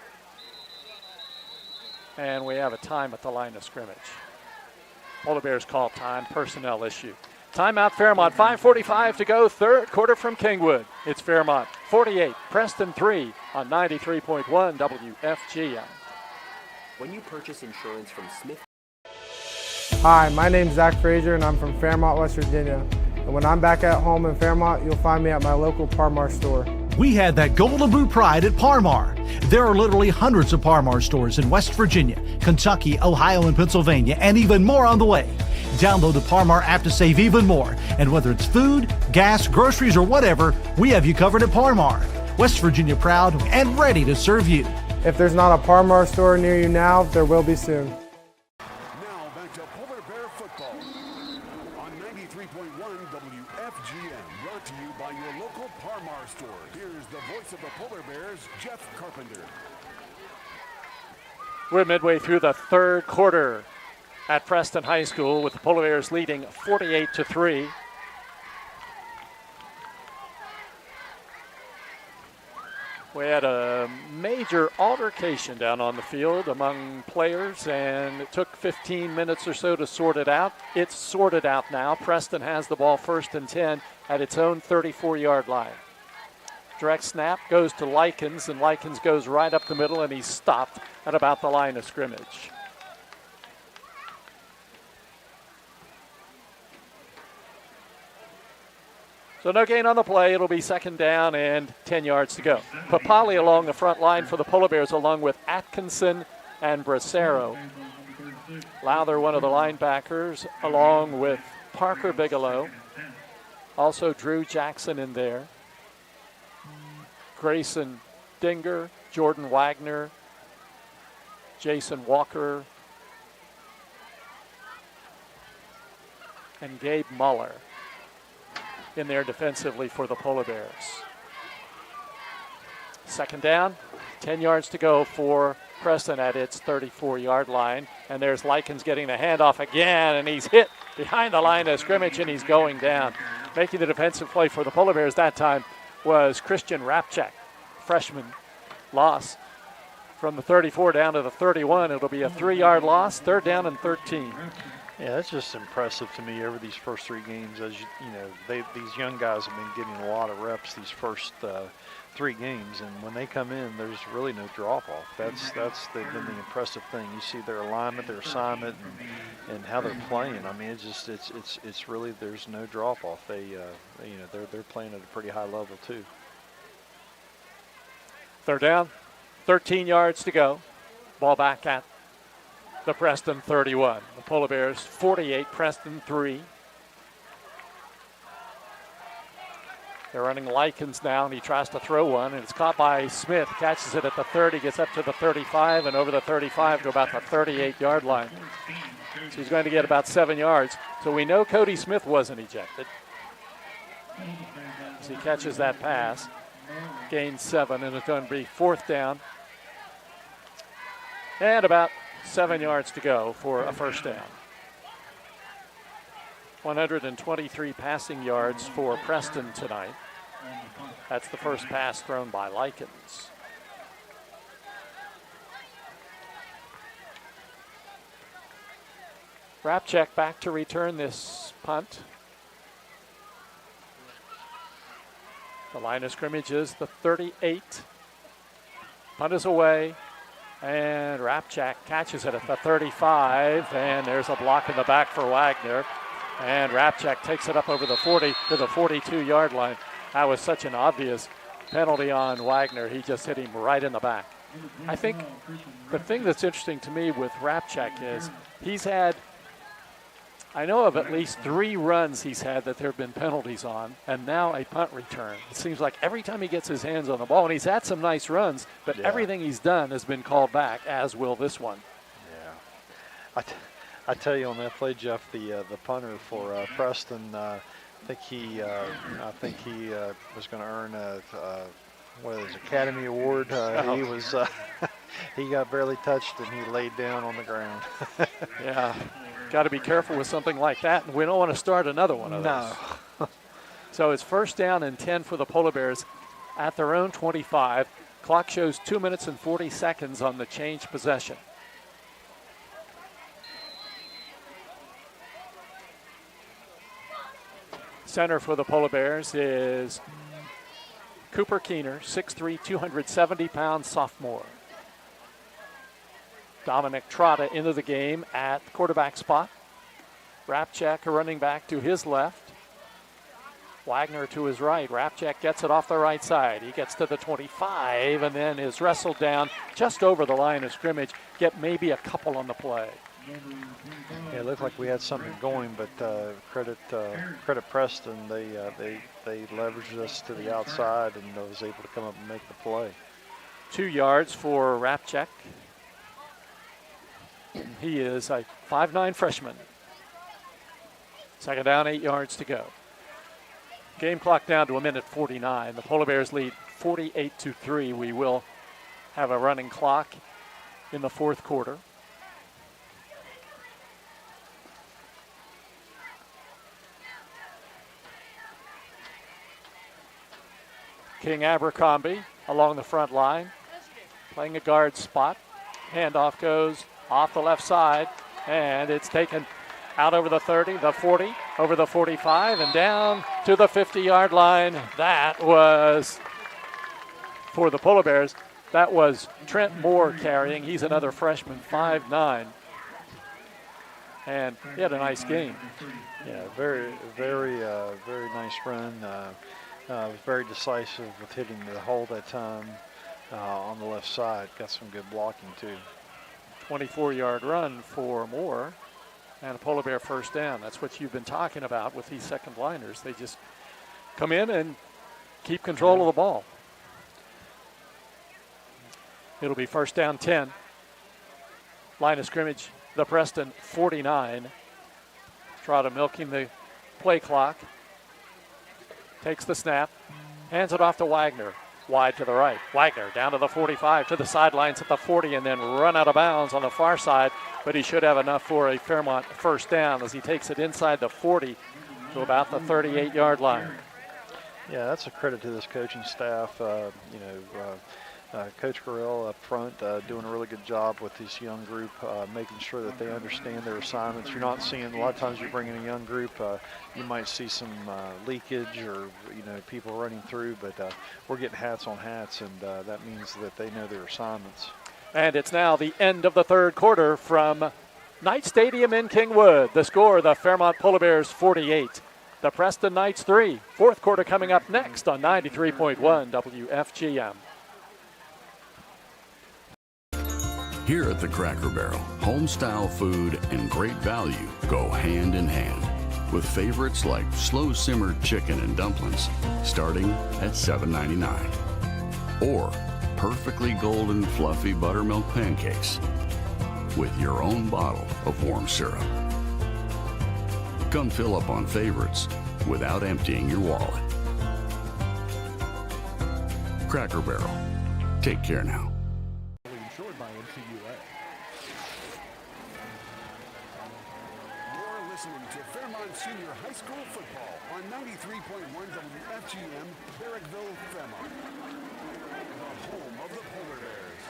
And we have a time at the line of scrimmage. Polar Bears call time, personnel issue. Timeout Fairmont, 5:45 to go, third quarter from Kingwood. It's Fairmont 48, Preston 3 on 93.1 WFGM. When you purchase insurance from Smith. Hi, my name's Zach Frazier and I'm from Fairmont, West Virginia. And when I'm back at home in Fairmont, you'll find me at my local Parmar store. We had that Golden Boot pride at Parmar. There are literally hundreds of Parmar stores in West Virginia, Kentucky, Ohio, and Pennsylvania, and even more on the way. Download the Parmar app to save even more. And whether it's food, gas, groceries, or whatever, we have you covered at Parmar. West Virginia proud and ready to serve you. If there's not a Parmar store near you now, there will be soon. Now back to Polar Bear football on 93.1 WFGM, brought to you by your local Parmar store. Here's the voice of the Polar Bears, Jeff Carpenter. We're midway through the third quarter at Preston High School with the Polar Bears leading 48-3. We had a major altercation down on the field among players, and it took 15 minutes or so to sort it out. It's sorted out now. Preston has the ball first and 10 at its own 34-yard line. Direct snap goes to Likens, and Likens goes right up the middle, and he's stopped at about the line of scrimmage. So no gain on the play. It'll be second down and 10 yards to go. Papali along the front line for the Polar Bears, along with Atkinson and Bracero. Lowther, one of the linebackers, along with Parker Bigelow. Also Drew Jackson in there. Grayson Dinger, Jordan Wagner, Jason Walker, and Gabe Muller in there defensively for the Polar Bears. Second down, 10 yards to go for Preston at its 34-yard line. And there's Likens getting the handoff again, and he's hit behind the line of scrimmage, and he's going down. Making the defensive play for the Polar Bears that time was Christian Rapchak, freshman. Loss from the 34 down to the 31. It'll be a 3-yard loss, third down and 13. Yeah, that's just impressive to me over these first 3 games. As you know, these young guys have been getting a lot of reps these first 3 games, and when they come in, there's really no drop-off. That's been the impressive thing. You see their alignment, their assignment, and how they're playing. I mean, it's really, there's no drop-off. They're playing at a pretty high level too. Third down, 13 yards to go. Ball back at the Preston 31. The Polar Bears 48, Preston 3. They're running Likens now, and he tries to throw one, and it's caught by Smith. Catches it at the 30, gets up to the 35, and over the 35 to about the 38-yard line. So he's going to get about 7 yards. So we know Cody Smith wasn't ejected. As he catches that pass, gains 7, and it's going to be fourth down. And about 7 yards to go for a first down. 123 passing yards for Preston tonight. That's the first pass thrown by Likens. Rapchak back to return this punt. The line of scrimmage is the 38. Punt is away. And Rapchak catches it at the 35, and there's a block in the back for Wagner. And Rapchak takes it up over the 40 to the 42-yard line. That was such an obvious penalty on Wagner. He just hit him right in the back. I think the thing that's interesting to me with Rapchak is he's had, I know of at least 3 runs he's had that there have been penalties on, and now a punt return. It seems like every time he gets his hands on the ball, and he's had some nice runs, but everything he's done has been called back, as will this one. Yeah. I tell you, on that play, Jeff, the punter for Preston, I think he was going to earn a Academy Award. He was he got barely touched, and he laid down on the ground. Yeah. Got to be careful with something like that, and we don't want to start another one of those. No. So it's first down and 10 for the Polar Bears at their own 25. Clock shows 2 minutes and 40 seconds on the change possession. Center for the Polar Bears is Cooper Keener, 6'3", 270-pound sophomore. Dominic Trotta into the game at quarterback spot. Rapchak, a running back, to his left. Wagner to his right. Rapchak gets it off the right side. He gets to the 25 and then is wrestled down just over the line of scrimmage. Get maybe a couple on the play. Yeah, it looked like we had something going, but credit Preston. They leveraged us to the outside and was able to come up and make the play. 2 yards for Rapchak. He is a 5'9" freshman. Second down, 8 yards to go. Game clock down to 1:49. The Polar Bears lead 48-3. We will have a running clock in the fourth quarter. King Abercrombie along the front line, playing a guard spot. Handoff goes off the left side, and it's taken out over the 30, the 40, over the 45, and down to the 50-yard line. That was, for the Polar Bears, that was Trent Moore carrying. He's another freshman, 5'9". and he had a nice game. Yeah, very nice run. Was very decisive with hitting the hole that time on the left side. Got some good blocking too. 24-yard run for Moore, and a Polar Bear first down. That's what you've been talking about with these second liners. They just come in and keep control of the ball. It'll be first down 10. Line of scrimmage, the Preston 49. Trotta milking the play clock. Takes the snap, hands it off to Wagner. Wide to the right. Wagner down to the 45, to the sidelines at the 40, and then run out of bounds on the far side. But he should have enough for a Fairmont first down as he takes it inside the 40 to about the 38-yard line. Yeah, that's a credit to this coaching staff. Coach Carell up front doing a really good job with this young group, making sure that they understand their assignments. You're not seeing, a lot of times you bring in a young group, you might see some leakage or, people running through, but we're getting hats on hats, and that means that they know their assignments. And it's now the end of the third quarter from Knight Stadium in Kingwood. The score, the Fairmont Polar Bears 48, the Preston Knights 3. Fourth quarter coming up next on 93.1 WFGM. Here at the Cracker Barrel, home-style food and great value go hand in hand, with favorites like slow-simmered chicken and dumplings starting at $7.99, or perfectly golden fluffy buttermilk pancakes with your own bottle of warm syrup. Come fill up on favorites without emptying your wallet. Cracker Barrel. Take care now. Insured by NCUA. You're listening to Fairmont Senior High School football on 93.1 WFGM, Barrackville, Fairmont. The home of the Polar Bears.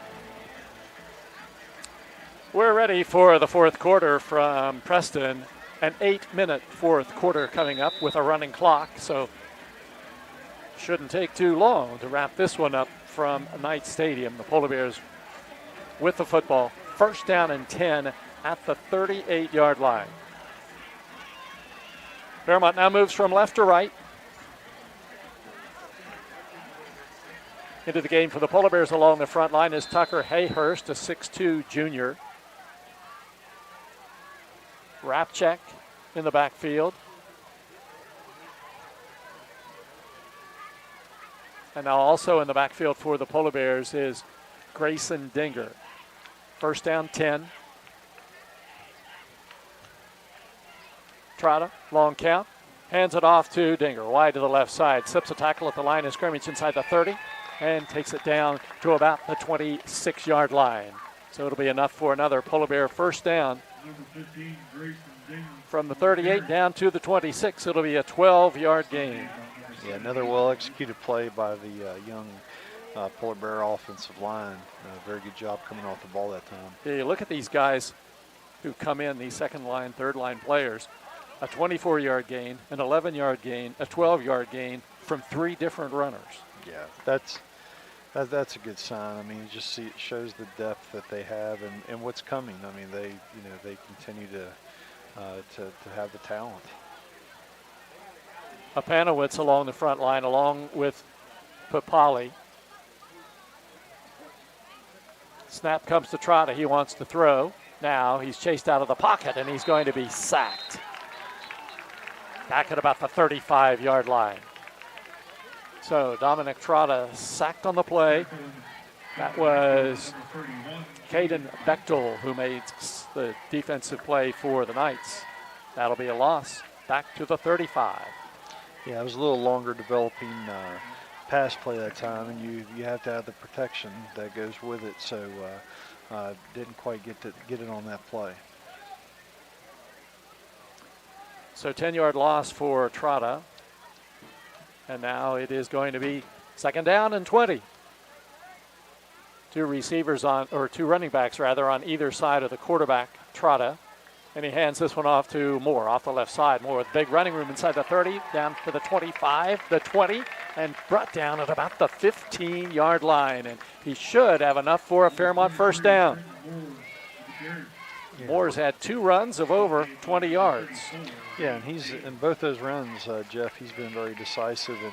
We're ready for the fourth quarter from Preston. An 8-minute fourth quarter coming up with a running clock, so shouldn't take too long to wrap this one up from Knight Stadium. The Polar Bears with the football. First down and 10 at the 38-yard line. Fairmont now moves from left to right. Into the game for the Polar Bears along the front line is Tucker Hayhurst, a 6'2 junior. Rapchek in the backfield. And now also in the backfield for the Polar Bears is Grayson Dinger. First down 10. Trotta, long count. Hands it off to Dinger, wide to the left side. Slips a tackle at the line of scrimmage inside the 30 and takes it down to about the 26-yard line. So it'll be enough for another Polar Bear first down. From the 38 down to the 26, it'll be a 12-yard gain. Yeah, another well-executed play by the young Polar Bear offensive line. Very good job coming off the ball that time. Yeah, you look at these guys who come in, these second-line, third-line players, a 24-yard gain, an 11-yard gain, a 12-yard gain from three different runners. Yeah, that's a good sign. I mean, you just see it shows the depth that they have and what's coming. I mean, they continue to have the talent. Apanowitz along the front line, along with Papali. Snap comes to Trotta. He wants to throw. Now he's chased out of the pocket, and he's going to be sacked. Back at about the 35-yard line. So Dominic Trotta sacked on the play. That was Caden Bechtel who made the defensive play for the Knights. That'll be a loss. Back to the 35. Yeah, it was a little longer developing pass play that time, and you have to have the protection that goes with it. So didn't quite get it on that play. So 10-yard loss for Trotta. And now it is going to be second down and 20. Two running backs on either side of the quarterback, Trotta. And he hands this one off to Moore off the left side. Moore with big running room inside the 30, down to the 25, the 20, and brought down at about the 15-yard line. And he should have enough for a Fairmont first down. Moore's had 2 runs of over 20 yards. Yeah, and he's in both those runs, Jeff. He's been very decisive, and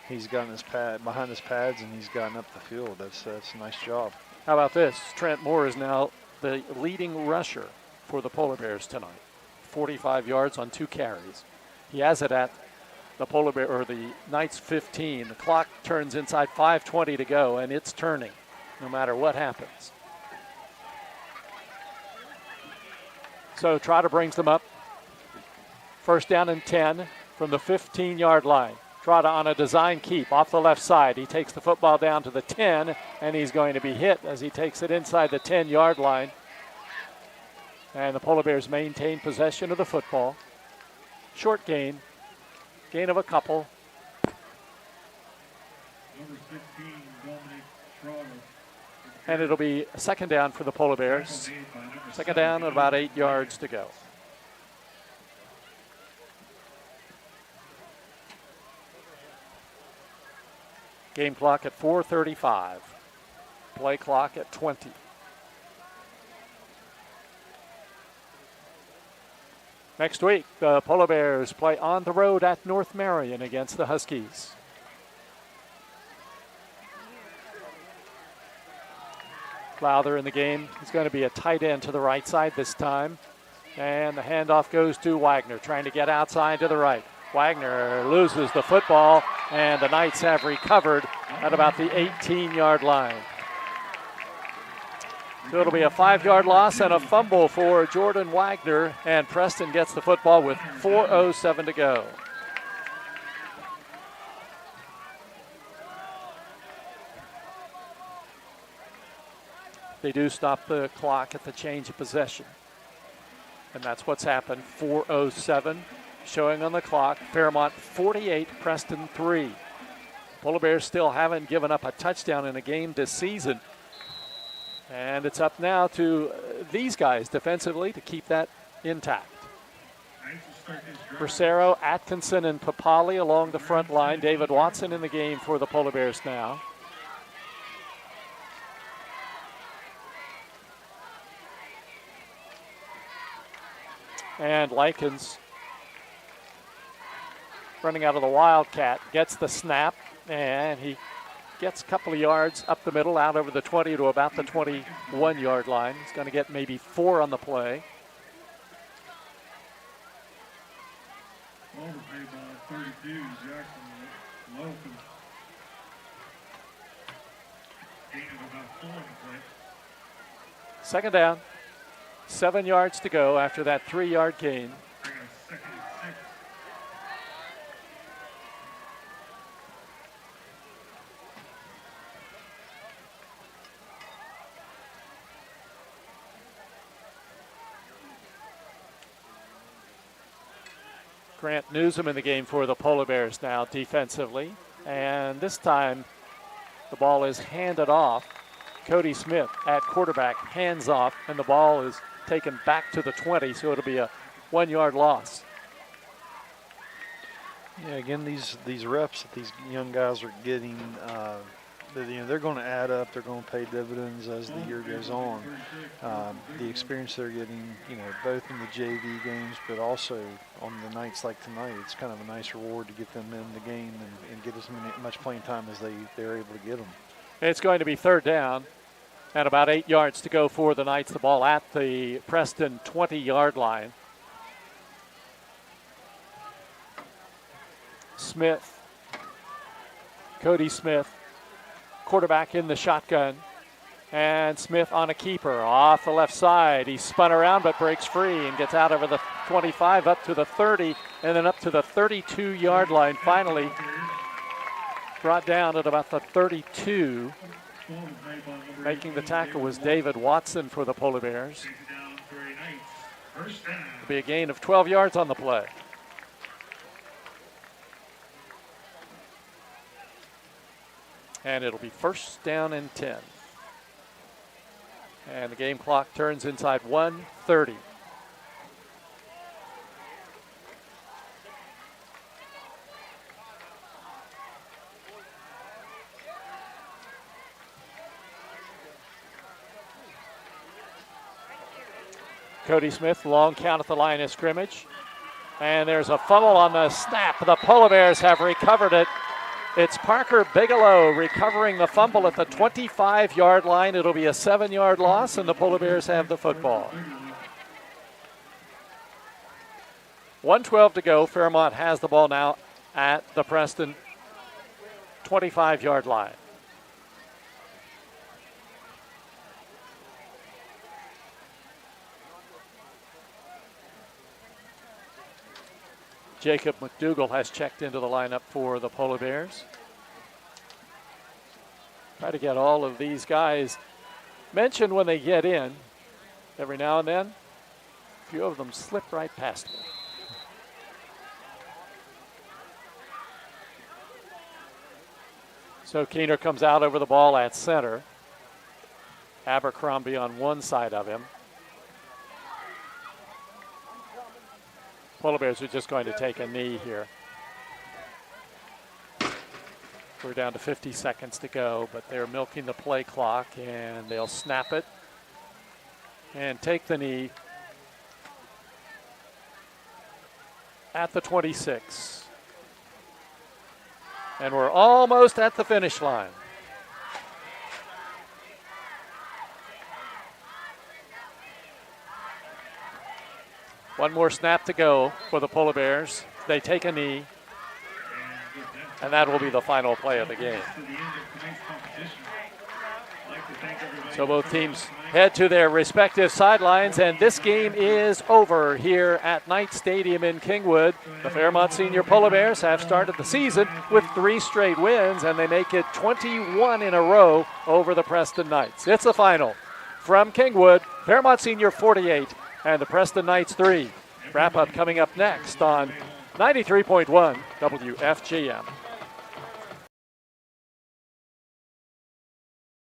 he's gotten his pad behind his pads, and he's gotten up the field. That's a nice job. How about this? Trent Moore is now the leading rusher for the Polar Bears tonight. 45 yards on 2 carries. He has it at the Polar Bear or the Knights 15. The clock turns inside 5:20 to go, and it's turning no matter what happens. So Trotter brings them up. First down and 10 from the 15-yard line. Trotter on a design keep off the left side. He takes the football down to the 10, and he's going to be hit as he takes it inside the 10-yard line. And the Polar Bears maintain possession of the football. Short gain of a couple. And it'll be a second down for the Polar Bears. Second down and about 8 yards to go. Game clock at 4:35. Play clock at 20. Next week, the Polar Bears play on the road at North Marion against the Huskies. Lowther in the game. He's going to be a tight end to the right side this time. And the handoff goes to Wagner, trying to get outside to the right. Wagner loses the football, and the Knights have recovered at about the 18-yard line. So it'll be a 5-yard loss and a fumble for Jordan Wagner, and Preston gets the football with 4:07 to go. They do stop the clock at the change of possession. And that's what's happened, 4:07 showing on the clock. Fairmont 48, Preston 3. Polar Bears still haven't given up a touchdown in a game this season. And it's up now to these guys defensively to keep that intact. Bracero, Atkinson, and Papali along the front line. David Watson in the game for the Polar Bears now. And Likens running out of the Wildcat, gets the snap, and he gets a couple of yards up the middle, out over the 20 to about the 21-yard line. He's going to get maybe 4 on the play. Second down, 7 yards to go after that 3-yard gain. Grant Newsom in the game for the Polar Bears now defensively. And this time the ball is handed off. Cody Smith at quarterback, hands off, and the ball is taken back to the 20, so it'll be a 1-yard loss. Yeah, again, these reps that these young guys are getting, they're going to add up. They're going to pay dividends as the year goes on. The experience they're getting, both in the JV games, but also on the nights like tonight, it's kind of a nice reward to get them in the game and get as much playing time as they're able to get them. It's going to be third down and about 8 yards to go for the Knights. The ball at the Preston 20-yard line. Smith, Cody Smith, quarterback in the shotgun, and Smith on a keeper off the left side. He spun around but breaks free and gets out over the 25 up to the 30 and then up to the 32-yard line. Finally brought down at about the 32. Making the tackle was David Watson for the Polar Bears. It'll be a gain of 12 yards on the play. And it'll be first down and 10. And the game clock turns inside 1:30. Cody Smith, long count at the line of scrimmage. And there's a fumble on the snap. The Polar Bears have recovered it. It's Parker Bigelow recovering the fumble at the 25-yard line. It'll be a 7-yard loss, and the Polar Bears have the football. 1:12 to go. Fairmont has the ball now at the Preston 25-yard line. Jacob McDougall has checked into the lineup for the Polar Bears. Try to get all of these guys mentioned when they get in. Every now and then, a few of them slip right past me. So Keener comes out over the ball at center. Abercrombie on one side of him. Polar Bears are just going to take a knee here. We're down to 50 seconds to go, but they're milking the play clock, and they'll snap it and take the knee at the 26. And we're almost at the finish line. One more snap to go for the Polar Bears. They take a knee, and that will be the final play of the game. So both teams head to their respective sidelines, and this game is over here at Knight Stadium in Kingwood. The Fairmont Senior Polar Bears have started the season with 3 straight wins, and they make it 21 in a row over the Preston Knights. It's the final. From Kingwood, Fairmont Senior 48 and the Preston Knights 3. Wrap-up coming up next on 93.1 WFGM.